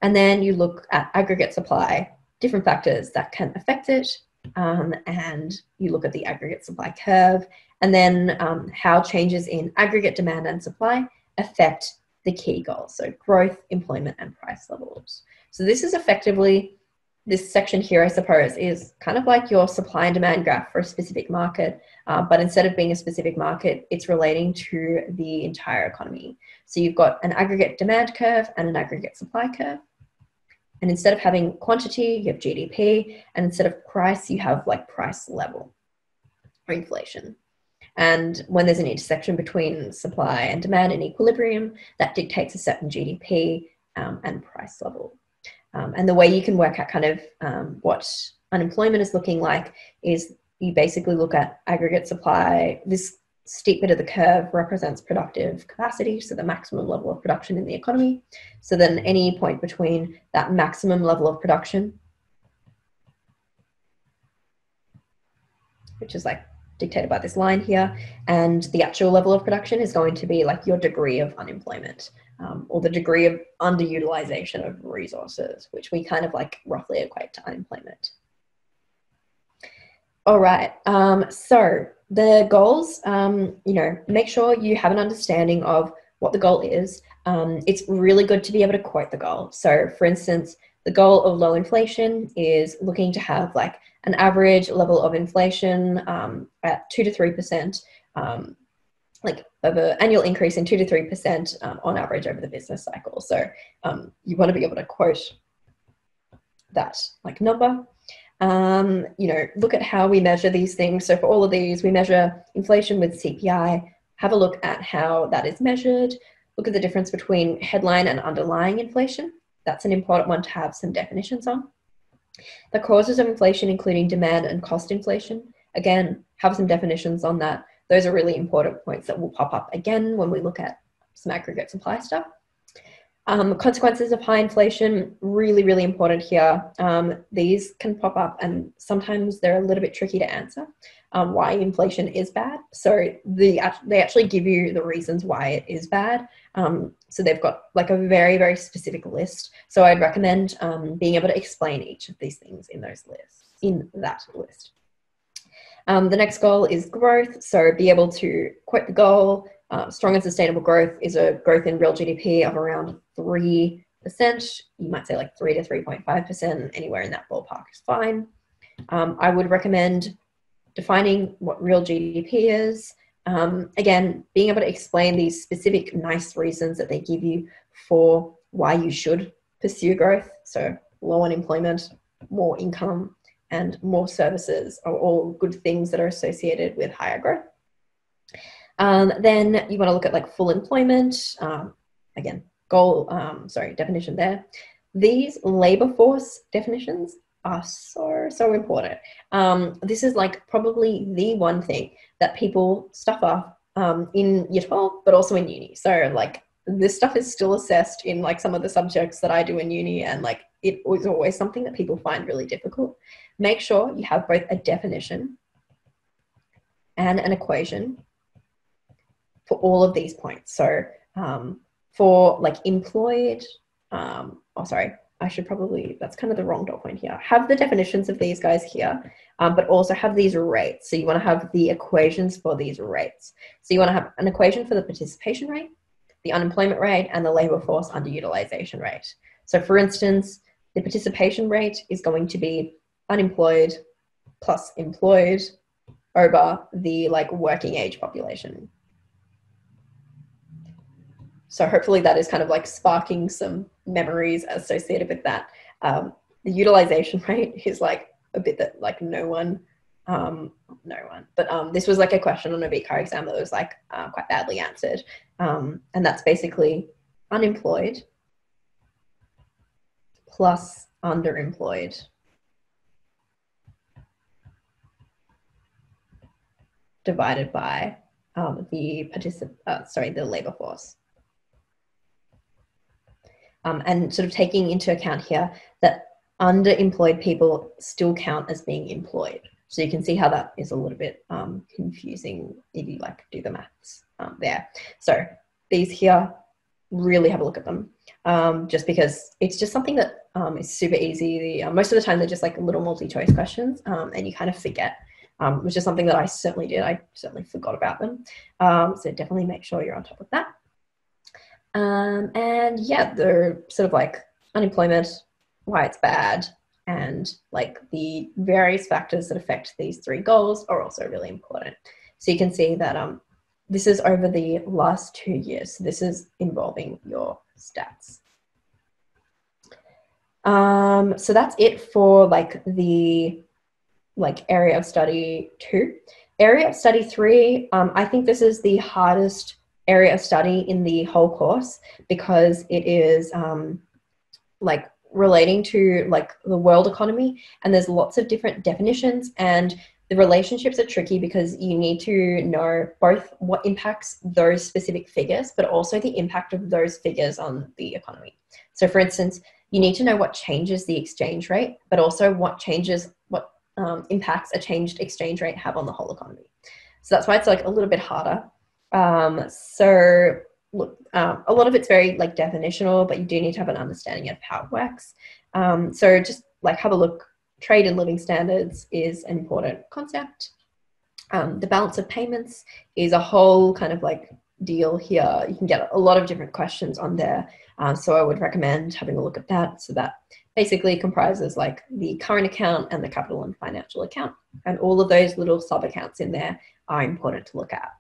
And then you look at aggregate supply, different factors that can affect it. And you look at the aggregate supply curve, and then how changes in aggregate demand and supply affect the key goals. So growth, employment, and price levels. So this is effectively, this section here, I suppose, is kind of like your supply and demand graph for a specific market, but instead of being a specific market, it's relating to the entire economy. So you've got an aggregate demand curve and an aggregate supply curve. And instead of having quantity, you have GDP, and instead of price, you have like price level or inflation. And when there's an intersection between supply and demand in equilibrium, that dictates a certain GDP and price level. And the way you can work out kind of what unemployment is looking like is you basically look at aggregate supply. This steep bit of the curve represents productive capacity, so the maximum level of production in the economy. So then any point between that maximum level of production, which is like dictated by this line here, and the actual level of production is going to be like your degree of unemployment or the degree of underutilization of resources, which we kind of like roughly equate to unemployment. All right, so the goals, you know, make sure you have an understanding of what the goal is. It's really good to be able to quote the goal. So for instance, the goal of low inflation is looking to have like an average level of inflation at 2 to 3%, like of an annual increase in 2 to 3% on average over the business cycle. So you want to be able to quote that like number. You know, look at how we measure these things. So for all of these, we measure inflation with CPI. Have a look at how that is measured. Look at the difference between headline and underlying inflation. That's an important one to have some definitions on. The causes of inflation, including demand and cost inflation. Again, have some definitions on that. Those are really important points that will pop up again when we look at some aggregate supply stuff. Consequences of high inflation, really, really important here. These can pop up and sometimes they're a little bit tricky to answer why inflation is bad. So they actually give you the reasons why it is bad. So they've got like a very, very specific list. So I'd recommend being able to explain each of these things in those lists, in that list. The next goal is growth. So be able to quote the goal, Strong and sustainable growth is a growth in real GDP of around 3%. You might say like 3 to 3.5%, anywhere in that ballpark is fine. I would recommend defining what real GDP is. Again, being able to explain these specific nice reasons that they give you for why you should pursue growth. So low unemployment, more income, and more services are all good things that are associated with higher growth. Then you want to look at like full employment. Again, definition there. These labor force definitions are so important. This is like probably the one thing that people stuff up in year 12, but also in uni. So like this stuff is still assessed in like some of the subjects that I do in uni, and like it was always something that people find really difficult. Make sure you have both a definition and an equation for all of these points. So for like employed, that's kind of the wrong dot point here. Have the definitions of these guys here, but also have these rates. So you want to have the equations for these rates. So you want to have an equation for the participation rate, the unemployment rate, and the labor force underutilization rate. So for instance, the participation rate is going to be unemployed plus employed over the like working age population. So hopefully that is kind of like sparking some memories associated with that. The utilization rate is like a bit that like but this was like a question on a VCAR exam that was like quite badly answered. And that's basically unemployed plus underemployed divided by the labor force. And sort of taking into account here that underemployed people still count as being employed. So you can see how that is a little bit confusing if you like do the maths there. So these here, really have a look at them, just because it's just something that is super easy. Most of the time they're just like little multi-choice questions, and you kind of forget, which is something that I certainly did. I certainly forgot about them. So definitely make sure you're on top of that. And yeah, they're sort of like unemployment, why it's bad, and like the various factors that affect these three goals are also really important. So you can see that this is over the last 2 years. So this is involving your stats. So that's it for like the area of study 2. Area of study 3, I think this is the hardest area of study in the whole course, because it is like relating to like the world economy, and there's lots of different definitions, and the relationships are tricky because you need to know both what impacts those specific figures, but also the impact of those figures on the economy. So for instance, you need to know what changes the exchange rate, but also what impacts a changed exchange rate have on the whole economy. So that's why it's like a little bit harder. So look, a lot of it's very like definitional, but you do need to have an understanding of how it works. So just like have a look. Trade and living standards is an important concept. The balance of payments is a whole kind of like deal here. You can get a lot of different questions on there. So I would recommend having a look at that. So that basically comprises like the current account and the capital and financial account. And all of those little sub accounts in there are important to look at.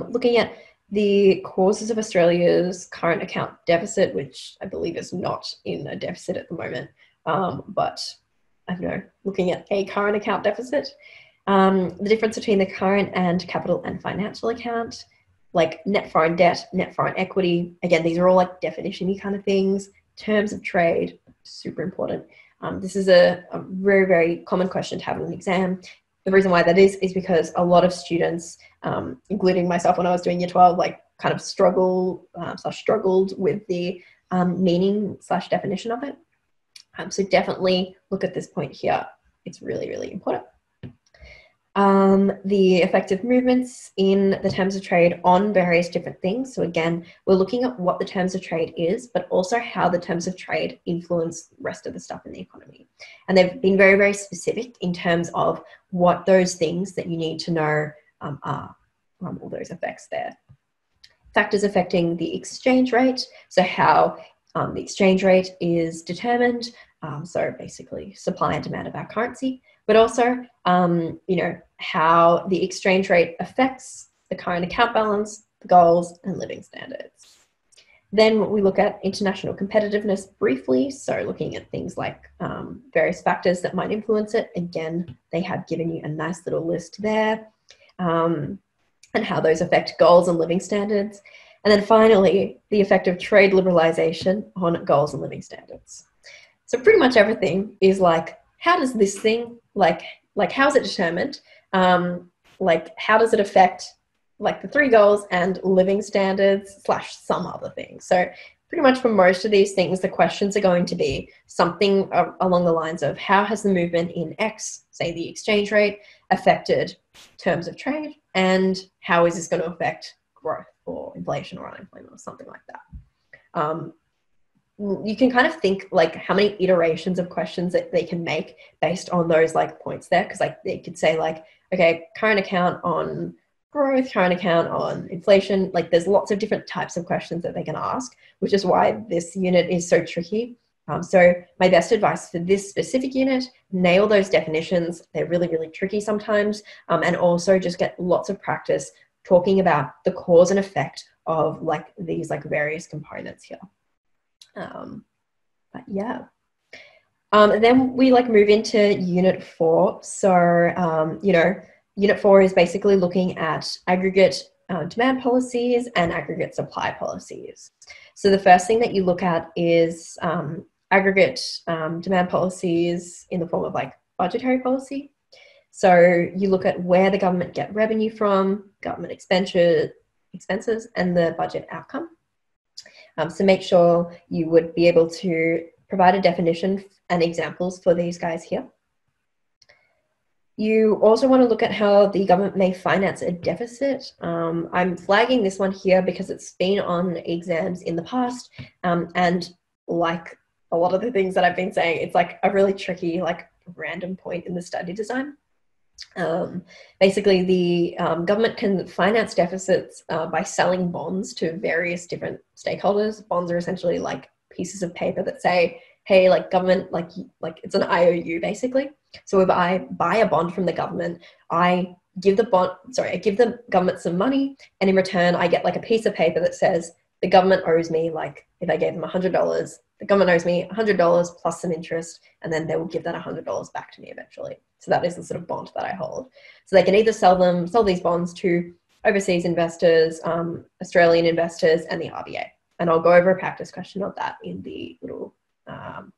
Looking at the causes of Australia's current account deficit, which I believe is not in a deficit at the moment, but I don't know, looking at a current account deficit, the difference between the current and capital and financial account, like net foreign debt, net foreign equity. Again, these are all like definition-y kind of things. Terms of trade, super important. This is a very, very common question to have in an exam. The reason why that is because a lot of students, including myself when I was doing year 12, like kind of struggled with the meaning / definition of it. So definitely look at this point here. It's really, really important. The effective movements in the terms of trade on various different things. So again, we're looking at what the terms of trade is, but also how the terms of trade influence the rest of the stuff in the economy. And they've been very, very specific in terms of what those things that you need to know are. all those effects there. Factors affecting the exchange rate, so how the exchange rate is determined, so basically supply and demand of our currency, but also, how the exchange rate affects the current account balance, the goals, and living standards. Then we look at international competitiveness briefly, so looking at things like various factors that might influence it. Again, they have given you a nice little list there, and how those affect goals and living standards. And then finally, the effect of trade liberalization on goals and living standards. So pretty much everything is like, how does this thing, like how is it determined? How does it affect like the 3 goals and living standards / some other things? So pretty much for most of these things, the questions are going to be something along the lines of, how has the movement in X, say the exchange rate, affected terms of trade? And how is this going to affect growth or inflation or unemployment or something like that? You can kind of think like how many iterations of questions that they can make based on those like points there. Because like they could say like, okay, current account on growth, current account on inflation. Like there's lots of different types of questions that they can ask, which is why this unit is so tricky. So my best advice for this specific unit, nail those definitions. They're really, really tricky sometimes. And also just get lots of practice talking about the cause and effect of like these like various components here. But yeah. Then we like move into unit 4. So, unit 4 is basically looking at aggregate demand policies and aggregate supply policies. So the first thing that you look at is aggregate demand policies in the form of like budgetary policy. So you look at where the government get revenue from, government expenses, and the budget outcome. So make sure you would be able to provide a definition and examples for these guys here. You also want to look at how the government may finance a deficit. I'm flagging this one here because it's been on exams in the past, and like a lot of the things that I've been saying, it's like a really tricky, like random point in the study design. Basically, the government can finance deficits by selling bonds to various different stakeholders. Bonds are essentially like pieces of paper that say, hey, like government, like it's an IOU basically. So if I buy a bond from the government, I give the government some money, and in return, I get like a piece of paper that says the government owes me, like if I gave them $100, the government owes me $100 plus some interest, and then they will give that $100 back to me eventually. So that is the sort of bond that I hold. So they can either sell these bonds to overseas investors, Australian investors, and the RBA. And I'll go over a practice question of that in the little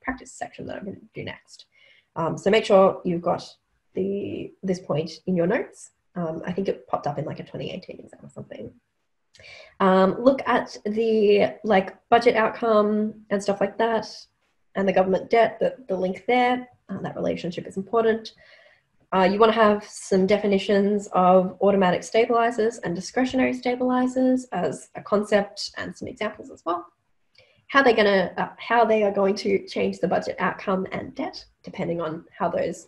practice section that I'm going to do next. So make sure you've got this point in your notes. I think it popped up in like a 2018 exam or something. Look at the like budget outcome and stuff like that, and the government debt, the link there. That relationship is important. You want to have some definitions of automatic stabilizers and discretionary stabilizers as a concept, and some examples as well. How they are going to change the budget outcome and debt, depending on how those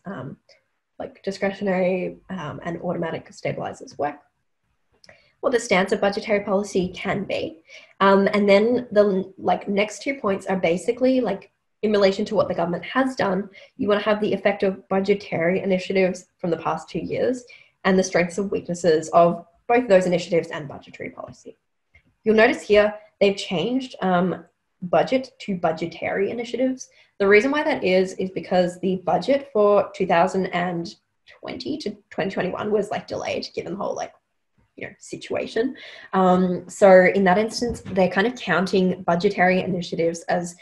like discretionary and automatic stabilizers work. What the stance of budgetary policy can be. And then the like next 2 points are basically like in relation to what the government has done. You want to have the effect of budgetary initiatives from the past 2 years and the strengths and weaknesses of both those initiatives and budgetary policy. You'll notice here they've changed budget to budgetary initiatives. The reason why that is because the budget for 2020 to 2021 was like delayed given the whole like situation. So in that instance, they're kind of counting budgetary initiatives as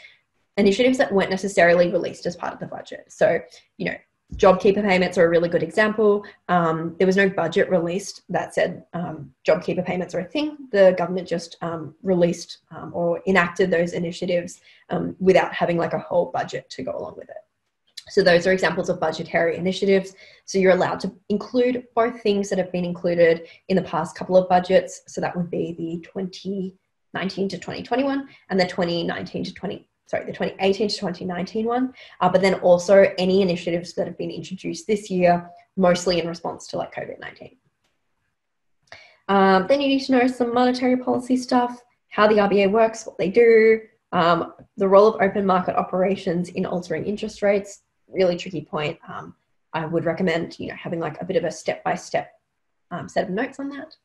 initiatives that weren't necessarily released as part of the budget. So, JobKeeper payments are a really good example. There was no budget released that said JobKeeper payments are a thing. The government just released or enacted those initiatives without having like a whole budget to go along with it. So those are examples of budgetary initiatives. So you're allowed to include both things that have been included in the past couple of budgets. So that would be the 2019 to 2021 and the 2018 to 2019 one. But then also any initiatives that have been introduced this year, mostly in response to like COVID-19. Then you need to know some monetary policy stuff, how the RBA works, what they do, the role of open market operations in altering interest rates. Really tricky point. I would recommend, having like a bit of a step-by-step set of notes on that.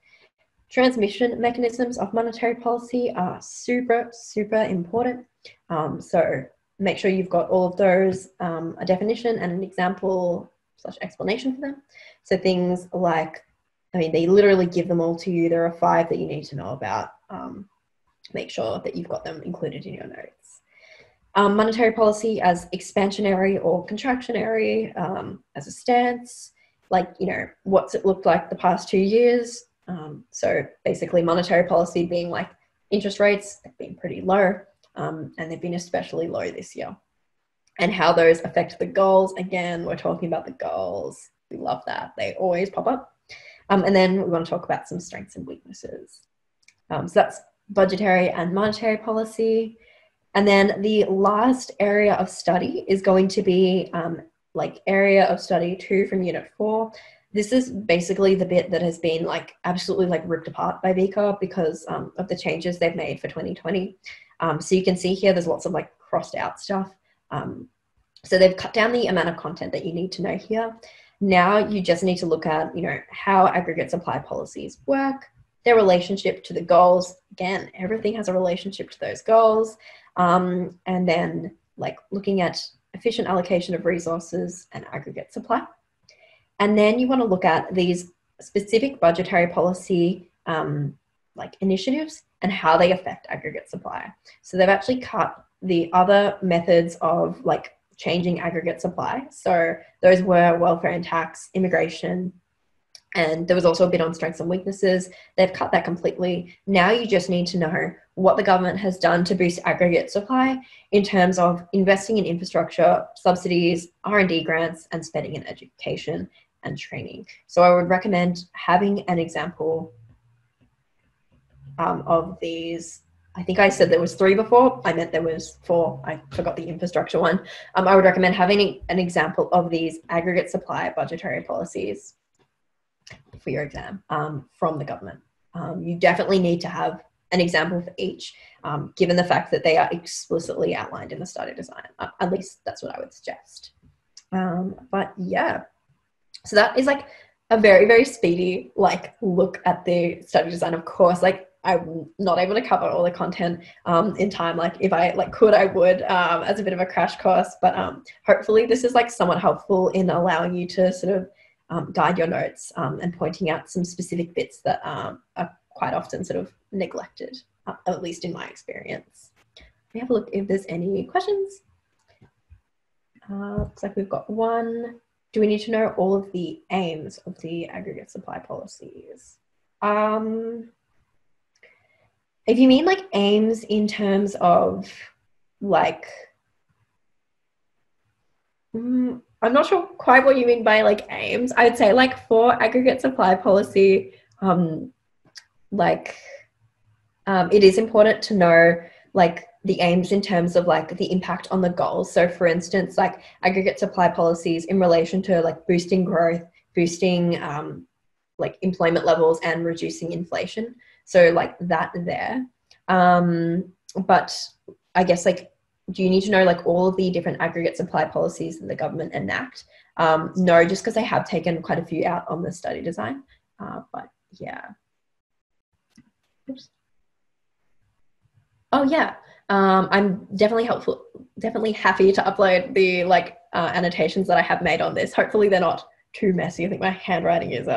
Transmission mechanisms of monetary policy are super, super important. So make sure you've got all of those, a definition and an example / explanation for them. So things like, they literally give them all to you. There are 5 that you need to know about. Make sure that you've got them included in your notes. Monetary policy as expansionary or contractionary, as a stance, like, what's it looked like the past 2 years? So basically monetary policy being like interest rates have been pretty low, and they've been especially low this year. And how those affect the goals. Again, we're talking about the goals. We love that. They always pop up. And then we want to talk about some strengths and weaknesses. So that's budgetary and monetary policy. And then the last area of study is going to be like area of study 2 from unit 4. This is basically the bit that has been like absolutely like ripped apart by VCA because of the changes they've made for 2020. So you can see here, there's lots of like crossed out stuff. So they've cut down the amount of content that you need to know here. Now you just need to look at, how aggregate supply policies work, their relationship to the goals. Again, everything has a relationship to those goals. And then like looking at efficient allocation of resources and aggregate supply. And then you want to look at these specific budgetary policy like initiatives and how they affect aggregate supply. So they've actually cut the other methods of like changing aggregate supply. So those were welfare and tax, immigration, and there was also a bit on strengths and weaknesses. They've cut that completely. Now you just need to know what the government has done to boost aggregate supply in terms of investing in infrastructure, subsidies, R&D grants, and spending in education and training. So I would recommend having an example of these. I think I said there was 3 before. I meant there was 4. I forgot the infrastructure one. I would recommend having an example of these aggregate supply budgetary policies for your exam from the government. You definitely need to have an example for each, given the fact that they are explicitly outlined in the study design. At least that's what I would suggest. But yeah, so that is like a very, very speedy like look at the study design. Of course, like I'm not able to cover all the content in time. Like if I could, I would as a bit of a crash course. But hopefully this is like somewhat helpful in allowing you to sort of guide your notes and pointing out some specific bits that are quite often sort of neglected, at least in my experience. Let me have a look if there's any questions. Looks like we've got one. Do we need to know all of the aims of the aggregate supply policies? If you mean like aims in terms of like, I'm not sure quite what you mean by like aims. I would say like for aggregate supply policy, it is important to know like the aims in terms of like the impact on the goals. So for instance, like aggregate supply policies in relation to like boosting growth, boosting like employment levels and reducing inflation. So like that there. But I guess like, do you need to know like all of the different aggregate supply policies that the government enact? No, just because I have taken quite a few out on the study design. But yeah. Oops. Oh yeah. I'm definitely happy to upload the like annotations that I have made on this. Hopefully they're not too messy. I think my handwriting is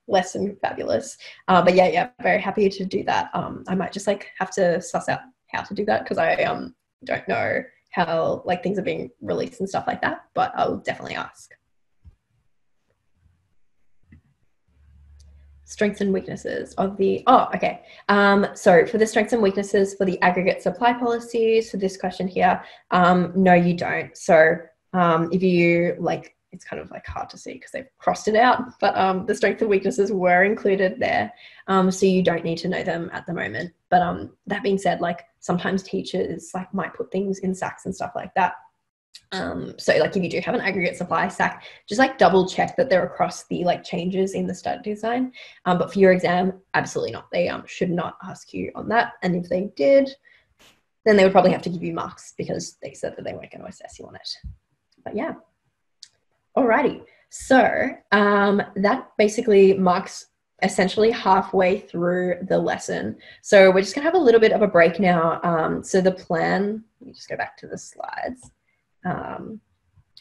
less than fabulous. But yeah, very happy to do that. I might just like have to suss out how to do that because I don't know how like things are being released and stuff like that, but I'll definitely ask. Strengths and weaknesses of the, okay. So for the strengths and weaknesses for the aggregate supply policies, for this question here, no, you don't. So if you like, it's kind of like hard to see because they've crossed it out, but the strengths and weaknesses were included there. So you don't need to know them at the moment. But that being said, like sometimes teachers like might put things in SACs and stuff like that. So like if you do have an aggregate supply stack, just like double check that they're across the like changes in the study design. But for your exam, absolutely not. They should not ask you on that. And if they did, then they would probably have to give you marks because they said that they weren't going to assess you on it. But yeah. Alrighty. So that basically marks essentially halfway through the lesson. So we're just going to have a little bit of a break now. So the plan, let me just go back to the slides.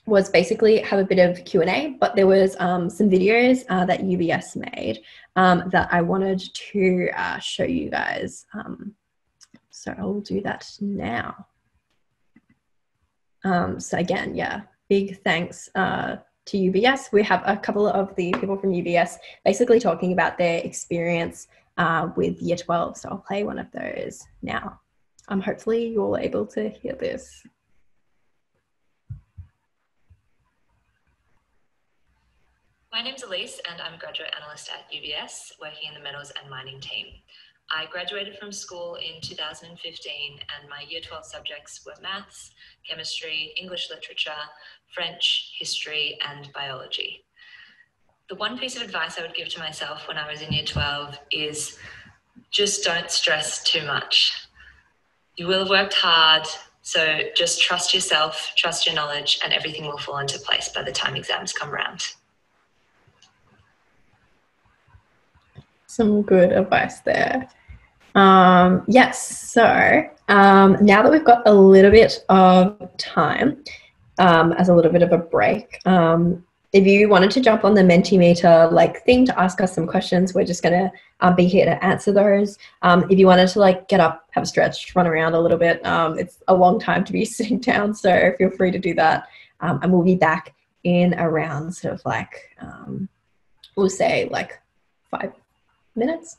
Was basically have a bit of Q&A, but there was some videos that UBS made that I wanted to show you guys. So I'll do that now. So again, yeah, big thanks to UBS. We have a couple of the people from UBS basically talking about their experience with Year 12. So I'll play one of those now. Hopefully you're all able to hear this. My name's Elise and I'm a graduate analyst at UBS, working in the metals and mining team. I graduated from school in 2015 and my Year 12 subjects were maths, chemistry, English literature, French, history, and biology. The one piece of advice I would give to myself when I was in Year 12 is just don't stress too much. You will have worked hard, so just trust yourself, trust your knowledge, and everything will fall into place by the time exams come around. Some good advice there. Yes, so now that we've got a little bit of time as a little bit of a break, if you wanted to jump on the Mentimeter like thing to ask us some questions, we're just going to be here to answer those. If you wanted to like get up, have a stretch, run around a little bit, it's a long time to be sitting down, so feel free to do that. And we'll be back in around sort of like, we'll say like 5 minutes.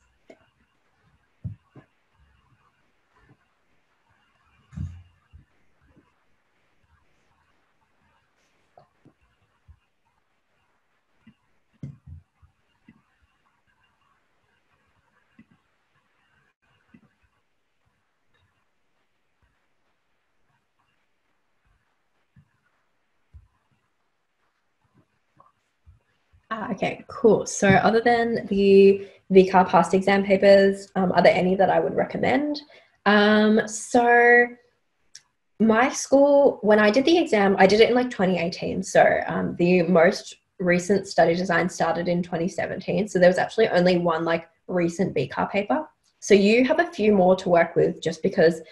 Okay, cool. So other than the VCAR past exam papers, are there any that I would recommend? So my school, when I did the exam, I did it in like 2018. So the most recent study design started in 2017. So there was actually only one like recent VCAR paper. So you have a few more to work with just because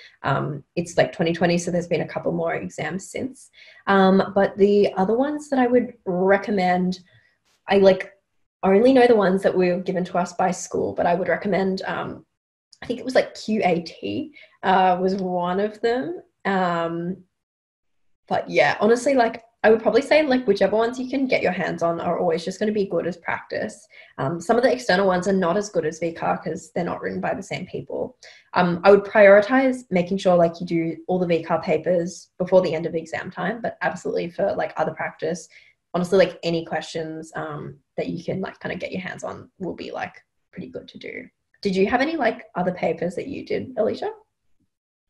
it's like 2020. So there's been a couple more exams since. But the other ones that I would recommend, I like only know the ones that were given to us by school, but I would recommend, I think it was like QAT was one of them. But yeah, honestly, like I would probably say like whichever ones you can get your hands on are always just going to be good as practice. Some of the external ones are not as good as VCAR because they're not written by the same people. I would prioritize making sure like you do all the VCAR papers before the end of exam time, but absolutely for like other practice, honestly, like any questions that you can like kind of get your hands on will be like pretty good to do. Did you have any like other papers that you did, Alicia?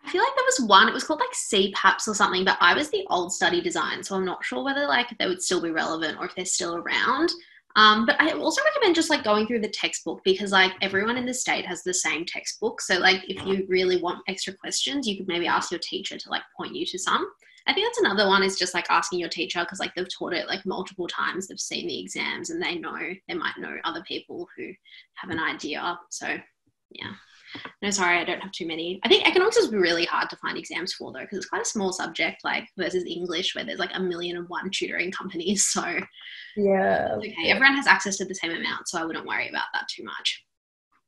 I feel like there was one, it was called like CPAPs or something, but I was the old study design, so I'm not sure whether like they would still be relevant or if they're still around. But I also recommend just like going through the textbook because like everyone in the state has the same textbook. So like if you really want extra questions, you could maybe ask your teacher to like point you to some. I think that's another one is just like asking your teacher because like they've taught it like multiple times, they've seen the exams and they might know other people who have an idea. So yeah. No, sorry, I don't have too many. I think economics is really hard to find exams for though, because it's quite a small subject, like versus English, where there's like 1,000,001 tutoring companies. So yeah, okay, everyone has access to the same amount, so I wouldn't worry about that too much.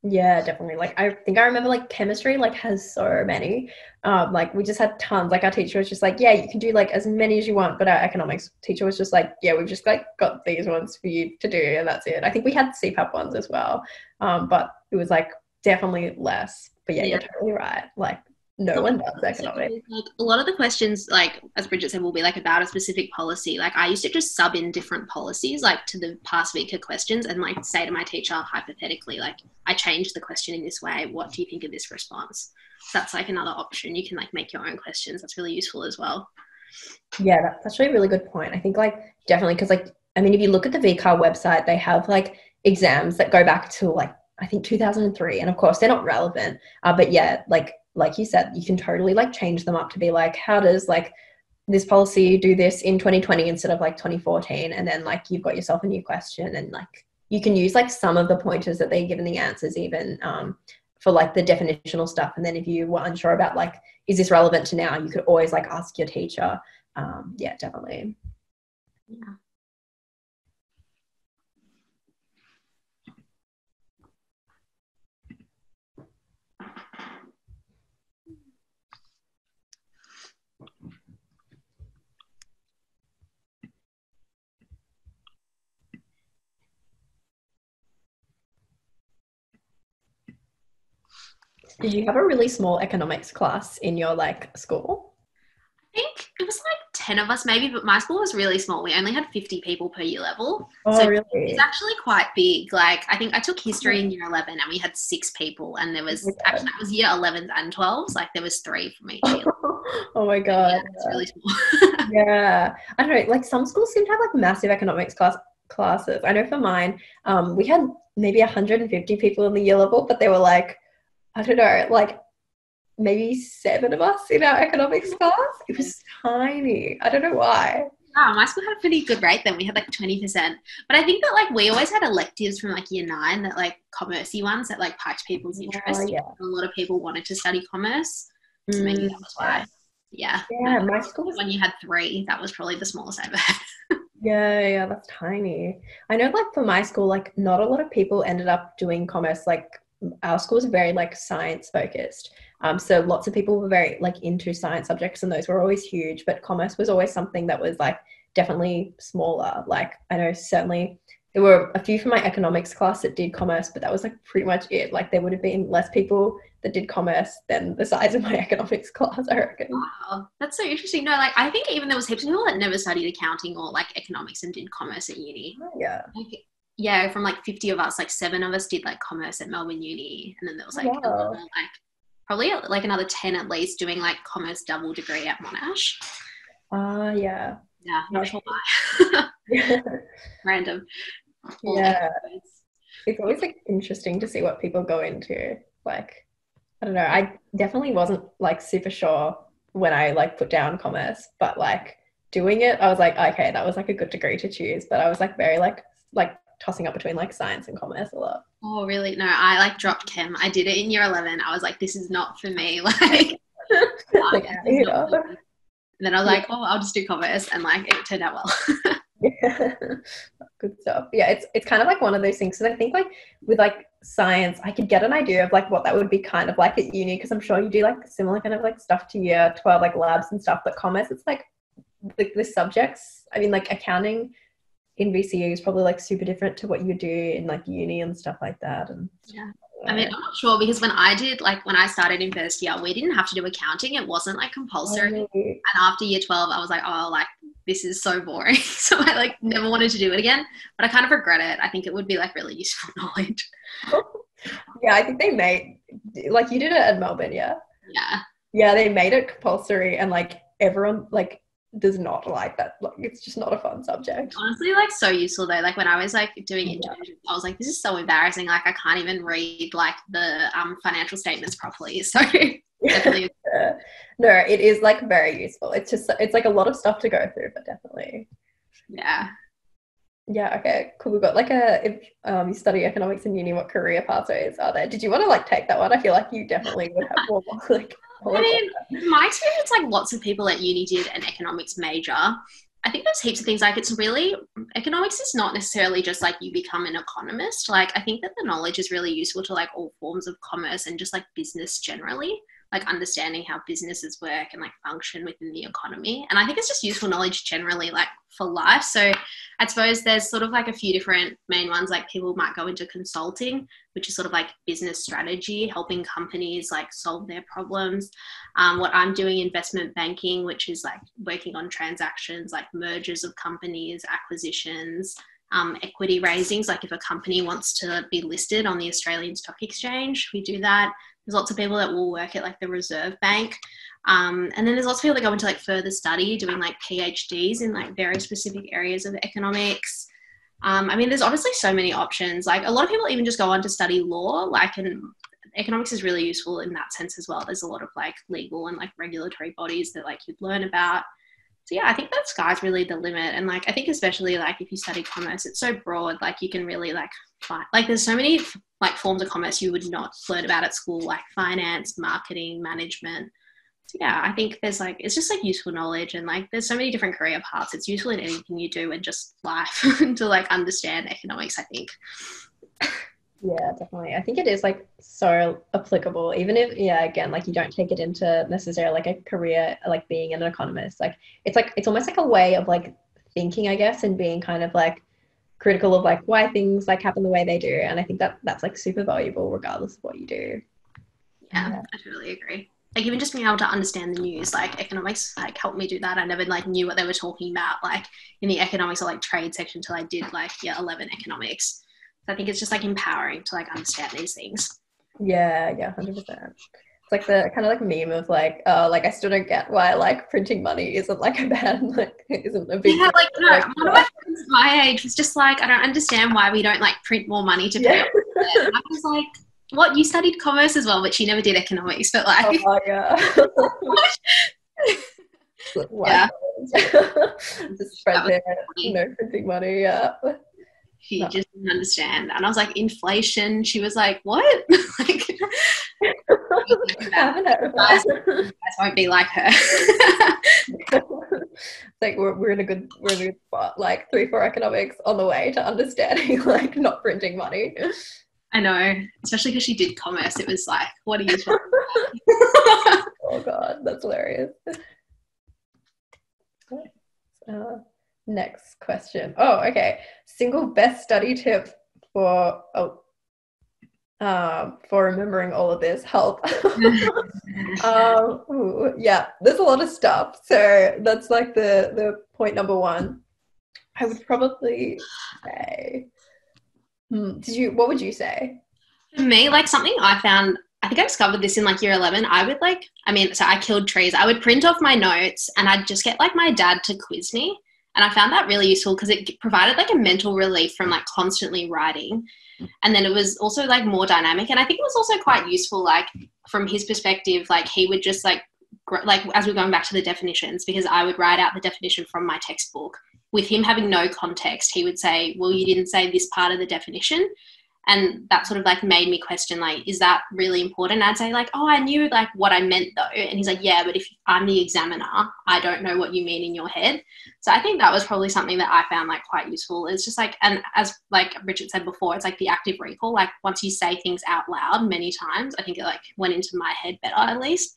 Yeah, definitely. Like I think I remember like chemistry like has so many. Like we just had tons. Like our teacher was just like, yeah, you can do like as many as you want. But our economics teacher was just like, yeah, we've just like got these ones for you to do, and that's it. I think we had CPAP ones as well. But it was like definitely less. But yeah, you're totally right. Like no one does economics. Like a lot of the questions, like as Bridget said, will be like about a specific policy. Like I used to just sub in different policies like to the past week of questions and like say to my teacher hypothetically, like I changed the question in this way. What do you think of this response? So that's like another option. You can like make your own questions. That's really useful as well. Yeah, that's actually a really good point. I think like definitely because like I mean if you look at the VCAR website, they have like exams that go back to like I think 2003, and of course they're not relevant. But yeah, like you said, you can totally like change them up to be like, how does like this policy do this in 2020 instead of like 2014, and then like you've got yourself a new question, and like you can use like some of the pointers that they give in the answers even for like the definitional stuff. And then if you were unsure about like is this relevant to now, you could always like ask your teacher. Yeah, definitely. Yeah. Did you have a really small economics class in your like school? I think it was like 10 of us maybe, but my school was really small. We only had 50 people per year level. Oh, so really? it's actually quite big. Like I think I took history in year 11 and we had 6 people, and there was actually that was year 11s and 12s. Like there was 3 from each year. Oh my God. Yeah, it's really small. Yeah. I don't know, like some schools seem to have like massive economics classes. I know for mine, we had maybe 150 people in the year level, but they were like, I don't know, like maybe 7 of us in our economics class. It was tiny. I don't know why. Wow, my school had a pretty good rate then. We had like 20%. But I think that like we always had electives from like year 9 that like commerce-y ones that like piqued people's interest. Yeah. A lot of people wanted to study commerce. So maybe that was why. Yeah. Yeah, my school was... When you had 3, that was probably the smallest I've had. Yeah, that's tiny. I know like for my school, like not a lot of people ended up doing commerce. Like our school was very like science focused. So lots of people were very like into science subjects, and those were always huge, but commerce was always something that was like definitely smaller. Like I know certainly there were a few from my economics class that did commerce, but that was like pretty much it. Like there would have been less people that did commerce than the size of my economics class, I reckon. Wow, that's so interesting. No, like I think even there was heaps of people that never studied accounting or like economics and did commerce at uni. Yeah. Like, yeah, from like 50 of us, like 7 of us did like commerce at Melbourne Uni, and then there was like another, like probably like another 10 at least doing like commerce double degree at Monash. Yeah. Yeah, not sure why. Random. Yeah. It's always like interesting to see what people go into. Like, I don't know, I definitely wasn't like super sure when I like put down commerce, but like doing it, I was like, okay, that was like a good degree to choose. But I was like very like tossing up between like science and commerce a lot. Oh, really? No, I like dropped chem. I did it in year 11. I was like, this is not for me. Like, like and then I was like, oh, I'll just do commerce, and like it turned out well. Yeah. Good stuff. Yeah, it's kind of like one of those things. So I think like with like science, I could get an idea of like what that would be kind of like at uni, because I'm sure you do like similar kind of like stuff to year 12, like labs and stuff. But commerce, it's like the subjects. I mean, like accounting in VCU is probably like super different to what you do in like uni and stuff like that. And yeah. I mean, I'm not sure, because when I started in first year, we didn't have to do accounting. It wasn't like compulsory. And after year 12, I was like, oh, like this is so boring. So I like never wanted to do it again, but I kind of regret it. I think it would be like really useful knowledge. Yeah, I think they made, like you did it at Melbourne, yeah? Yeah. Yeah, they made it compulsory, and like everyone like does not like that. Like it's just not a fun subject. Honestly, like so useful though. Like when I was like doing internships, I was like, this is so embarrassing. Like I can't even read like the financial statements properly. So definitely. No, it is like very useful. It's just, it's like a lot of stuff to go through, but definitely. Yeah. Yeah, okay, cool. We've got like if you study economics in uni, what career pathways are there? Did you want to like take that one? I feel like you definitely would have more like. I mean, my experience, like lots of people at uni did an economics major. I think there's heaps of things, like it's really, economics is not necessarily just like you become an economist. Like I think that the knowledge is really useful to like all forms of commerce and just like business generally, like understanding how businesses work and like function within the economy. And I think it's just useful knowledge generally, like for life. So I suppose there's sort of like a few different main ones. Like people might go into consulting, which is sort of like business strategy, helping companies like solve their problems. What I'm doing, investment banking, which is like working on transactions like mergers of companies, acquisitions, equity raisings. Like if a company wants to be listed on the Australian Stock Exchange, we do that. There's lots of people that will work at like the Reserve Bank. And then there's also people that go into like further study, doing like PhDs in like very specific areas of economics. I mean, there's obviously so many options. Like a lot of people even just go on to study law, like, and economics is really useful in that sense as well. There's a lot of like legal and like regulatory bodies that like you'd learn about. So yeah, I think that sky's really the limit. And like, I think especially like if you study commerce, it's so broad, like you can really like find, like there's so many like forms of commerce you would not learn about at school, like finance, marketing, management. So yeah, I think there's like, it's just like useful knowledge, and like there's so many different career paths. It's useful in anything you do and just life to like understand economics, I think. Yeah, definitely. I think it is like so applicable, even if, yeah, again, like you don't take it into necessarily like a career, like being an economist. Like it's almost like a way of like thinking, I guess, and being kind of like critical of like why things like happen the way they do. And I think that that's like super valuable regardless of what you do. Yeah, I totally agree. Like even just being able to understand the news, like economics like helped me do that. I never like knew what they were talking about like in the economics or like trade section until I did like year 11 economics. So I think it's just like empowering to like understand these things. Yeah, 100%. It's like the kind of like meme of like, oh, like I still don't get why like printing money isn't like a bad, like isn't a big yeah, like no, like, one of my friends my age was just like, I don't understand why we don't like print more money to pay off debt. And I was like, what, you studied commerce as well, but she never did economics, but like oh yeah. yeah. Just spread there, printing money, yeah. She just didn't understand. And I was like, inflation. She was like, what? Like, guys won't be like her. It's like we're in a good spot, like 3-4 economics on the way to understanding like not printing money. I know, especially because she did commerce. It was like, what are you talking about? Oh god, that's hilarious. Next question. Oh, okay. Single best study tip for remembering all of this. Help. Yeah, there's a lot of stuff. So that's like the point number one. I would probably say, what would you say? For me, like something I found, I think I discovered this in like year 11. I would like, so I killed trees. I would print off my notes and I'd just get like my dad to quiz me. And I found that really useful because it provided like a mental relief from like constantly writing. And then it was also like more dynamic. And I think it was also quite useful, like from his perspective, like he would just like as we're going back to the definitions, because I would write out the definition from my textbook. With him having no context, he would say, well, you didn't say this part of the definition. And that sort of like made me question, like, is that really important? And I'd say like, oh, I knew like what I meant though. And he's like, yeah, but if I'm the examiner, I don't know what you mean in your head. So I think that was probably something that I found like quite useful. It's just like, and as like Richard said before, it's like the active recall. Like once you say things out loud many times, I think it like went into my head better at least.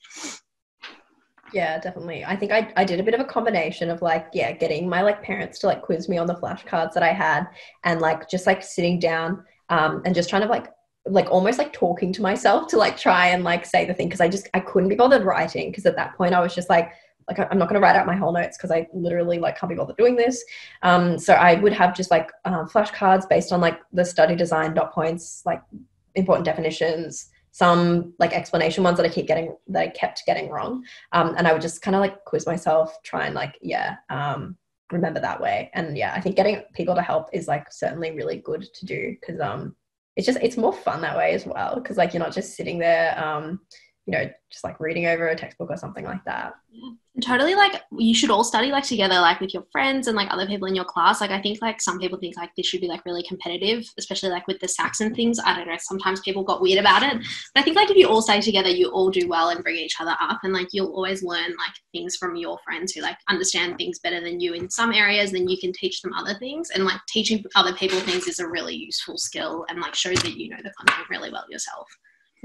Yeah, definitely. I think I did a bit of a combination of like, yeah, getting my like parents to like quiz me on the flashcards that I had, and like just like sitting down and just trying to like almost like talking to myself to like try and like say the thing, because I couldn't be bothered writing, because at that point I was just like I'm not going to write out my whole notes because I literally like can't be bothered doing this. So I would have just like flashcards based on like the study design dot points, like important definitions, some like explanation ones that I kept getting wrong, and I would just kind of like quiz myself, try and like remember that way. And yeah, I think getting people to help is like certainly really good to do, because it's more fun that way as well, because like you're not just sitting there just like reading over a textbook or something like that. Yeah. And totally, like you should all study like together, like with your friends and like other people in your class. Like I think like some people think like this should be like really competitive, especially like with the SACs and things. I don't know, sometimes people got weird about it, but I think like if you all stay together, you all do well and bring each other up, and like you'll always learn like things from your friends who like understand things better than you in some areas. Then you can teach them other things, and like teaching other people things is a really useful skill and like shows that you know the content really well yourself.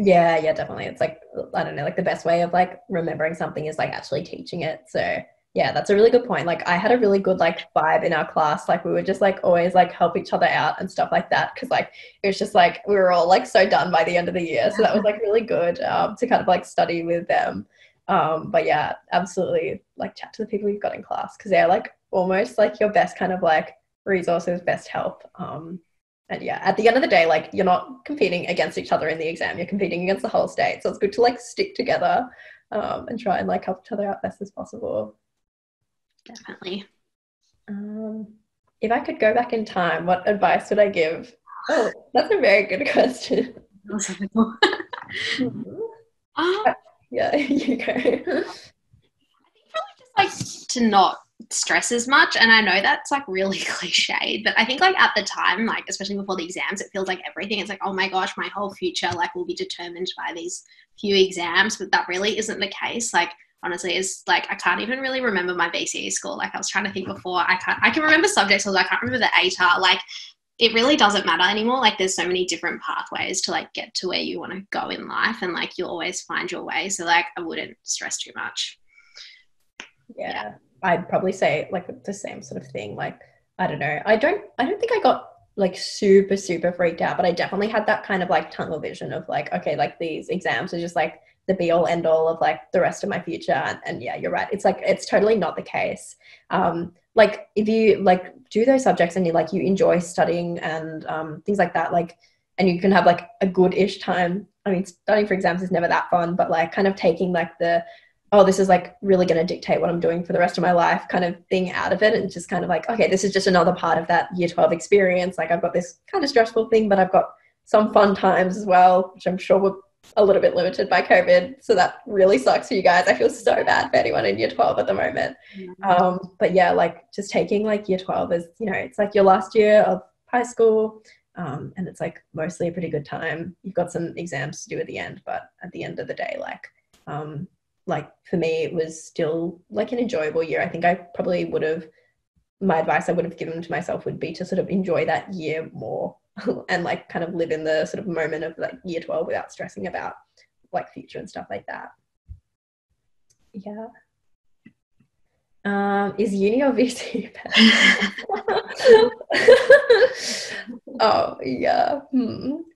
Yeah, definitely. It's like, I don't know, like the best way of like remembering something is like actually teaching it. So yeah, that's a really good point. Like I had a really good like vibe in our class. Like we would just like always like help each other out and stuff like that, because like it was just like we were all like so done by the end of the year. So that was like really good to kind of like study with them. But yeah, absolutely like chat to the people you've got in class, because they're like almost like your best kind of like resources, best help. And yeah, at the end of the day, like you're not competing against each other in the exam, you're competing against the whole state. So it's good to like stick together and try and like help each other out best as possible. Definitely. If I could go back in time, what advice would I give? Oh, that's a very good question. Yeah, you go. I think probably just like to not stress as much, and I know that's like really cliched, but I think like at the time, like especially before the exams, it feels like everything, it's like, oh my gosh, my whole future like will be determined by these few exams, but that really isn't the case. Like honestly, it's like I can't even really remember my BCE score. Like I was trying to think before, I can remember subjects, I can't remember the ATAR. Like it really doesn't matter anymore. Like there's so many different pathways to like get to where you want to go in life, and like you'll always find your way. So like I wouldn't stress too much. Yeah. I'd probably say like the same sort of thing. Like, I don't know. I don't think I got like super freaked out, but I definitely had that kind of like tunnel vision of like, okay, like these exams are just like the be all end all of like the rest of my future. And yeah, you're right. It's like, it's totally not the case. Like if you like do those subjects and you enjoy studying and things like that, like, and you can have like a good-ish time. I mean, studying for exams is never that fun, but like kind of taking like this is like really going to dictate what I'm doing for the rest of my life kind of thing out of it. And just kind of like, okay, this is just another part of that year 12 experience. Like I've got this kind of stressful thing, but I've got some fun times as well, which I'm sure were a little bit limited by COVID. So that really sucks for you guys. I feel so bad for anyone in year 12 at the moment. But yeah, like just taking like year 12 as, it's like your last year of high school. And it's like mostly a pretty good time. You've got some exams to do at the end, but at the end of the day, like for me, it was still like an enjoyable year. I think I probably my advice I would have given to myself would be to sort of enjoy that year more and like kind of live in the sort of moment of like year 12 without stressing about like future and stuff like that. Yeah. Is uni or VC better? Oh yeah.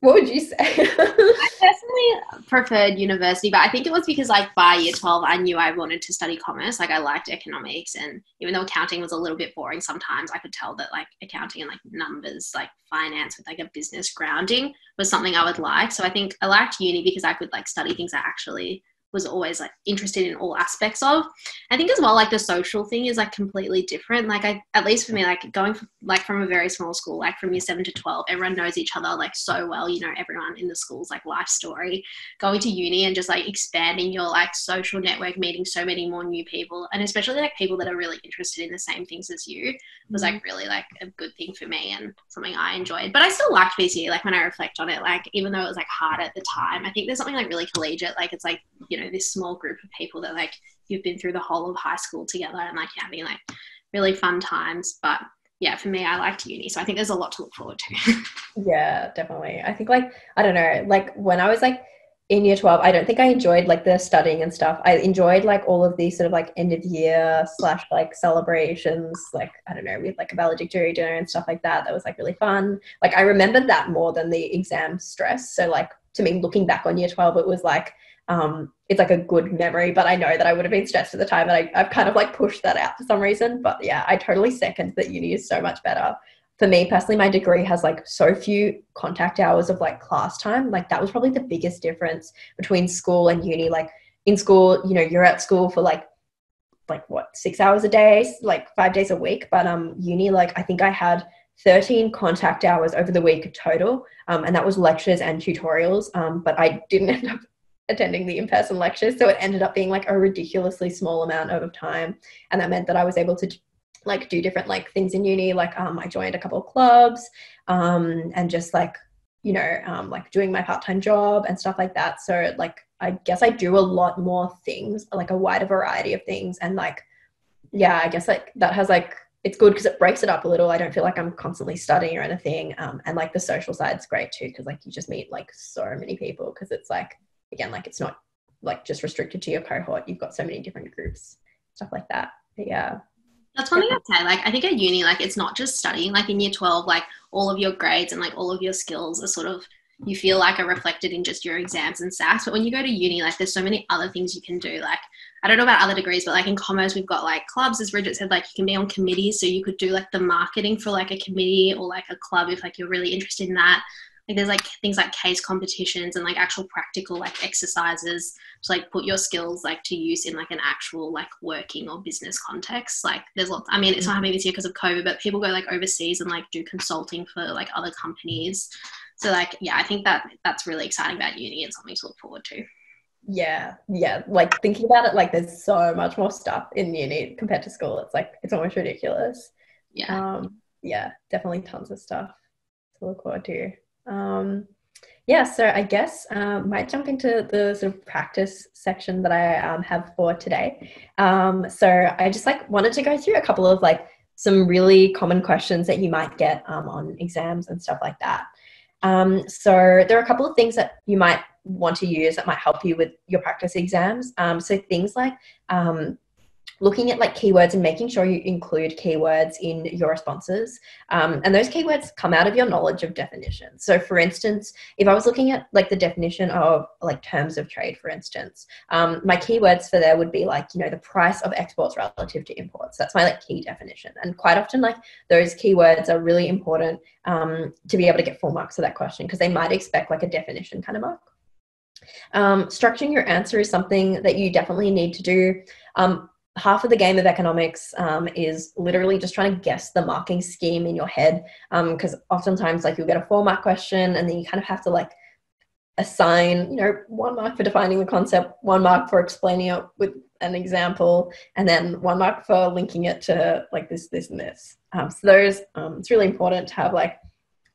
What would you say? I personally preferred university, but I think it was because like by year 12 I knew I wanted to study commerce. Like I liked economics, and even though accounting was a little bit boring sometimes, I could tell that like accounting and like numbers, like finance with like a business grounding was something I would like. So I think I liked uni because I could like study things I actually was always like interested in all aspects of. I think as well, like the social thing is like completely different. Like at least for me, like going from a very small school, like from year 7 to 12, everyone knows each other like so well, everyone in the school's like life story. Going to uni and just like expanding your like social network, meeting so many more new people, and especially like people that are really interested in the same things as you was like really like a good thing for me and something I enjoyed. But I still liked VCA, like when I reflect on it, like even though it was like hard at the time, I think there's something like really collegiate, like it's like, this small group of people that like you've been through the whole of high school together and like having like really fun times. But yeah, for me, I liked uni, so I think there's a lot to look forward to. Yeah, definitely. I think like, I don't know, like when I was like in year 12, I don't think I enjoyed like the studying and stuff. I enjoyed like all of these sort of like end of year / like celebrations, like, I don't know, we had like a valedictory dinner and stuff like that. That was like really fun. Like I remembered that more than the exam stress. So like to me, looking back on year 12, it was like, it's like a good memory, but I know that I would have been stressed at the time, and I've kind of like pushed that out for some reason. But yeah, I totally second that uni is so much better. For me personally, my degree has like so few contact hours of like class time. Like that was probably the biggest difference between school and uni. Like in school, you're at school for like what, 6 hours a day, like 5 days a week. But uni, like I think I had 13 contact hours over the week total, and that was lectures and tutorials. But I didn't end up attending the in-person lectures, so it ended up being like a ridiculously small amount of time, and that meant that I was able to like do different like things in uni. Like I joined a couple of clubs, and just like like doing my part-time job and stuff like that. So like I guess I do a lot more things, like a wider variety of things, and like yeah, I guess like that has like, it's good because it breaks it up a little. I don't feel like I'm constantly studying or anything, and like the social side's great too, because like you just meet like so many people, because it's like, again, like it's not like just restricted to your cohort. You've got so many different groups, stuff like that. But yeah. That's one thing I'd say. Like, I think at uni, like it's not just studying. Like in year 12, like all of your grades and like all of your skills are sort of, you feel like are reflected in just your exams and SACs. But when you go to uni, like there's so many other things you can do. Like, I don't know about other degrees, but like in commerce, we've got like clubs, as Bridget said, like you can be on committees. So you could do like the marketing for like a committee or like a club if like you're really interested in that. Like there's like things like case competitions and like actual practical like exercises to like put your skills like to use in like an actual like working or business context. Like there's lots, I mean, it's not happening this year because of COVID, but people go like overseas and like do consulting for like other companies. So like, yeah, I think that's really exciting about uni and something to look forward to. Yeah. Like thinking about it, like there's so much more stuff in uni compared to school. It's like, it's almost ridiculous. Yeah. Yeah, definitely tons of stuff to look forward to. Yeah, so I guess might jump into the sort of practice section that I have for today. So I just like wanted to go through a couple of like some really common questions that you might get on exams and stuff like that. So there are a couple of things that you might want to use that might help you with your practice exams. So things like looking at like keywords and making sure you include keywords in your responses. And those keywords come out of your knowledge of definitions. So for instance, if I was looking at like the definition of like terms of trade, for instance, my keywords for there would be like, you know, the price of exports relative to imports. That's my like key definition. And quite often like those keywords are really important to be able to get full marks for that question because they might expect like a definition kind of mark. Structuring your answer is something that you definitely need to do. Half of the game of economics is literally just trying to guess the marking scheme in your head because oftentimes like you'll get a 4-mark question and then you kind of have to like assign, you know, 1 mark for defining the concept, 1 mark for explaining it with an example, and then 1 mark for linking it to like this and this. So those, it's really important to have like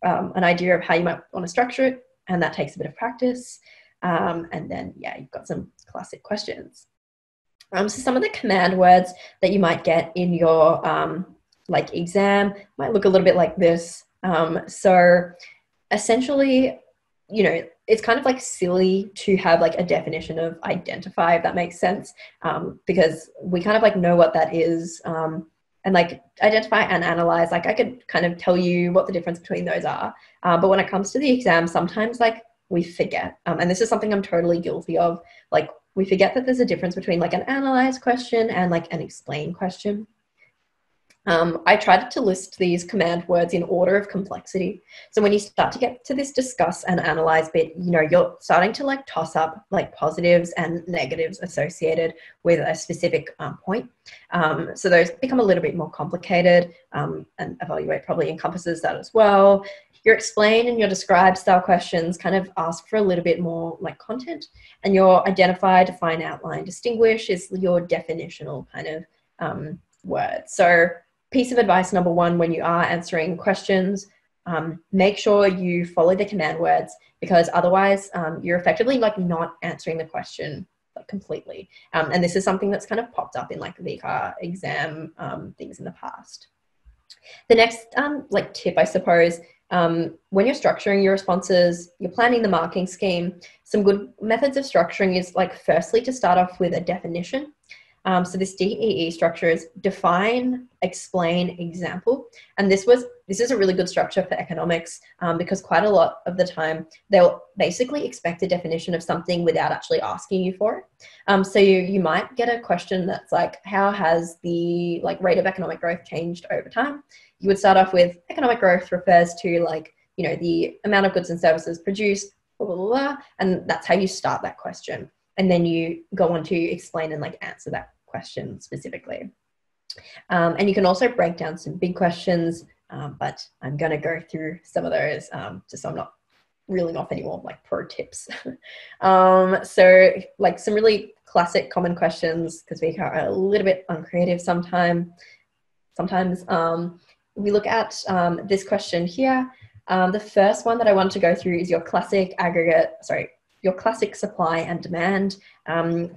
an idea of how you might want to structure it, and that takes a bit of practice. And then, yeah, you've got some classic questions. So some of the command words that you might get in your like exam might look a little bit like this. So essentially, you know, it's kind of like silly to have like a definition of identify, if that makes sense, because we kind of like know what that is. And like identify and analyze, like I could kind of tell you what the difference between those are. But when it comes to the exam, sometimes like we forget. And this is something I'm totally guilty of. Like we forget that there's a difference between like an analyze question and like an explain question. I tried to list these command words in order of complexity. So when you start to get to this discuss and analyze bit, you know, you're starting to like toss up like positives and negatives associated with a specific point. So those become a little bit more complicated, and evaluate probably encompasses that as well. Your explain and your describe style questions kind of ask for a little bit more like content, and your identify, define, outline, distinguish is your definitional kind of word. So piece of advice number 1, when you are answering questions, make sure you follow the command words, because otherwise you're effectively like not answering the question like completely. And this is something that's kind of popped up in like VCAR exam things in the past. The next like tip, I suppose, when you're structuring your responses, you're planning the marking scheme, some good methods of structuring is like firstly to start off with a definition. So this DEE structure is define, explain, example. And this is a really good structure for economics because quite a lot of the time they'll basically expect a definition of something without actually asking you for it. So you might get a question that's like, how has the like rate of economic growth changed over time? You would start off with economic growth refers to like, you know, the amount of goods and services produced, blah, blah, blah, and that's how you start that question. And then you go on to explain and like answer that question specifically. And you can also break down some big questions, but I'm going to go through some of those just so I'm not reeling off any more like pro tips. So like some really classic common questions, because we are a little bit uncreative sometimes. We look at this question here. The first one that I want to go through is your classic your classic supply and demand.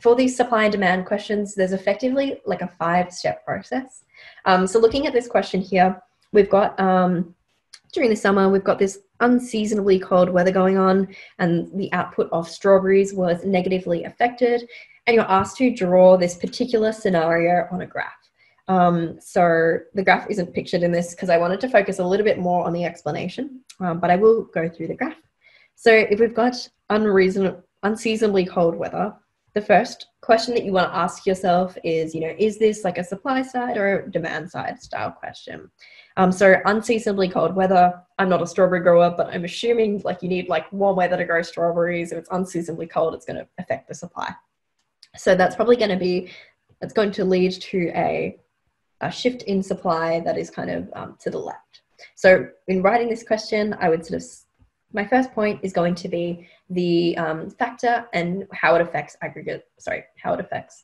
For these supply and demand questions, there's effectively like a 5-step process. So looking at this question here, we've got, during the summer, we've got this unseasonably cold weather going on, and the output of strawberries was negatively affected. And you're asked to draw this particular scenario on a graph. So the graph isn't pictured in this because I wanted to focus a little bit more on the explanation, but I will go through the graph. So if we've got unseasonably cold weather, the first question that you want to ask yourself is, is this like a supply side or a demand side style question? So unseasonably cold weather, I'm not a strawberry grower, but I'm assuming like you need like warm weather to grow strawberries. If it's unseasonably cold, it's going to affect the supply. So that's probably going to lead to a shift in supply that is kind of to the left. So in writing this question, I would my first point is going to be the factor and how it affects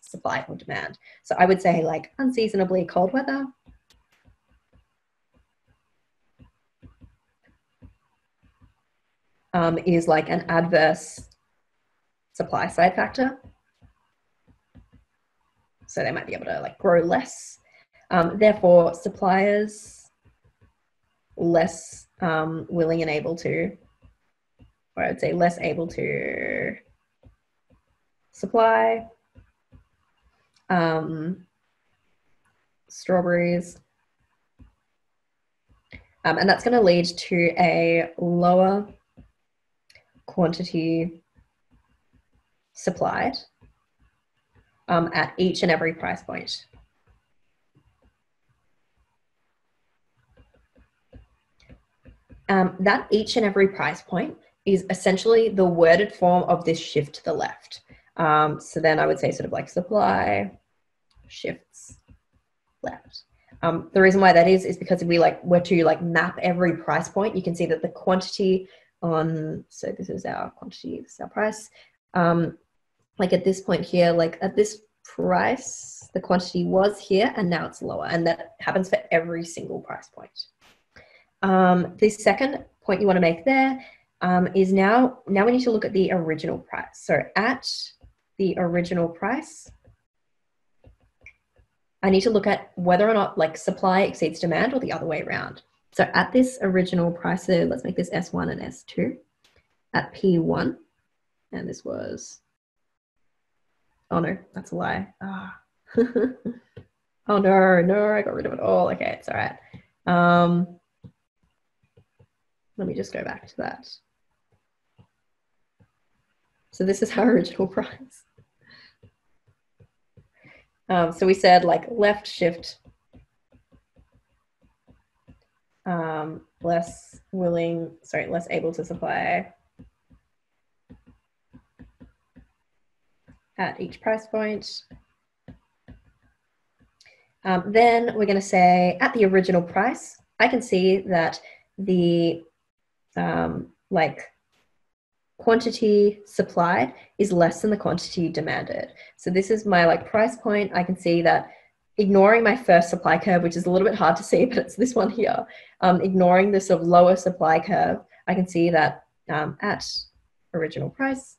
supply or demand. So I would say like unseasonably cold weather is like an adverse supply side factor. So they might be able to like grow less. Therefore, suppliers less willing and able to, or I would say less able to supply strawberries. And that's going to lead to a lower quantity supplied at each and every price point. That each and every price point is essentially the worded form of this shift to the left. So then I would say sort of like supply shifts left. The reason why that is because if we were to map every price point, you can see that the quantity on, so this is our quantity, this is our price. Like at this point here, like at this price, the quantity was here and now it's lower, and that happens for every single price point. The second point you want to make there is now we need to look at the original price. So at the original price, I need to look at whether or not like supply exceeds demand or the other way around. So at this original price, so let's make this S1 and S2. At P1, and this was, oh no, that's a lie. Oh no, I got rid of it all. Okay, it's all right. Let me just go back to that. So this is our original price. So we said like left shift, less able to supply at each price point. Then we're going to say at the original price, I can see that the quantity supplied is less than the quantity demanded. So this is my price point. I can see that ignoring my first supply curve, which is a little bit hard to see, but it's this one here, ignoring this sort of lower supply curve, I can see that at original price,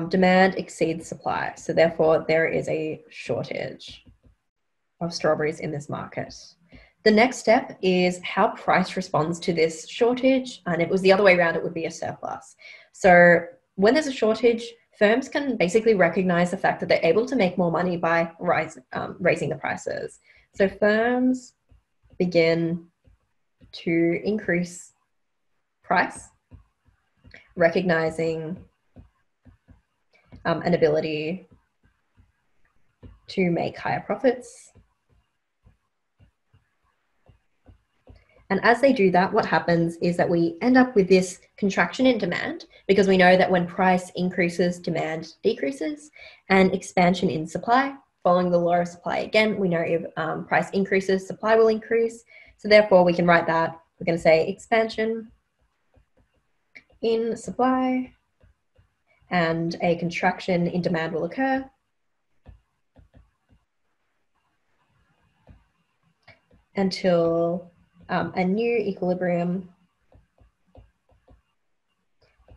demand exceeds supply. So therefore there is a shortage of strawberries in this market. The next step is how price responds to this shortage. And if it was the other way around, it would be a surplus. So when there's a shortage, firms can basically recognize the fact that they're able to make more money by raising the prices. So firms begin to increase price, recognizing an ability to make higher profits. And as they do that, what happens is that we end up with this contraction in demand, because we know that when price increases, demand decreases, and expansion in supply. Following the law of supply again, we know if price increases, supply will increase. So therefore we can write that. We're going to say expansion in supply and a contraction in demand will occur. Until a new equilibrium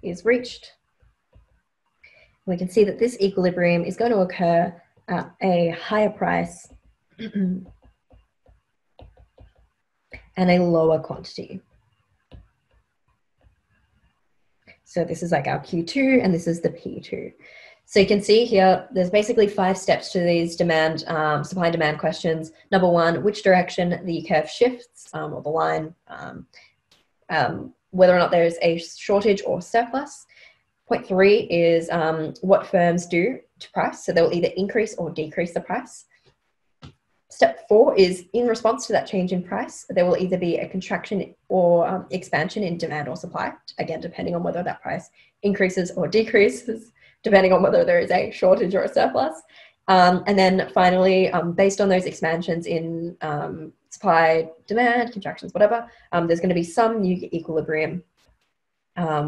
is reached. We can see that this equilibrium is going to occur at a higher price and a lower quantity. So this is like our Q2 and this is the P2. So you can see here, there's basically 5 steps to these demand, supply and demand questions. Number 1, which direction the curve shifts, or the line, whether or not there's a shortage or surplus. Point 3 is what firms do to price. So they'll either increase or decrease the price. Step 4 is in response to that change in price, there will either be a contraction or expansion in demand or supply, again, depending on whether that price increases or decreases, depending on whether there is a shortage or a surplus. And then finally, based on those expansions in supply, demand, contractions, whatever, there's going to be some new equilibrium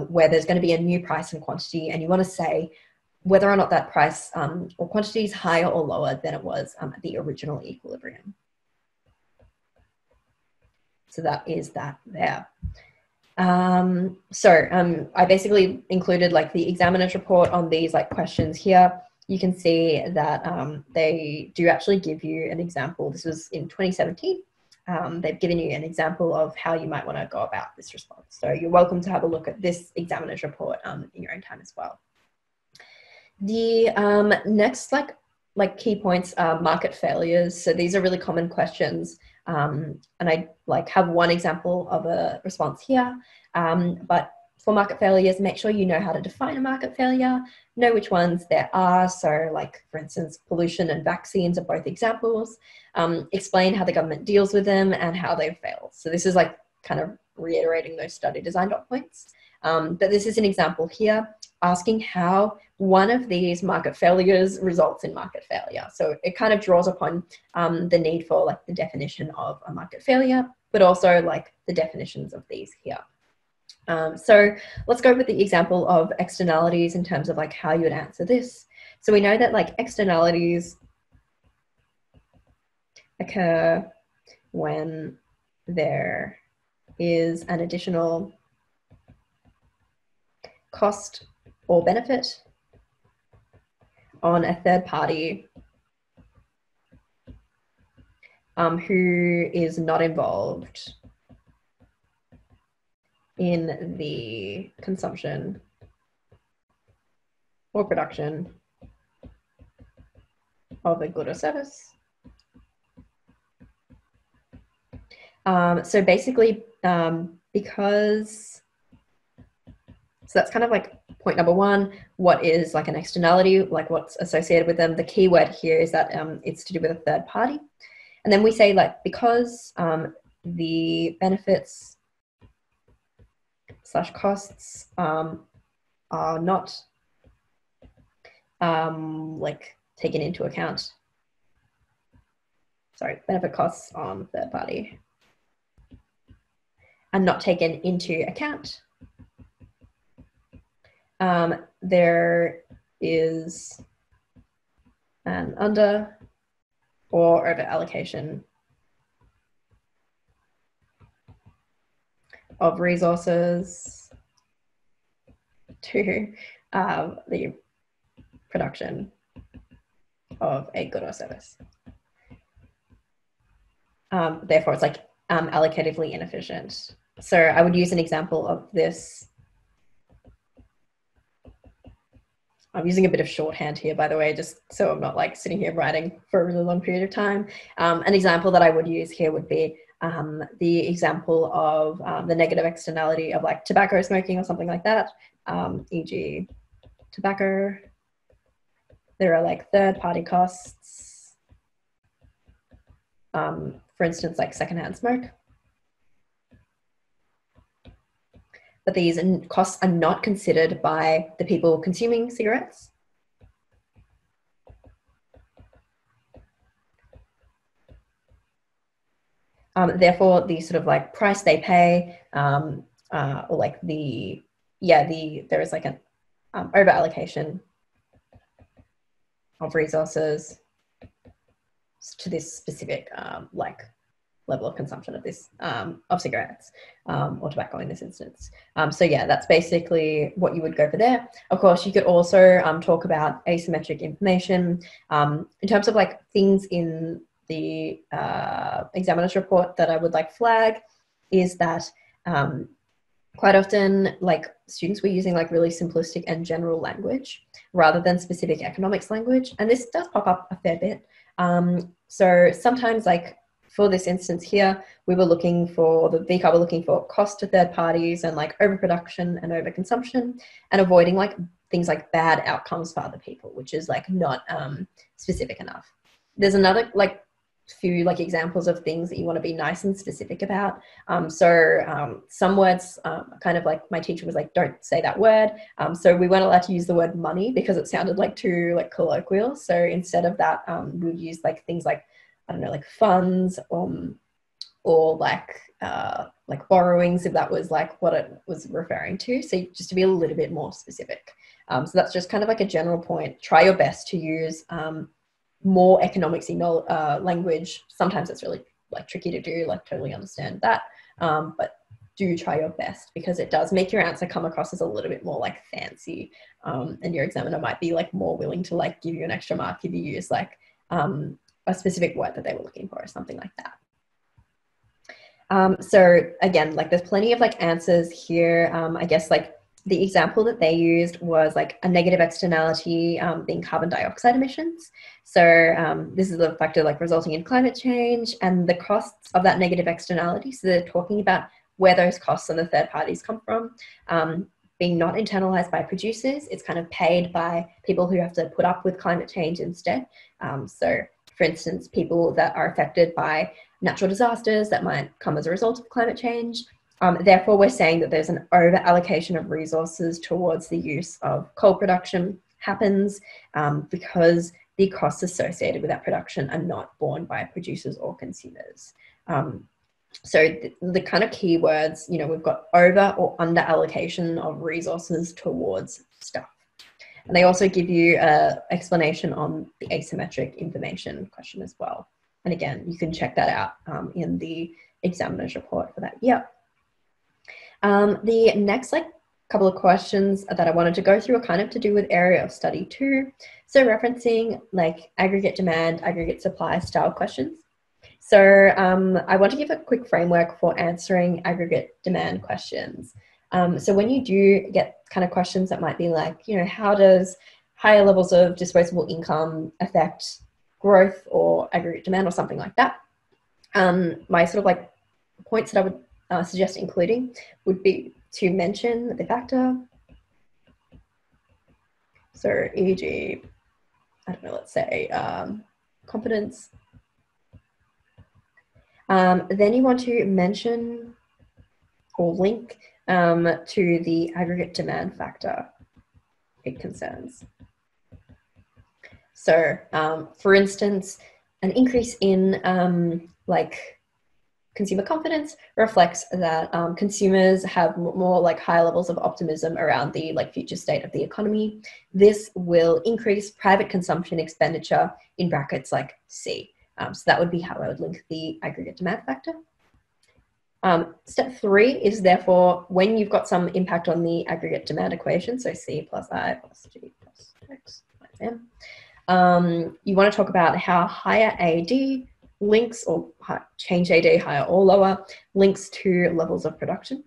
where there's going to be a new price and quantity, and you want to say whether or not that price or quantity is higher or lower than it was at the original equilibrium. So that is that there. I basically included like the examiner's report on these like questions here. You can see that they do actually give you an example. This was in 2017. They've given you an example of how you might want to go about this response. So you're welcome to have a look at this examiner's report in your own time as well. The next like key points are market failures. So these are really common questions. And I like have one example of a response here. But for market failures, make sure you know how to define a market failure, know which ones there are. So like, for instance, pollution and vaccines are both examples. Explain how the government deals with them and how they've failed. So this is like kind of reiterating those study design dot points. But this is an example here, asking how one of these market failures results in market failure. So it kind of draws upon the need for like the definition of a market failure, but also like the definitions of these here. So let's go with the example of externalities in terms of like how you would answer this. So we know that like externalities occur when there is an additional cost or benefit on a third party who is not involved in the consumption or production of a good or service. So basically, because, so that's kind of like point number one, what is like an externality, like what's associated with them. The key word here is that it's to do with a third party. And then we say like, because the benefits / costs are not like taken into account. Sorry, benefit costs on third party are not taken into account. There is an under or over allocation of resources to the production of a good or service. Therefore, it's like allocatively inefficient. So I would use an example of this. I'm using a bit of shorthand here, by the way, just so I'm not like sitting here writing for a really long period of time. An example that I would use here would be the example of the negative externality of like tobacco smoking or something like that, e.g. tobacco. There are like third-party costs, for instance, like secondhand smoke. But these costs are not considered by the people consuming cigarettes. Therefore, the sort of like price they pay, or like there is like an over allocation of resources to this specific like level of consumption of this of cigarettes or tobacco in this instance. So yeah, that's basically what you would go for there. Of course, you could also talk about asymmetric information in terms of like things in the examiner's report that I would like flag is that quite often like students were using like really simplistic and general language rather than specific economics language. And this does pop up a fair bit. So sometimes like for this instance here, we were looking for, the VCAR were looking for cost to third parties and like overproduction and overconsumption, and avoiding like things like bad outcomes for other people, which is like not specific enough. There's another like few like examples of things that you want to be nice and specific about. Some words kind of like my teacher was like, don't say that word. So we weren't allowed to use the word money because it sounded like too like colloquial. So instead of that, we would use like things like, I don't know, like funds or like borrowings, if that was like what it was referring to. So just to be a little bit more specific. So that's just kind of like a general point. Try your best to use more economics language. Sometimes it's really like tricky to do, like totally understand that. But do try your best, because it does make your answer come across as a little bit more like fancy. And your examiner might be like more willing to like give you an extra mark if you use like a specific word that they were looking for or something like that. So again, like there's plenty of like answers here. I guess like the example that they used was like a negative externality being carbon dioxide emissions. So this is a factor like resulting in climate change and the costs of that negative externality. So they're talking about where those costs on the third parties come from, being not internalized by producers. It's kind of paid by people who have to put up with climate change instead. So for instance, people that are affected by natural disasters that might come as a result of climate change. Therefore, we're saying that there's an over allocation of resources towards the use of coal production happens because the costs associated with that production are not borne by producers or consumers. So the kind of keywords, you know, we've got over or under allocation of resources towards stuff. And they also give you an explanation on the asymmetric information question as well. And again, you can check that out in the examiner's report for that year. The next like couple of questions that I wanted to go through are kind of to do with area of study too. So referencing like aggregate demand, aggregate supply style questions. So I want to give a quick framework for answering aggregate demand questions. So when you do get kind of questions that might be like, you know, how does higher levels of disposable income affect growth or aggregate demand or something like that? My sort of like points that I would suggest including would be to mention the factor. So e.g., I don't know, let's say competence. Then you want to mention or link to the aggregate demand factor it concerns. So for instance, an increase in like consumer confidence reflects that consumers have more like high levels of optimism around the like future state of the economy. This will increase private consumption expenditure in brackets like C. So that would be how I would link the aggregate demand factor. Step 3 is therefore when you've got some impact on the aggregate demand equation, so C plus I plus G plus X minus M, you want to talk about how higher AD links, or change AD higher or lower, links to levels of production.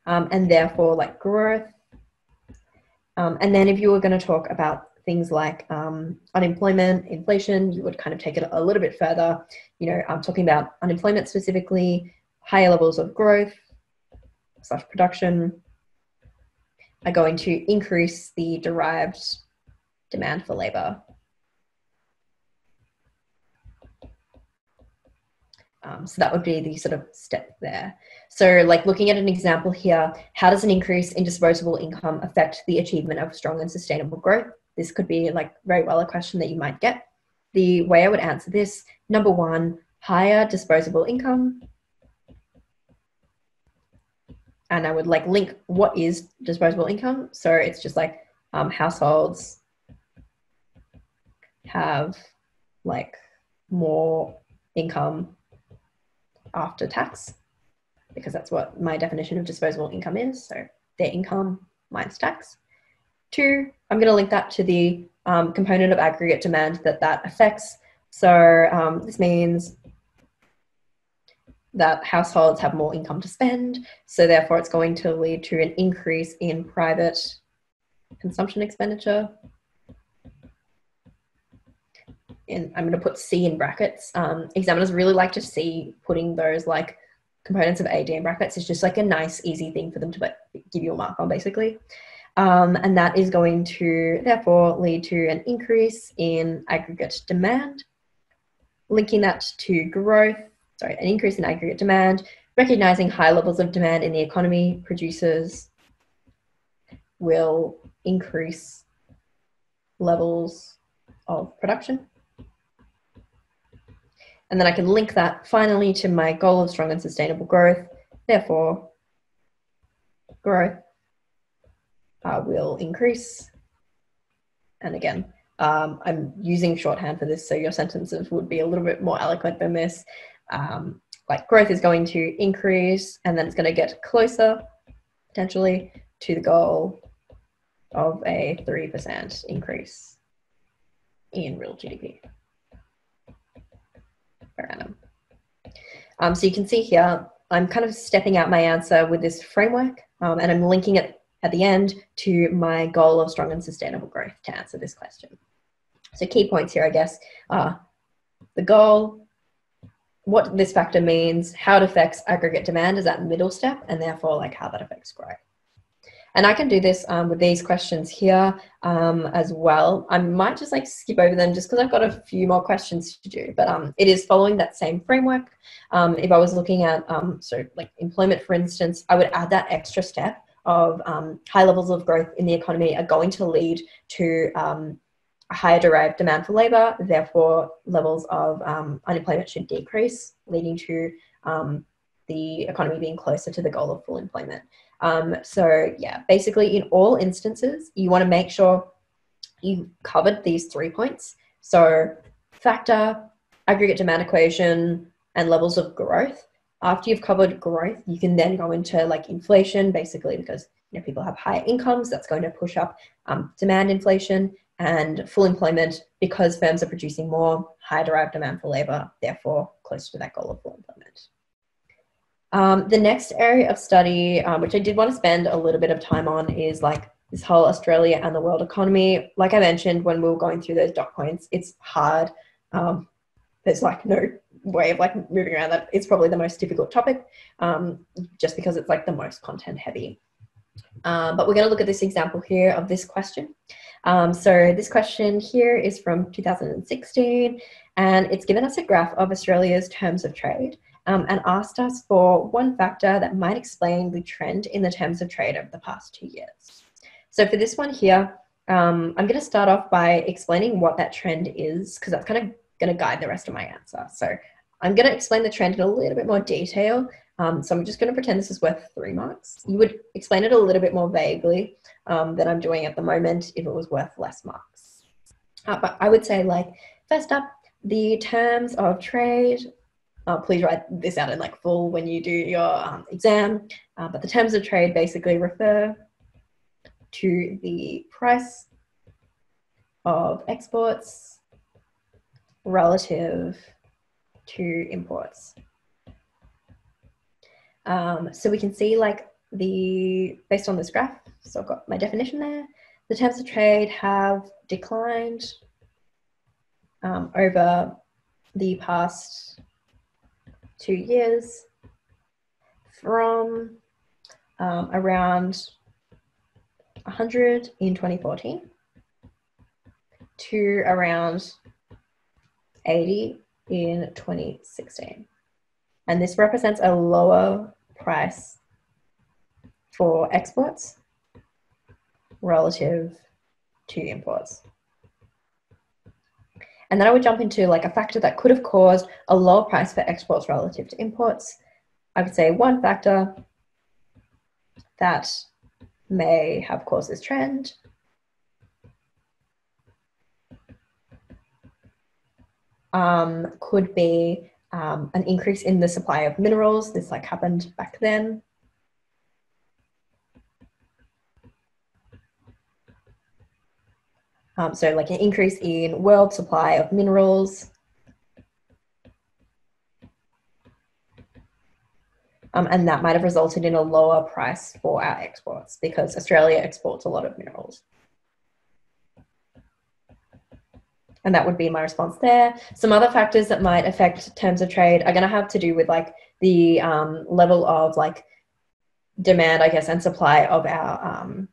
And therefore like growth. And then if you were going to talk about things like unemployment, inflation, you would kind of take it a little bit further. You know, I'm talking about unemployment specifically, higher levels of growth / production are going to increase the derived demand for labor. So that would be the sort of step there. So like looking at an example here, how does an increase in disposable income affect the achievement of strong and sustainable growth? This could be like very well a question that you might get. The way I would answer this, number 1, higher disposable income. And I would like link what is disposable income. So it's just like households have like more income after tax, because that's what my definition of disposable income is. So their income minus tax. 2, I'm going to link that to the component of aggregate demand that affects. So this means that households have more income to spend. So therefore it's going to lead to an increase in private consumption expenditure. I'm going to put C in brackets. Examiners really like to see putting those like components of AD in brackets. It's just like a nice, easy thing for them to give you a mark on, basically. And that is going to therefore lead to an increase in aggregate demand, linking that to growth, an increase in aggregate demand, recognizing high levels of demand in the economy, producers will increase levels of production. And then I can link that finally to my goal of strong and sustainable growth. Therefore, growth will increase. And again, I'm using shorthand for this, so your sentences would be a little bit more eloquent than this. Like growth is going to increase, and then it's going to get closer, potentially, to the goal of a 3% increase in real GDP per annum. So you can see here, I'm kind of stepping out my answer with this framework, and I'm linking it at the end to my goal of strong and sustainable growth to answer this question. So key points here, I guess, are the goal, what this factor means, how it affects aggregate demand as that middle step, and therefore like how that affects growth. And I can do this with these questions here as well. I might just like skip over them just because I've got a few more questions to do, but it is following that same framework. If I was looking at, so like employment, for instance, I would add that extra step of high levels of growth in the economy are going to lead to a higher derived demand for labor, therefore levels of unemployment should decrease, leading to the economy being closer to the goal of full employment. So yeah, basically in all instances, you want to make sure you covered these 3 points. So factor, aggregate demand equation, and levels of growth. After you've covered growth, you can then go into like inflation, basically because people have higher incomes, that's going to push up demand inflation, and full employment because firms are producing more, higher derived demand for labor, therefore closer to that goal of full employment. The next area of study, which I did want to spend a little bit of time on, is like this whole Australia and the world economy. Like I mentioned when we were going through those dot points, it's hard. There's like no way of like moving around that. It's probably the most difficult topic just because it's like the most content heavy. But we're going to look at this example here of this question. So this question here is from 2016, and it's given us a graph of Australia's terms of trade and asked us for one factor that might explain the trend in the terms of trade over the past 2 years. So for this one here, I'm going to start off by explaining what that trend is, because that's kind of going to guide the rest of my answer. So I'm going to explain the trend in a little bit more detail. So I'm just going to pretend this is worth 3 marks. You would explain it a little bit more vaguely than I'm doing at the moment if it was worth less marks. But I would say, like, first up, the terms of trade. Please write this out in like full when you do your exam. But the terms of trade basically refer to the price of exports relative to imports. So we can see like based on this graph, so I've got my definition there, the terms of trade have declined over the past 2 years from around 100 in 2014 to around 80 in 2016. And this represents a lower price for exports relative to imports. And then I would jump into like a factor that could have caused a lower price for exports relative to imports. I would say one factor that may have caused this trend could be an increase in the supply of minerals. This like happened back then. So like an increase in world supply of minerals. And that might have resulted in a lower price for our exports because Australia exports a lot of minerals. And that would be my response there. Some other factors that might affect terms of trade are going to have to do with like the level of like demand, I guess, and supply of our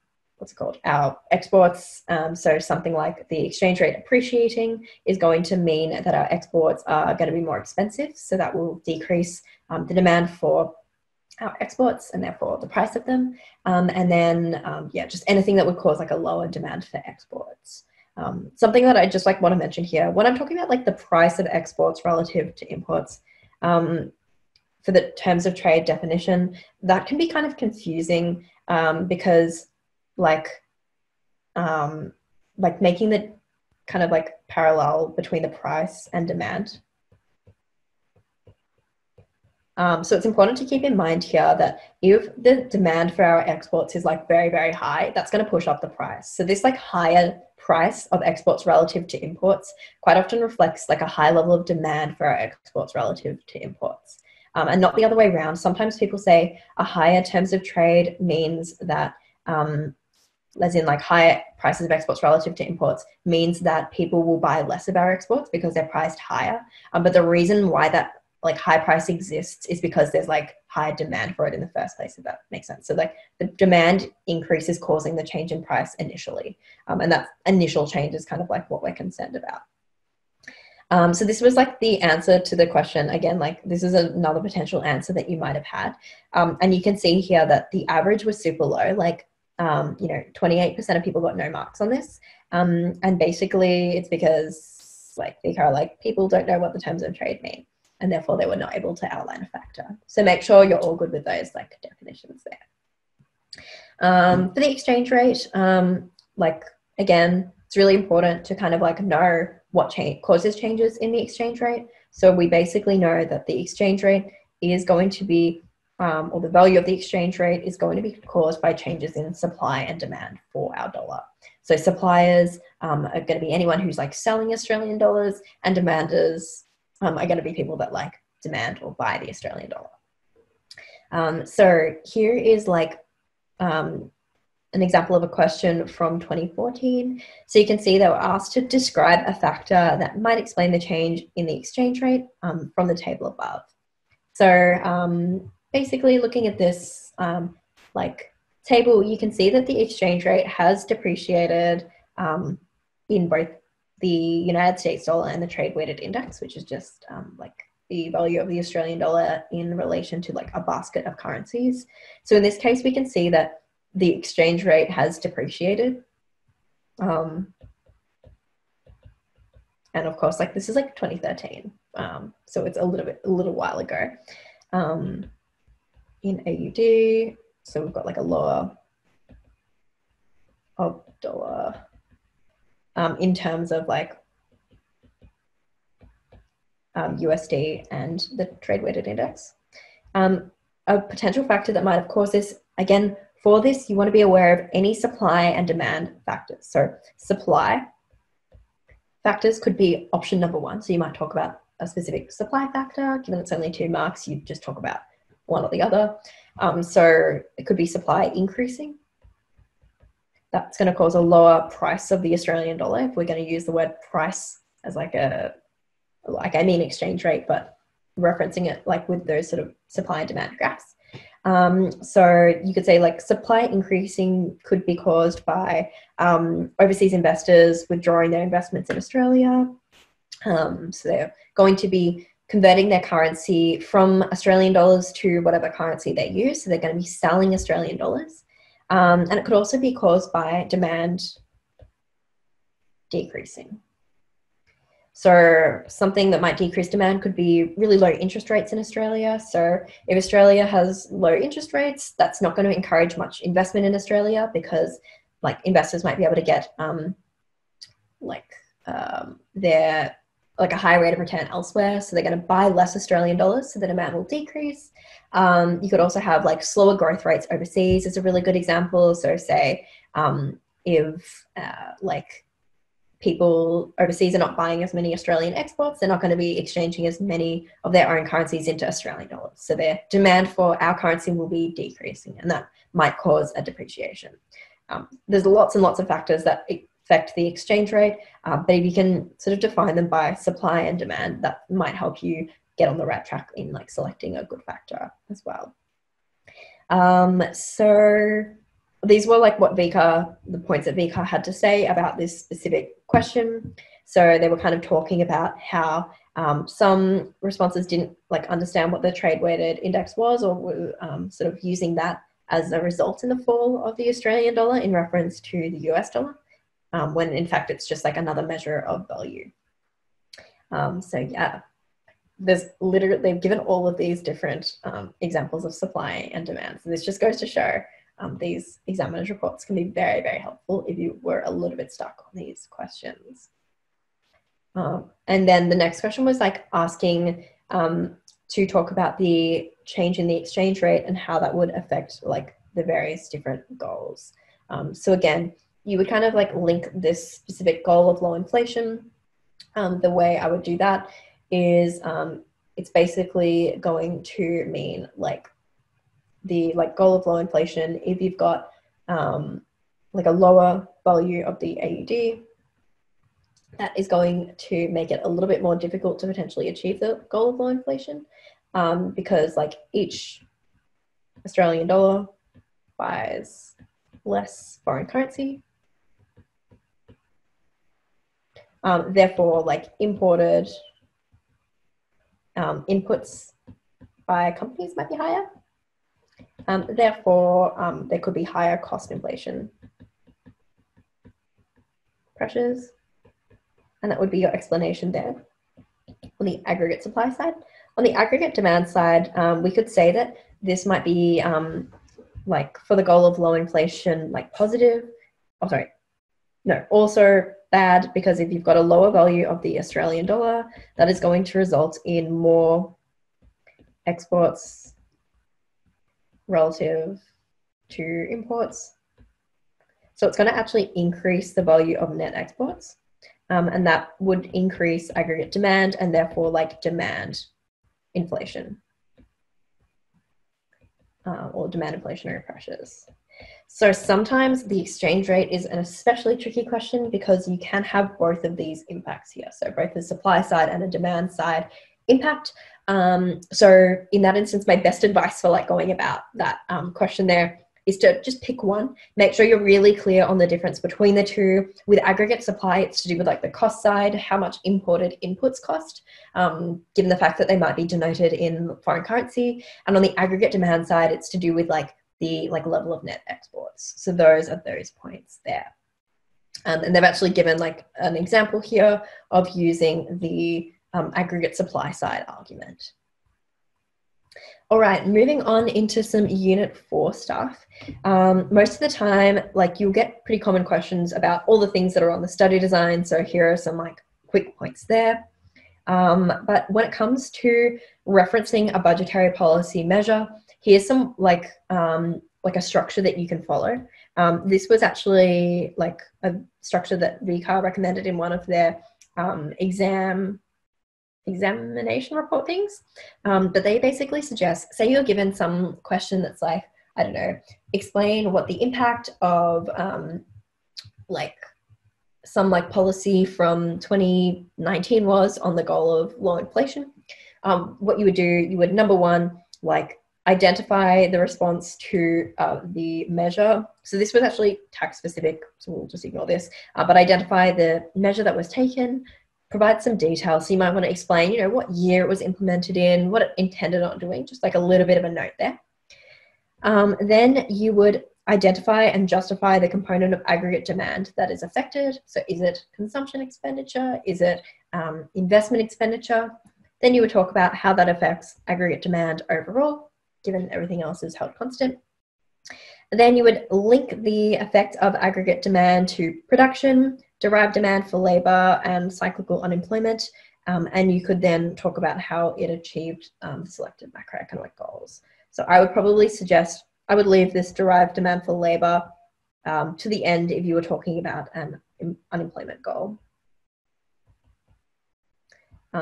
our exports. So something like the exchange rate appreciating is going to mean that our exports are going to be more expensive. So that will decrease the demand for our exports and therefore the price of them. And then, just anything that would cause like a lower demand for exports. Something that I just like want to mention here, when I'm talking about like the price of exports relative to imports, for the terms of trade definition, that can be kind of confusing because like making the kind of like parallel between the price and demand. So it's important to keep in mind here that if the demand for our exports is like very, very high, that's going to push up the price. So this like higher price of exports relative to imports quite often reflects like a high level of demand for our exports relative to imports. And not the other way around. Sometimes people say a higher terms of trade means that, as in like higher prices of exports relative to imports means that people will buy less of our exports because they're priced higher. But the reason why that like high price exists is because there's like high demand for it in the first place, if that makes sense. So like the demand increase is causing the change in price initially. And that initial change is kind of like what we're concerned about. So this was like the answer to the question. Again, like this is another potential answer that you might have had. And you can see here that the average was super low, like, 28% of people got no marks on this. And basically it's because like people don't know what the terms of trade mean, and therefore they were not able to outline a factor. So make sure you're all good with those like definitions there. For the exchange rate, again, it's really important to kind of like know what causes changes in the exchange rate. So we basically know that the exchange rate is going to be, or the value of the exchange rate is going to be caused by changes in supply and demand for our dollar. So suppliers are going to be anyone who's like selling Australian dollars, and demanders are going to be people that like demand or buy the Australian dollar. So here is like an example of a question from 2014. So you can see they were asked to describe a factor that might explain the change in the exchange rate from the table above. So basically looking at this table, you can see that the exchange rate has depreciated in both the United States dollar and the trade weighted index, which is just the value of the Australian dollar in relation to like a basket of currencies. So in this case, we can see that the exchange rate has depreciated. And of course, like this is like 2013. So it's a little while ago. In AUD, so we've got like a lower of dollar in terms of like USD and the trade weighted index. A potential factor that might have caused this, again, for this, you want to be aware of any supply and demand factors. So supply factors could be option number one. So you might talk about a specific supply factor. Given it's only 2 marks, you just talk about one or the other. So it could be supply increasing. That's going to cause a lower price of the Australian dollar. If we're going to use the word price as I mean exchange rate, but referencing it like with those sort of supply and demand graphs. So you could say like supply increasing could be caused by overseas investors withdrawing their investments in Australia. So they're going to be converting their currency from Australian dollars to whatever currency they use. So they're going to be selling Australian dollars. And it could also be caused by demand decreasing. So something that might decrease demand could be really low interest rates in Australia. So if Australia has low interest rates, that's not going to encourage much investment in Australia, because like investors might be able to get their like a higher rate of return elsewhere. So they're going to buy less Australian dollars, so the demand will decrease. You could also have like slower growth rates overseas is a really good example. So say if people overseas are not buying as many Australian exports, they're not going to be exchanging as many of their own currencies into Australian dollars. So their demand for our currency will be decreasing, and that might cause a depreciation. There's lots and lots of factors that affect the exchange rate, but if you can sort of define them by supply and demand, that might help you get on the right track in like selecting a good factor as well. So these were like what the points that VCAR had to say about this specific question. So they were kind of talking about how some responses didn't like understand what the trade weighted index was, or were sort of using that as a result in the fall of the Australian dollar in reference to the US dollar, when in fact it's just like another measure of value. So yeah, they've given all of these different examples of supply and demand. So this just goes to show these examiners' reports can be very, very helpful if you were a little bit stuck on these questions. And then the next question was like asking to talk about the change in the exchange rate and how that would affect like the various different goals. So again, you would kind of like link this specific goal of low inflation. The way I would do that is it's basically going to mean like the like goal of low inflation. If you've got like a lower value of the AUD, that is going to make it a little bit more difficult to potentially achieve the goal of low inflation, because like each Australian dollar buys less foreign currency. Therefore, like imported inputs by companies might be higher. Therefore, there could be higher cost inflation pressures. And that would be your explanation there on the aggregate supply side. On the aggregate demand side, we could say that this might be like for the goal of low inflation, like positive. Oh, sorry. No, also bad, because if you've got a lower value of the Australian dollar, that is going to result in more exports relative to imports. So it's going to actually increase the value of net exports. And that would increase aggregate demand and therefore like demand inflation or demand inflationary pressures. So sometimes the exchange rate is an especially tricky question because you can have both of these impacts here. So both the supply side and the demand side impact. So in that instance, my best advice for like going about that question there is to just pick one. Make sure you're really clear on the difference between the two. With aggregate supply, it's to do with like the cost side, how much imported inputs cost, given the fact that they might be denoted in foreign currency. And on the aggregate demand side, it's to do with like the like level of net exports. So those are those points there. And they've actually given like an example here of using the aggregate supply side argument. All right, moving on into some Unit 4 stuff. Most of the time, like you'll get pretty common questions about all the things that are on the study design. So here are some like quick points there. But when it comes to referencing a budgetary policy measure, here's some like a structure that you can follow. This was actually like a structure that VCAR recommended in one of their examination report things, but they basically suggest, say you're given some question that's like, I don't know, explain what the impact of like some like policy from 2019 was on the goal of low inflation. What you would do, you would number one, like identify the response to the measure. So this was actually tax specific, so we'll just ignore this, but identify the measure that was taken, provide some detail. So you might want to explain, you know, what year it was implemented in, what it intended on doing, just like a little bit of a note there. Then you would identify and justify the component of aggregate demand that is affected. So is it consumption expenditure? Is it investment expenditure? Then you would talk about how that affects aggregate demand overall, given everything else is held constant. And then you would link the effect of aggregate demand to production, derived demand for labor, and cyclical unemployment. And you could then talk about how it achieved selected macroeconomic goals. So I would probably suggest, I would leave this derived demand for labor to the end if you were talking about an unemployment goal.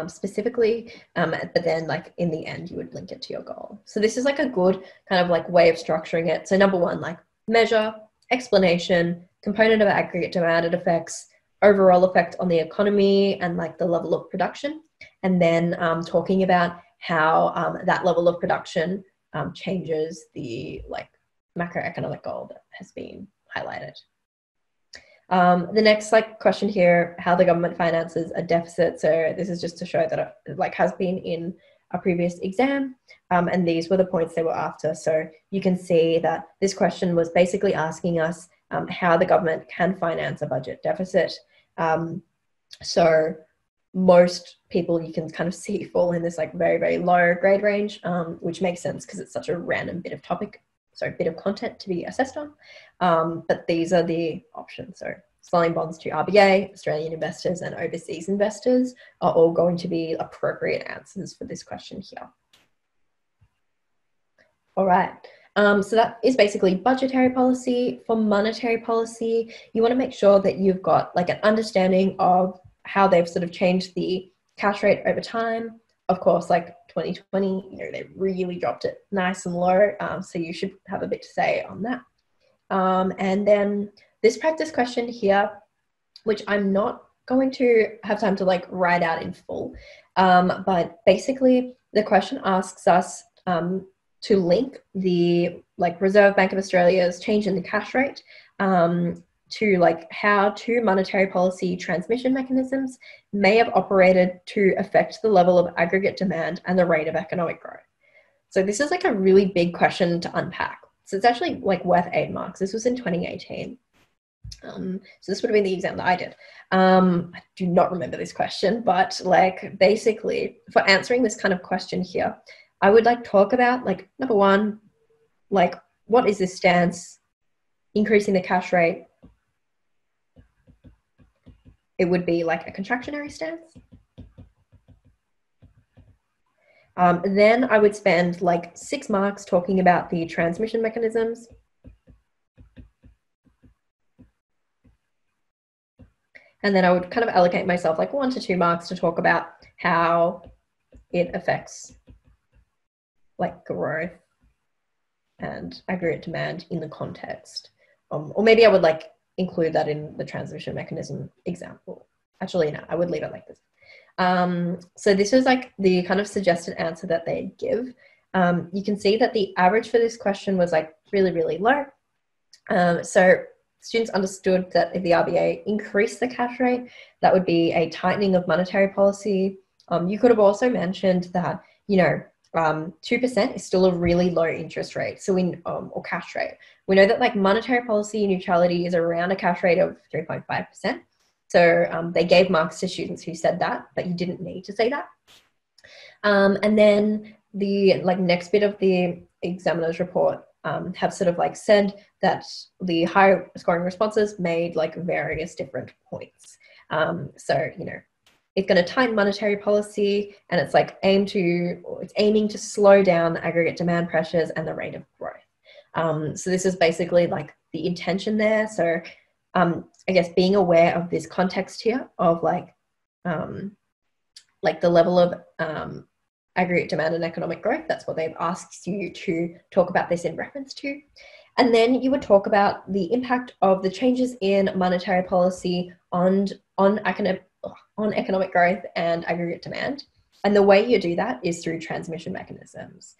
Specifically, but then like in the end, you would link it to your goal. So this is like a good kind of like way of structuring it. So number one, like measure, explanation, component of aggregate demand. It affects overall effect on the economy and like the level of production. And then talking about how that level of production changes the like macroeconomic goal that has been highlighted. The next like question here, how the government finances a deficit. So this is just to show that it like has been in a previous exam, and these were the points they were after. So you can see that this question was basically asking us how the government can finance a budget deficit. So most people you can kind of see fall in this like very, very low grade range, which makes sense because it's such a random bit of bit of content to be assessed on. But these are the options. So selling bonds to RBA, Australian investors and overseas investors are all going to be appropriate answers for this question here. All right. So that is basically budgetary policy. For monetary policy, you want to make sure that you've got like an understanding of how they've sort of changed the cash rate over time. Of course, like 2020, you know, they really dropped it nice and low. So you should have a bit to say on that. And then this practice question here, which I'm not going to have time to like write out in full, but basically the question asks us to link the like Reserve Bank of Australia's change in the cash rate to like how two monetary policy transmission mechanisms may have operated to affect the level of aggregate demand and the rate of economic growth. So this is like a really big question to unpack. So it's actually like worth 8 marks. This was in 2018. So this would have been the exam that I did. I do not remember this question, but like basically for answering this kind of question here, I would like talk about like number one, like what is this stance? Increasing the cash rate. It would be like a contractionary stance. Then I would spend like 6 marks talking about the transmission mechanisms. And then I would kind of allocate myself like 1 to 2 marks to talk about how it affects like growth and aggregate demand in the context. Or maybe I would like include that in the transmission mechanism example. Actually, no, I would leave it like this. So this was like the kind of suggested answer that they give. You can see that the average for this question was like really, really low. So students understood that if the RBA increased the cash rate, that would be a tightening of monetary policy. You could have also mentioned that, you know, 2% is still a really low interest rate. So or cash rate. We know that like monetary policy neutrality is around a cash rate of 3.5%. So they gave marks to students who said that, but you didn't need to say that. And then the like next bit of the examiner's report have sort of like said that the high scoring responses made like various different points. So, you know, it's going to tighten monetary policy and it's like aiming to slow down aggregate demand pressures and the rate of growth. So this is basically like the intention there. So I guess being aware of this context here of like the level of aggregate demand and economic growth, that's what they've asked you to talk about this in reference to. And then you would talk about the impact of the changes in monetary policy on economic growth and aggregate demand. And the way you do that is through transmission mechanisms.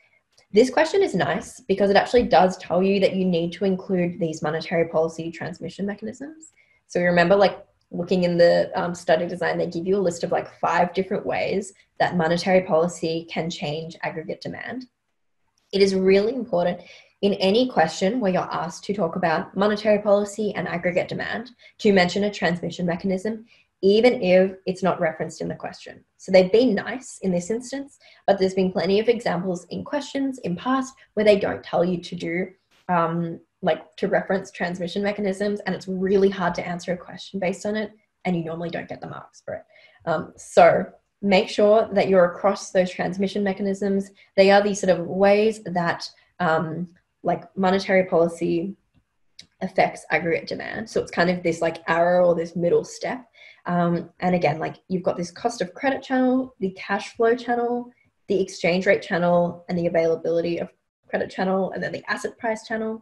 This question is nice because it actually does tell you that you need to include these monetary policy transmission mechanisms. So remember, like looking in the study design, they give you a list of like 5 different ways that monetary policy can change aggregate demand. It is really important in any question where you're asked to talk about monetary policy and aggregate demand to mention a transmission mechanism, even if it's not referenced in the question. So they've been nice in this instance, but there's been plenty of examples in questions in past where they don't tell you to do, like to reference transmission mechanisms, and it's really hard to answer a question based on it, and you normally don't get the marks for it. So make sure that you're across those transmission mechanisms. They are these sort of ways that like monetary policy affects aggregate demand. So it's kind of this like arrow or this middle step. And again, like you've got this cost of credit channel, the cash flow channel, the exchange rate channel, and the availability of credit channel, and then the asset price channel.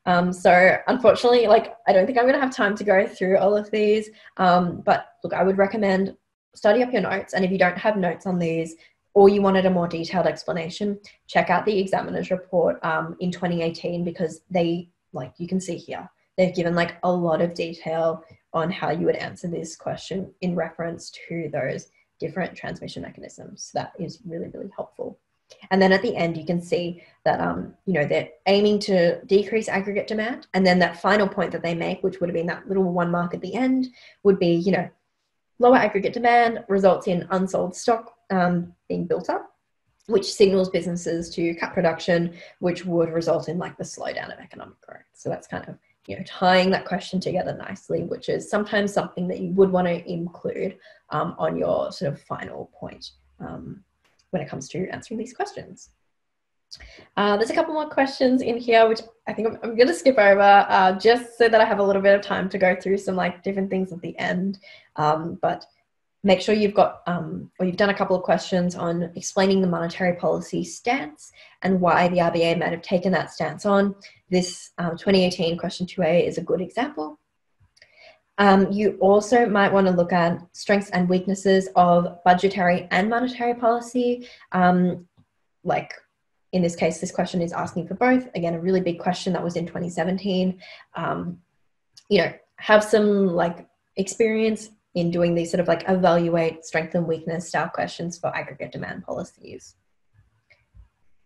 So unfortunately, like, I don't think I'm going to have time to go through all of these. But look, I would recommend study up your notes. And if you don't have notes on these, or you wanted a more detailed explanation, check out the examiner's report in 2018, because they, like you can see here, they've given like a lot of detail on how you would answer this question in reference to those different transmission mechanisms. So that is really, really helpful. And then at the end, you can see that, you know, they're aiming to decrease aggregate demand. And then that final point that they make, which would have been that little 1 mark at the end, would be, you know, lower aggregate demand results in unsold stock being built up, which signals businesses to cut production, which would result in like the slowdown of economic growth. So that's kind of, you know, tying that question together nicely, which is sometimes something that you would want to include on your sort of final point when it comes to answering these questions. There's a couple more questions in here, which I think I'm going to skip over just so that I have a little bit of time to go through some like different things at the end. But make sure you've got, or you've done a couple of questions on explaining the monetary policy stance and why the RBA might have taken that stance on. This 2018 question 2A is a good example. You also might want to look at strengths and weaknesses of budgetary and monetary policy. Like in this case, this question is asking for both. Again, a really big question that was in 2017. You know, have some like experience in doing these sort of like evaluate strength and weakness style questions for aggregate demand policies.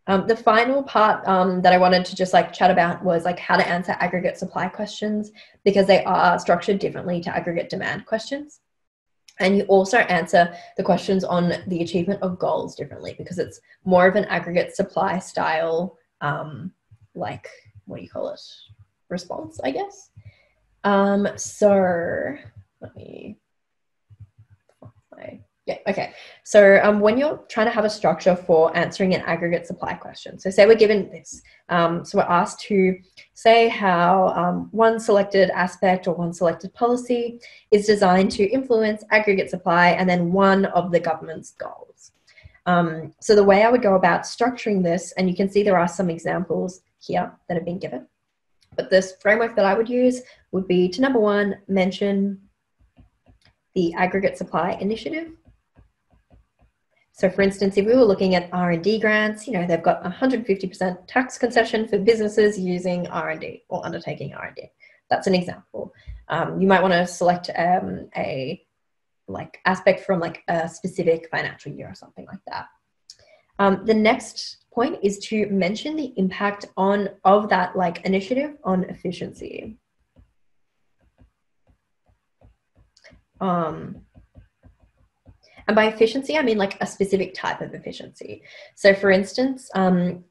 The final part that I wanted to just like chat about was like how to answer aggregate supply questions, because they are structured differently to aggregate demand questions. And you also answer the questions on the achievement of goals differently, because it's more of an aggregate supply style, like, what do you call it? Response, I guess. So let me, yeah, okay. So when you're trying to have a structure for answering an aggregate supply question, so say we're given this, so we're asked to say how one selected aspect or one selected policy is designed to influence aggregate supply and then one of the government's goals. So the way I would go about structuring this, and you can see there are some examples here that have been given, but this framework that I would use would be to, number one, mention the aggregate supply initiative. So for instance, if we were looking at R&D grants, you know, they've got 150% tax concession for businesses using R&D or undertaking R&D. That's an example. You might want to select a like aspect from like a specific financial year or something like that. The next point is to mention the impact of that like initiative on efficiency. And by efficiency, I mean like a specific type of efficiency. So for instance,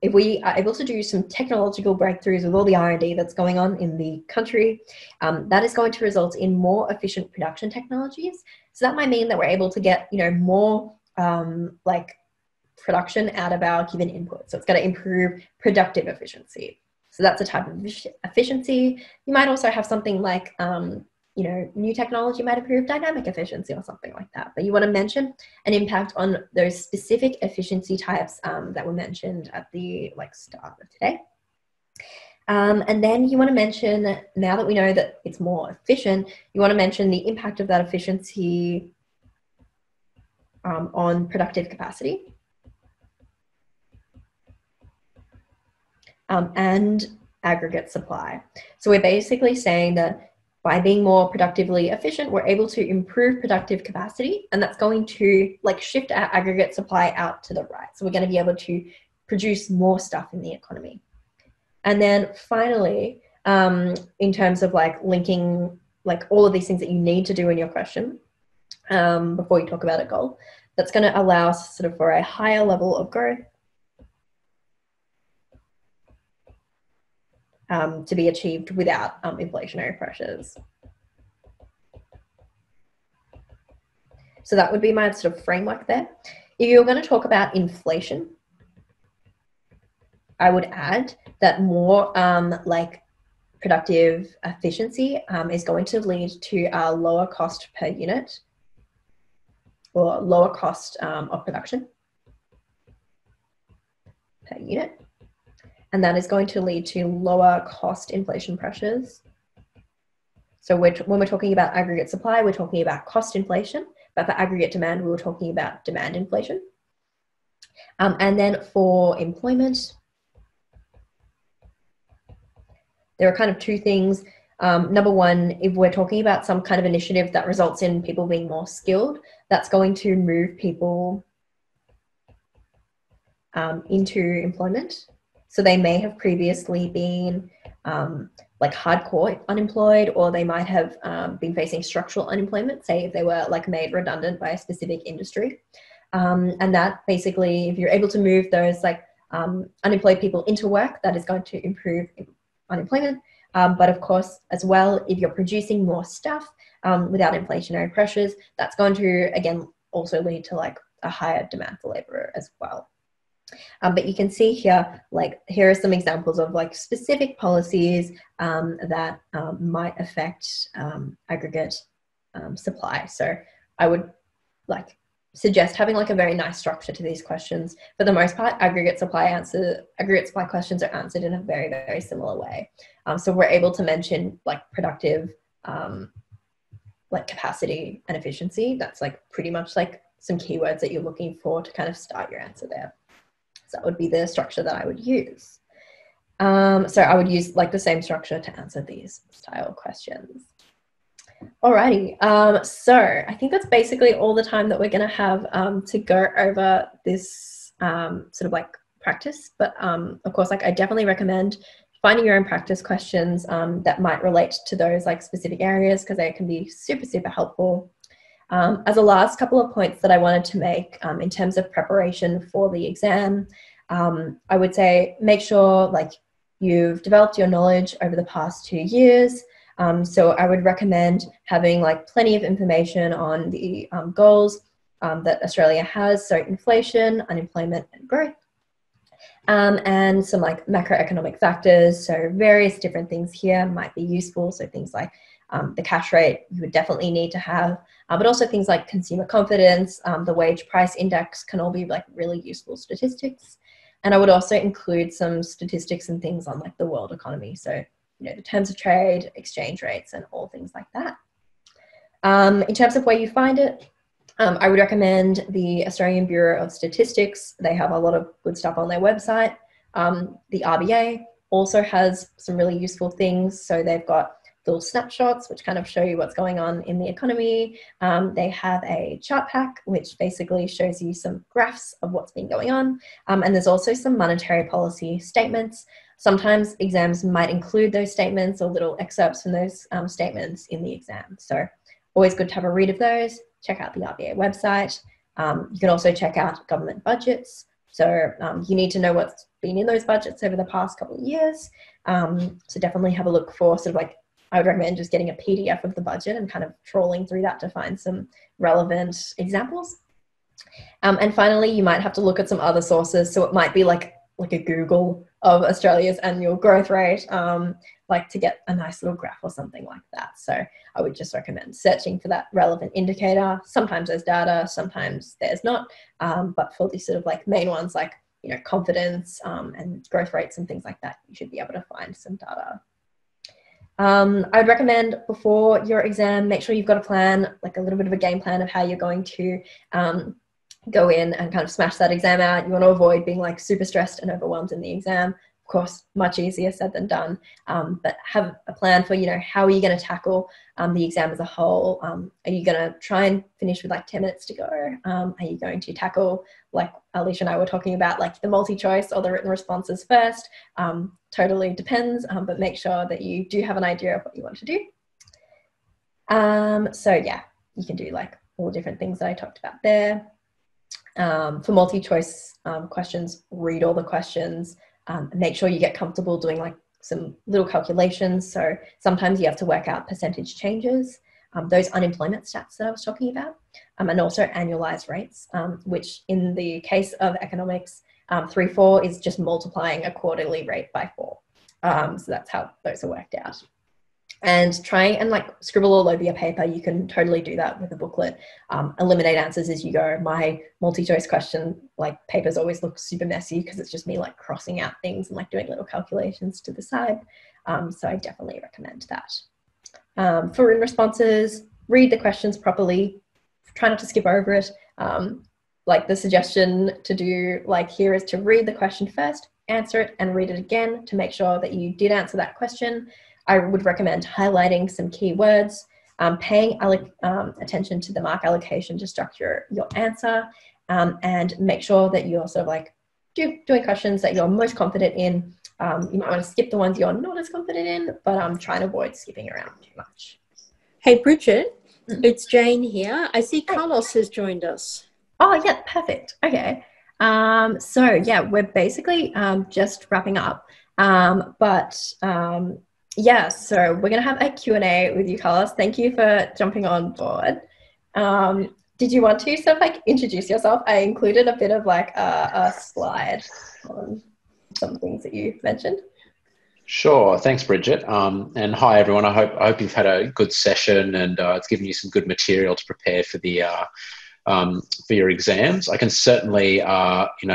if we are able to do some technological breakthroughs with all the R&D that's going on in the country, that is going to result in more efficient production technologies. So that might mean that we're able to get, you know, more like production out of our given input. So it's going to improve productive efficiency. So that's a type of efficiency. You might also have something like, you know, new technology might improve dynamic efficiency or something like that. But you want to mention an impact on those specific efficiency types that were mentioned at the like start of today. And then you want to mention, now that we know that it's more efficient, you want to mention the impact of that efficiency on productive capacity. And aggregate supply. So we're basically saying that by being more productively efficient, we're able to improve productive capacity, and that's going to like shift our aggregate supply out to the right. So we're going to be able to produce more stuff in the economy. And then finally, in terms of like linking like all of these things that you need to do in your question before you talk about a goal, that's going to allow us sort of for a higher level of growth to be achieved without inflationary pressures. So that would be my sort of framework there. If you're going to talk about inflation, I would add that more like productive efficiency is going to lead to a lower cost per unit or lower cost of production per unit. and that is going to lead to lower cost inflation pressures. So when we're talking about aggregate supply, we're talking about cost inflation, but for aggregate demand, we were talking about demand inflation. And then for employment, there are kind of two things. Number one, if we're talking about some kind of initiative that results in people being more skilled, that's going to move people into employment. So they may have previously been like hardcore unemployed, or they might have been facing structural unemployment, say if they were like made redundant by a specific industry. And that basically, if you're able to move those like unemployed people into work, that is going to improve unemployment. But of course, as well, if you're producing more stuff without inflationary pressures, that's going to, again, also lead to like a higher demand for labor as well. But you can see here, like, here are some examples of like specific policies that might affect aggregate supply. So I would like suggest having like a very nice structure to these questions. For the most part, aggregate supply questions are answered in a very, very similar way. So we're able to mention like productive, like capacity and efficiency. That's like pretty much like some keywords that you're looking for to kind of start your answer there. So that would be the structure that I would use. So I would use like the same structure to answer these style questions. Alrighty, so I think that's basically all the time that we're going to have to go over this sort of like practice. But of course, like I definitely recommend finding your own practice questions that might relate to those like specific areas, because they can be super, super helpful. As a last couple of points that I wanted to make in terms of preparation for the exam, I would say make sure like you've developed your knowledge over the past 2 years. So I would recommend having like plenty of information on the goals that Australia has, so inflation, unemployment, and growth, and some like macroeconomic factors. So various different things here might be useful. So things like the cash rate you would definitely need to have, but also things like consumer confidence, the wage price index can all be like really useful statistics. And I would also include some statistics and things on like the world economy. So, you know, the terms of trade, exchange rates, and all things like that. In terms of where you find it, I would recommend the Australian Bureau of Statistics. They have a lot of good stuff on their website. The RBA also has some really useful things. So they've got little snapshots, which kind of show you what's going on in the economy. They have a chart pack, which basically shows you some graphs of what's been going on. And there's also some monetary policy statements. Sometimes exams might include those statements or little excerpts from those statements in the exam. So always good to have a read of those. Check out the RBA website. You can also check out government budgets. So you need to know what's been in those budgets over the past couple of years. So definitely have a look for sort of like, I would recommend just getting a PDF of the budget and kind of trawling through that to find some relevant examples. And finally, you might have to look at some other sources. So it might be like a Google of Australia's annual growth rate, like to get a nice little graph or something like that. So I would just recommend searching for that relevant indicator. Sometimes there's data, sometimes there's not. But for these sort of like main ones, like, you know, confidence and growth rates and things like that, you should be able to find some data. I'd recommend before your exam, make sure you've got a plan, like a little bit of a game plan of how you're going to go in and kind of smash that exam out. You want to avoid being like super stressed and overwhelmed in the exam. Of course, much easier said than done, but have a plan for, you know, how are you going to tackle the exam as a whole? Are you going to try and finish with like 10 minutes to go? Are you going to tackle, like Alicia and I were talking about, like the multi-choice or the written responses first? Totally depends, but make sure that you do have an idea of what you want to do. So yeah, you can do like all the different things that I talked about there. For multi-choice questions, read all the questions. Make sure you get comfortable doing like some little calculations. So sometimes you have to work out percentage changes, those unemployment stats that I was talking about, and also annualized rates, which in the case of economics, 3-4 is just multiplying a quarterly rate by 4. So that's how those are worked out. and try and like scribble all over your paper. You can totally do that with a booklet. Eliminate answers as you go. My multi-choice question like papers always look super messy because it's just me like crossing out things and like doing little calculations to the side. So I definitely recommend that. For written responses, read the questions properly. Try not to skip over it. Like the suggestion to do like here is to read the question first, answer it, and read it again to make sure that you did answer that question. I would recommend highlighting some keywords, paying attention to the mark allocation to structure your answer, and make sure that you're sort of like doing questions that you're most confident in. You might want to skip the ones you're not as confident in, but try and avoid skipping around too much. Hey, Bridget, it's Jane here. I see Carlos has joined us. Oh, yeah, perfect. Okay. So, yeah, we're basically just wrapping up. Yeah, so we're going to have a Q&A with you, Carlos. Thank you for jumping on board. Did you want to sort of like introduce yourself? I included a bit of like a slide on some things that you mentioned. Sure. Thanks, Bridget. And hi, everyone. I hope you've had a good session and it's given you some good material to prepare for the for your exams. I can certainly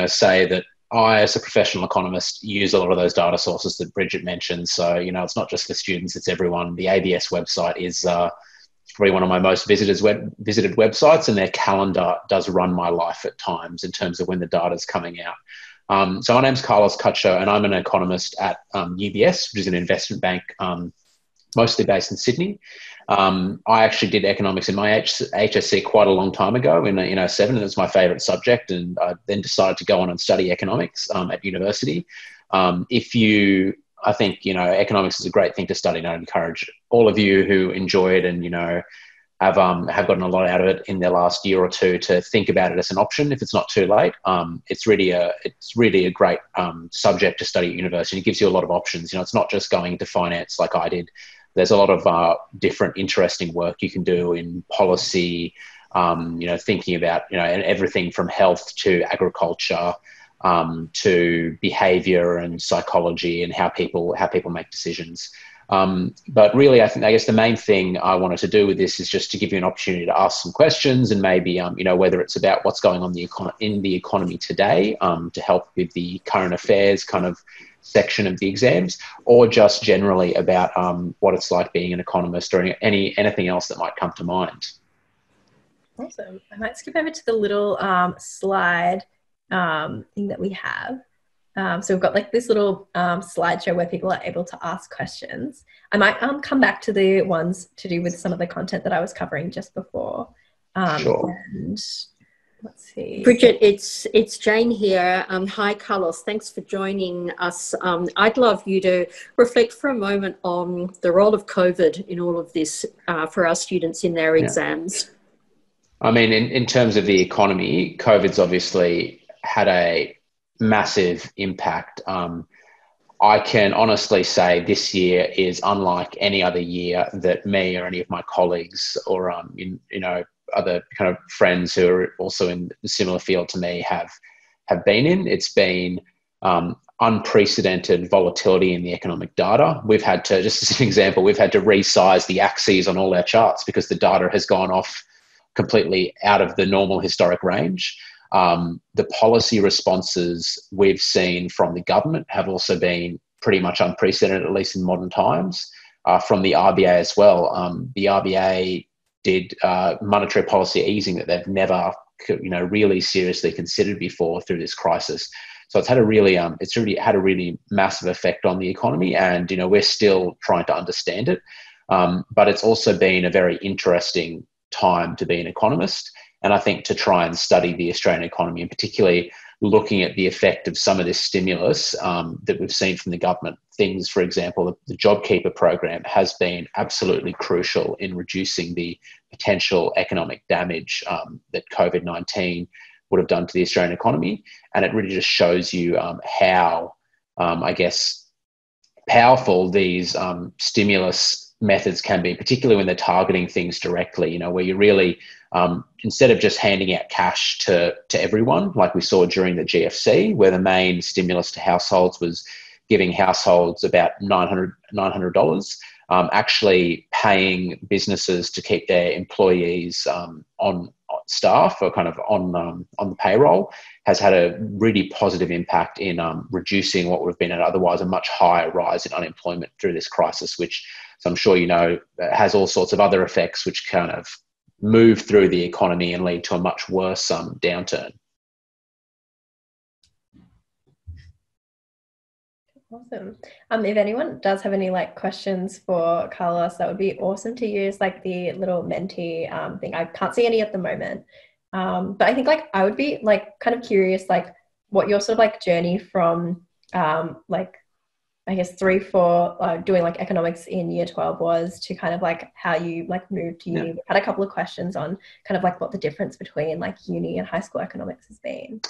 say that I, as a professional economist, use a lot of those data sources that Bridget mentioned. So, it's not just for students, it's everyone. The ABS website is probably one of my most visited websites, and their calendar does run my life at times in terms of when the data is coming out. So my name's Carlos Cucho, and I'm an economist at UBS, which is an investment bank mostly based in Sydney. I actually did economics in my HSC quite a long time ago in 07, and it was my favourite subject, and I then decided to go on and study economics at university. I think economics is a great thing to study, and I encourage all of you who enjoy it and have gotten a lot out of it in the last year or two to think about it as an option if it's not too late. It's really a great subject to study at university. It gives you a lot of options. It's not just going into finance like I did. There's a lot of different interesting work you can do in policy, thinking about, and everything from health to agriculture, to behavior and psychology and how people make decisions. But really, I guess the main thing I wanted to do with this is just to give you an opportunity to ask some questions, and maybe, whether it's about what's going on in the economy today, to help with the current affairs kind of section of the exams, or just generally about what it's like being an economist, or anything else that might come to mind. Awesome. I might skip over to the little slide thing that we have. So we've got like this little slideshow where people are able to ask questions. I might come back to the ones to do with some of the content that I was covering just before. Sure. And let's see. Bridget, it's Jane here. Hi, Carlos. Thanks for joining us. I'd love you to reflect for a moment on the role of COVID in all of this for our students in their exams. I mean, in terms of the economy, COVID's obviously had a massive impact. I can honestly say this year is unlike any other year that me or any of my colleagues or other kind of friends who are also in a similar field to me have been in. It's been unprecedented volatility in the economic data. We've had to, just as an example, we've had to resize the axes on all our charts because the data has gone off completely out of the normal historic range. The policy responses we've seen from the government have also been pretty much unprecedented, at least in modern times, from the RBA as well. The RBA did monetary policy easing that they've never, really seriously considered before through this crisis. So it's had a really massive effect on the economy, and we're still trying to understand it. But it's also been a very interesting time to be an economist, and I think to try and study the Australian economy, and particularly looking at the effect of some of this stimulus that we've seen from the government. Things, for example, the JobKeeper program has been absolutely crucial in reducing the potential economic damage that COVID-19 would have done to the Australian economy. And it really just shows you how, powerful these stimulus methods can be, particularly when they're targeting things directly, where you really, instead of just handing out cash to everyone, like we saw during the GFC, where the main stimulus to households was giving households about $900. actually paying businesses to keep their employees on staff or kind of on the payroll has had a really positive impact in reducing what would have been otherwise a much higher rise in unemployment through this crisis, which, as I'm sure you know, has all sorts of other effects which kind of move through the economy and lead to a much worse downturn. Awesome. If anyone does have any questions for Carlos, that would be awesome to use the little Menti thing. I can't see any at the moment, but I think I would be kind of curious what your sort of journey from I guess 3-4 doing economics in year 12 was to kind of how you moved to uni. Yeah. Had a couple of questions on kind of what the difference between uni and high school economics has been.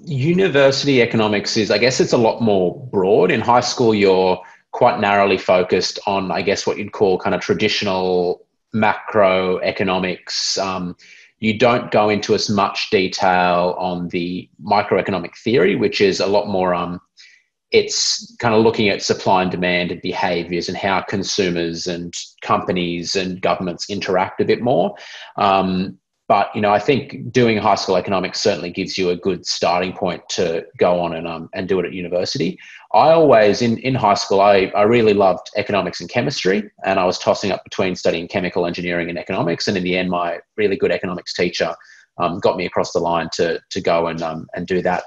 University economics is, I guess it's a lot more broad. In high school, you're quite narrowly focused on, I guess, what you'd call kind of traditional macroeconomics. You don't go into as much detail on the microeconomic theory, which is a lot more, it's kind of looking at supply and demand and behaviours and how consumers and companies and governments interact a bit more. But, I think doing high school economics certainly gives you a good starting point to go on and do it at university. I always, in high school, I really loved economics and chemistry, and I was tossing up between studying chemical engineering and economics. And in the end, my really good economics teacher got me across the line to go and do that.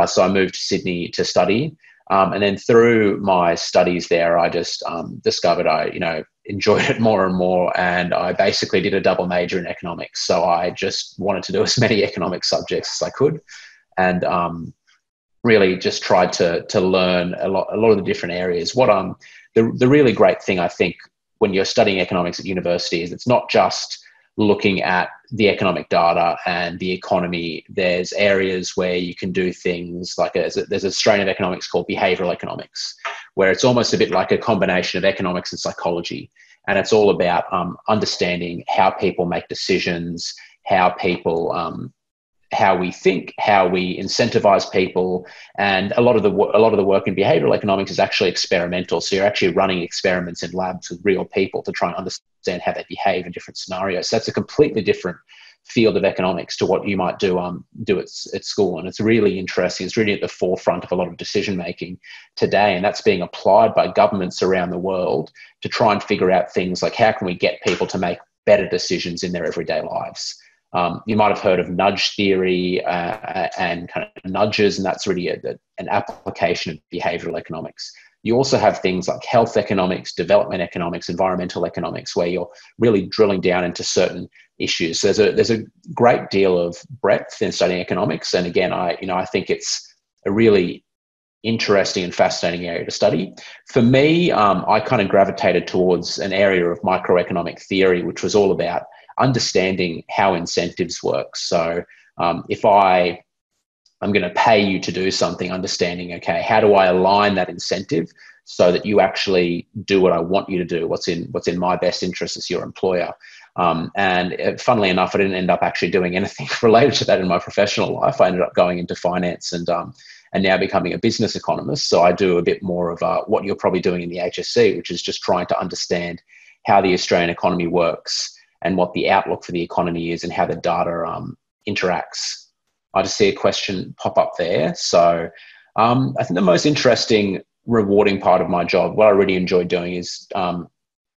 So I moved to Sydney to study. And then through my studies there, I just discovered I, enjoyed it more and more. And I basically did a double major in economics. So I just wanted to do as many economic subjects as I could. And really just tried to learn a lot of the different areas. What the really great thing, I think, when you're studying economics at university is it's not just looking at the economic data and the economy. There's areas where you can do things there's a strain of economics called behavioral economics, where it's almost a bit like a combination of economics and psychology. And it's all about understanding how people make decisions, how we think, how we incentivize people. And a lot of the work in behavioral economics is actually experimental. So you're actually running experiments in labs with real people to try and understand how they behave in different scenarios. So that's a completely different field of economics to what you might do at school. And it's really interesting. It's really at the forefront of a lot of decision making today. And that's being applied by governments around the world to try and figure out things like how can we get people to make better decisions in their everyday lives. You might have heard of nudge theory and kind of nudges, and that's really an application of behavioral economics. You also have things like health economics, development economics, environmental economics, where you're really drilling down into certain issues. So there's a great deal of breadth in studying economics, and again, I think it's a really interesting and fascinating area to study. For me, I kind of gravitated towards an area of microeconomic theory, which was all about understanding how incentives work. So if I'm going to pay you to do something, understanding, okay, how do I align that incentive so that you actually do what I want you to do, what's in my best interest as your employer. And funnily enough, I didn't end up actually doing anything related to that in my professional life. I ended up going into finance and now becoming a business economist. So I do a bit more of what you're probably doing in the HSC, which is just trying to understand how the Australian economy works and what the outlook for the economy is and how the data interacts. I just see a question pop up there. So I think the most interesting, rewarding part of my job, what I really enjoy doing is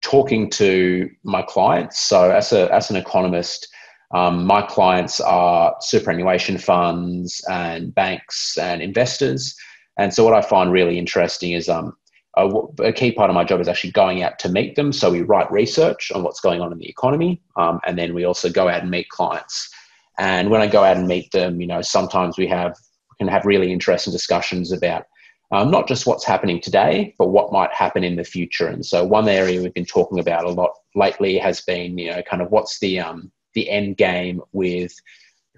talking to my clients. So as an economist, my clients are superannuation funds and banks and investors. And so what I find really interesting is a key part of my job is actually going out to meet them. So we write research on what's going on in the economy. And then we also go out and meet clients. And when I go out and meet them, sometimes we can have really interesting discussions about not just what's happening today, but what might happen in the future. And so one area we've been talking about a lot lately has been, kind of what's the end game with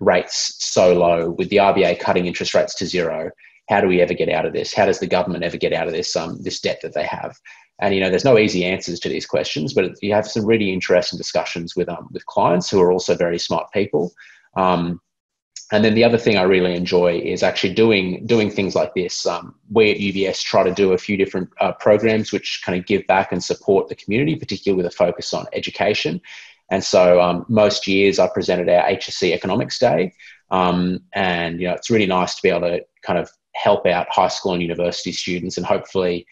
rates so low, with the RBA cutting interest rates to zero. How do we ever get out of this? How does the government ever get out of this debt that they have? And, there's no easy answers to these questions, but you have some really interesting discussions with clients who are also very smart people. And then the other thing I really enjoy is actually doing things like this. We at UBS try to do a few different programs which kind of give back and support the community, particularly with a focus on education. And so most years I presented our HSC Economics Day. And, it's really nice to be able to kind of help out high school and university students and hopefully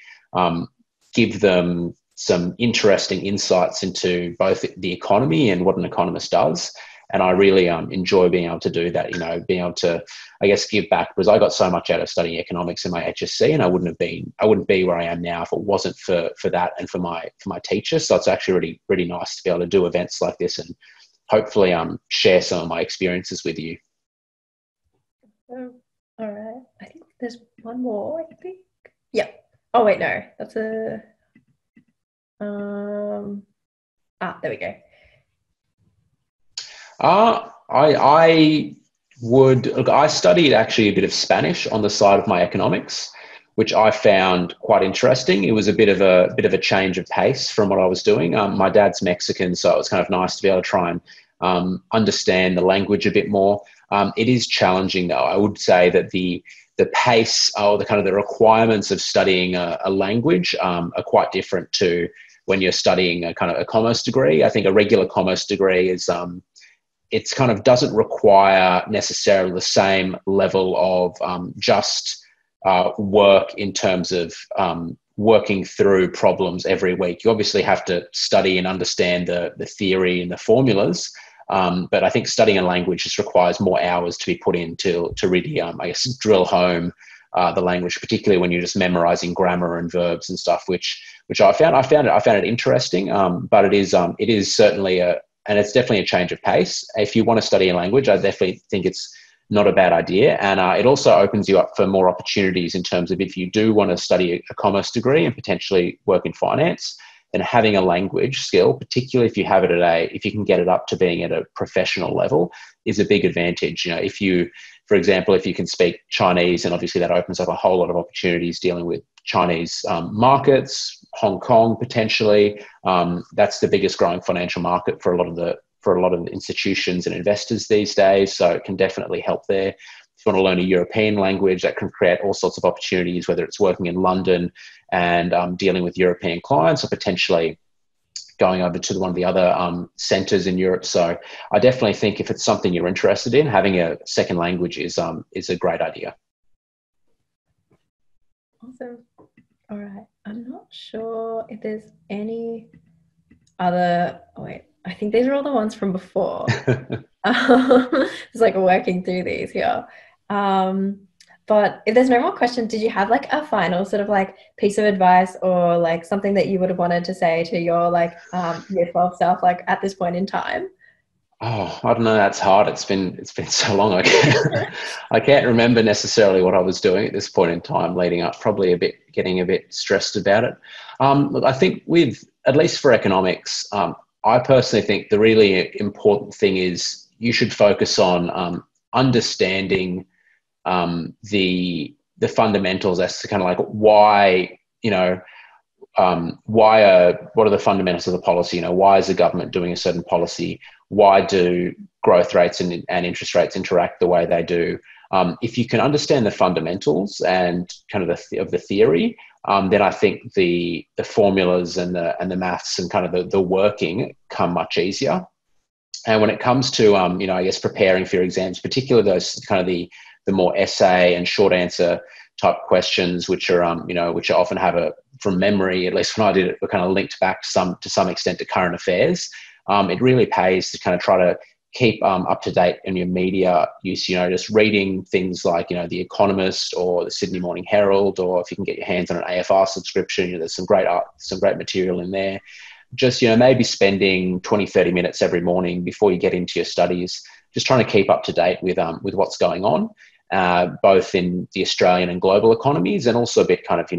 give them some interesting insights into both the economy and what an economist does. And I really enjoy being able to do that, being able to, I guess, give back, because I got so much out of studying economics in my HSC, and I wouldn't be where I am now if it wasn't for that and for my teachers. So it's actually really, really nice to be able to do events like this and hopefully share some of my experiences with you. All right. I think there's one more, I think. Yeah. Oh, wait, no. That's a... there we go. I studied actually a bit of Spanish on the side of my economics, which I found quite interesting. It was a bit of a change of pace from what I was doing. My dad's Mexican, so it was kind of nice to be able to try and understand the language a bit more. It is challenging, though. I would say that the pace or the requirements of studying a language are quite different to when you're studying a kind of a commerce degree. I think a regular commerce degree is it's kind of doesn't require necessarily the same level of just work in terms of working through problems every week. You obviously have to study and understand the theory and the formulas, but I think studying a language just requires more hours to be put in to really, I guess, drill home the language, particularly when you're just memorizing grammar and verbs and stuff, which I found it interesting, but it is certainly and it's definitely a change of pace. If you want to study a language, I definitely think it's not a bad idea. And it also opens you up for more opportunities in terms of if you do want to study a commerce degree and potentially work in finance, then having a language skill, particularly if you have it if you can get it up to being at a professional level, is a big advantage. If you, for example, if you can speak Chinese, and obviously that opens up a whole lot of opportunities dealing with Chinese markets, Hong Kong potentially. That's the biggest growing financial market for a lot of the institutions and investors these days. So it can definitely help there. If you want to learn a European language, that can create all sorts of opportunities, whether it's working in London and dealing with European clients, or potentially going over to one of the other centres in Europe. So I definitely think if it's something you're interested in, having a second language is a great idea. Awesome. All right. I'm not sure if there's any other... Oh, wait. I think these are all the ones from before. It's like working through these here. But if there's no more questions, did you have like a final sort of like piece of advice or like something that you would have wanted to say to your like year 12 self like at this point in time? Oh, I don't know. That's hard. It's been so long. I can't remember necessarily what I was doing at this point in time leading up, probably getting a bit stressed about it. Look, I think at least for economics, I personally think the really important thing is you should focus on understanding the fundamentals as to kind of like why, what are the fundamentals of the policy? Why is the government doing a certain policy? Why do growth rates and interest rates interact the way they do? If you can understand the fundamentals and kind of the theory, then I think the formulas and the maths and kind of the working come much easier. And when it comes to I guess preparing for your exams, particularly those kind of the more essay and short answer type questions, which are which I often have from memory, at least when I did it, were kind of linked back to some extent to current affairs. It really pays to kind of try to keep up to date in your media use, just reading things like, The Economist or the Sydney Morning Herald, or if you can get your hands on an AFR subscription, there's some great material in there. Just, maybe spending 20, 30 minutes every morning before you get into your studies, just trying to keep up to date with what's going on, both in the Australian and global economies, and also a bit kind of,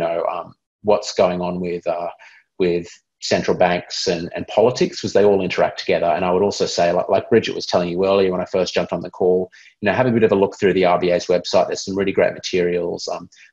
what's going on with central banks and politics, because they all interact together. And I would also say, like Bridget was telling you earlier when I first jumped on the call, have a bit of a look through the RBA's website. There's some really great materials.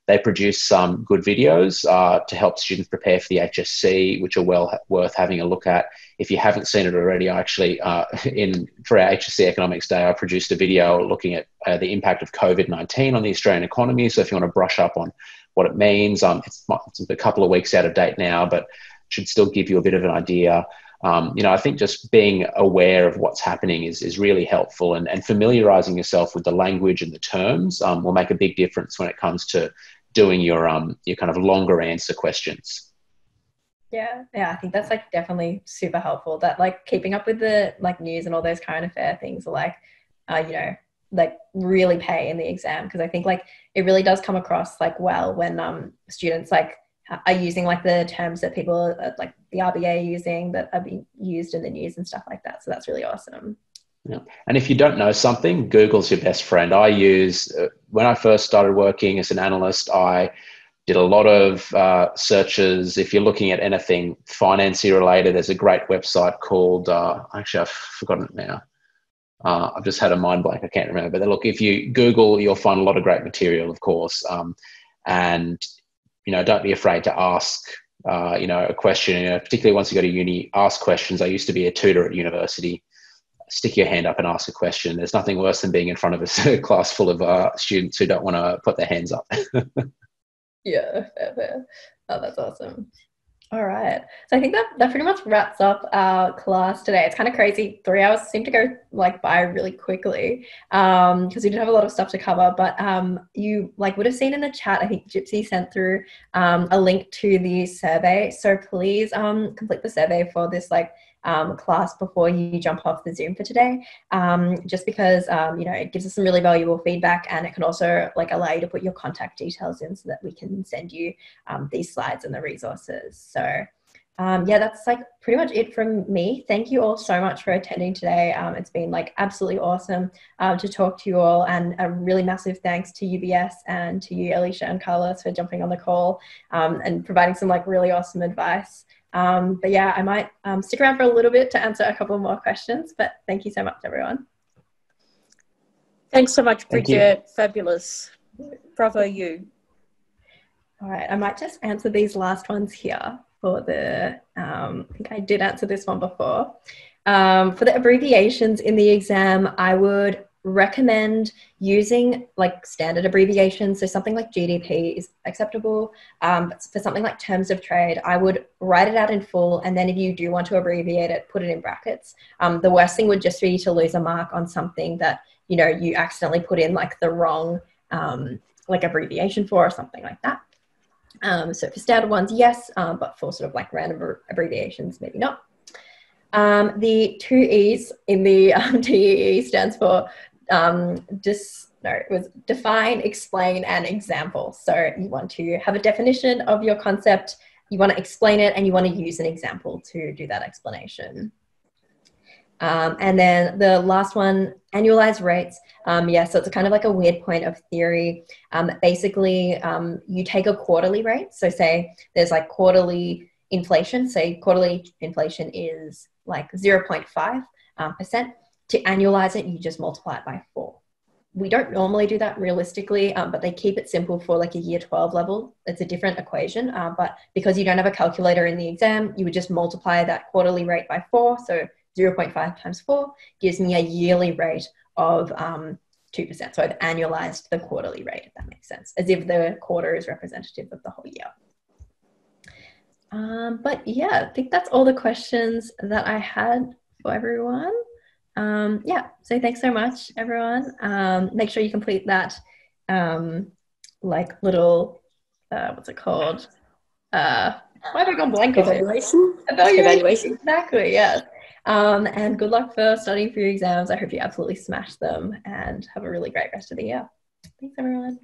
They produce some good videos to help students prepare for the HSC, which are well worth having a look at. If you haven't seen it already, I actually, for our HSC Economics Day, I produced a video looking at the impact of COVID-19 on the Australian economy. So if you want to brush up on what it means, it's a couple of weeks out of date now, but should still give you a bit of an idea. I think just being aware of what's happening is really helpful, and familiarising yourself with the language and the terms will make a big difference when it comes to doing your kind of longer answer questions. Yeah, I think that's like definitely super helpful. That like keeping up with the like news and all those current affair things are like, like really pay in the exam, because I think like it really does come across like well when students like are using like the terms that people like the RBA using that are being used in the news and stuff like that. So that's really awesome. Yeah. And if you don't know something, Google's your best friend. I use, when I first started working as an analyst, I did a lot of searches. If you're looking at anything financing related, there's a great website called, actually I've forgotten it now. I've just had a mind blank. I can't remember. But look, if you Google, you'll find a lot of great material, of course. And don't be afraid to ask, a question, particularly once you go to uni, ask questions. I used to be a tutor at university. Stick your hand up and ask a question. There's nothing worse than being in front of a class full of students who don't want to put their hands up. Yeah, fair. Oh, that's awesome. All right. So I think that pretty much wraps up our class today. It's kind of crazy. 3 hours seem to go like by really quickly because we did have a lot of stuff to cover. But you like would have seen in the chat, I think Gypsy sent through a link to the survey. So please complete the survey for this class before you jump off the Zoom for today, just because it gives us some really valuable feedback, and it can also allow you to put your contact details in so that we can send you these slides and the resources. So that's pretty much it from me. Thank you all so much for attending today. It's been absolutely awesome to talk to you all, and a really massive thanks to UBS and to you, Alicia and Carlos, for jumping on the call and providing some really awesome advice. But yeah, I might stick around for a little bit to answer a couple more questions, but thank you so much, everyone. Thanks so much, Bridget. Fabulous. Bravo you. All right, I might just answer these last ones here for the, I think I did answer this one before. For the abbreviations in the exam, I would recommend using standard abbreviations. So something like GDP is acceptable. But for something like terms of trade, I would write it out in full, and then if you do want to abbreviate it, put it in brackets. The worst thing would just be to lose a mark on something that you accidentally put in the wrong abbreviation for, or something like that. So for standard ones, yes, but for sort of random abbreviations, maybe not. The 2 E's in the TEE stands for it was define, explain, and example. So you want to have a definition of your concept, you want to explain it, and you want to use an example to do that explanation. And then the last one, annualized rates. So it's kind of a weird point of theory. Basically, you take a quarterly rate. So say there's quarterly inflation. Say quarterly inflation is 0.5%. To annualize it, you just multiply it by 4. We don't normally do that realistically, but they keep it simple for a year 12 level. It's a different equation, but because you don't have a calculator in the exam, you would just multiply that quarterly rate by 4. So 0.5 times 4 gives me a yearly rate of 2%. So I've annualized the quarterly rate, if that makes sense, as if the quarter is representative of the whole year. But yeah, I think that's all the questions that I had for everyone. So thanks so much, everyone. Make sure you complete that little what's it called? Why have I gone blank? Evaluation. Exactly, yes. And good luck for studying for your exams. I hope you absolutely smash them and have a really great rest of the year. Thanks, everyone.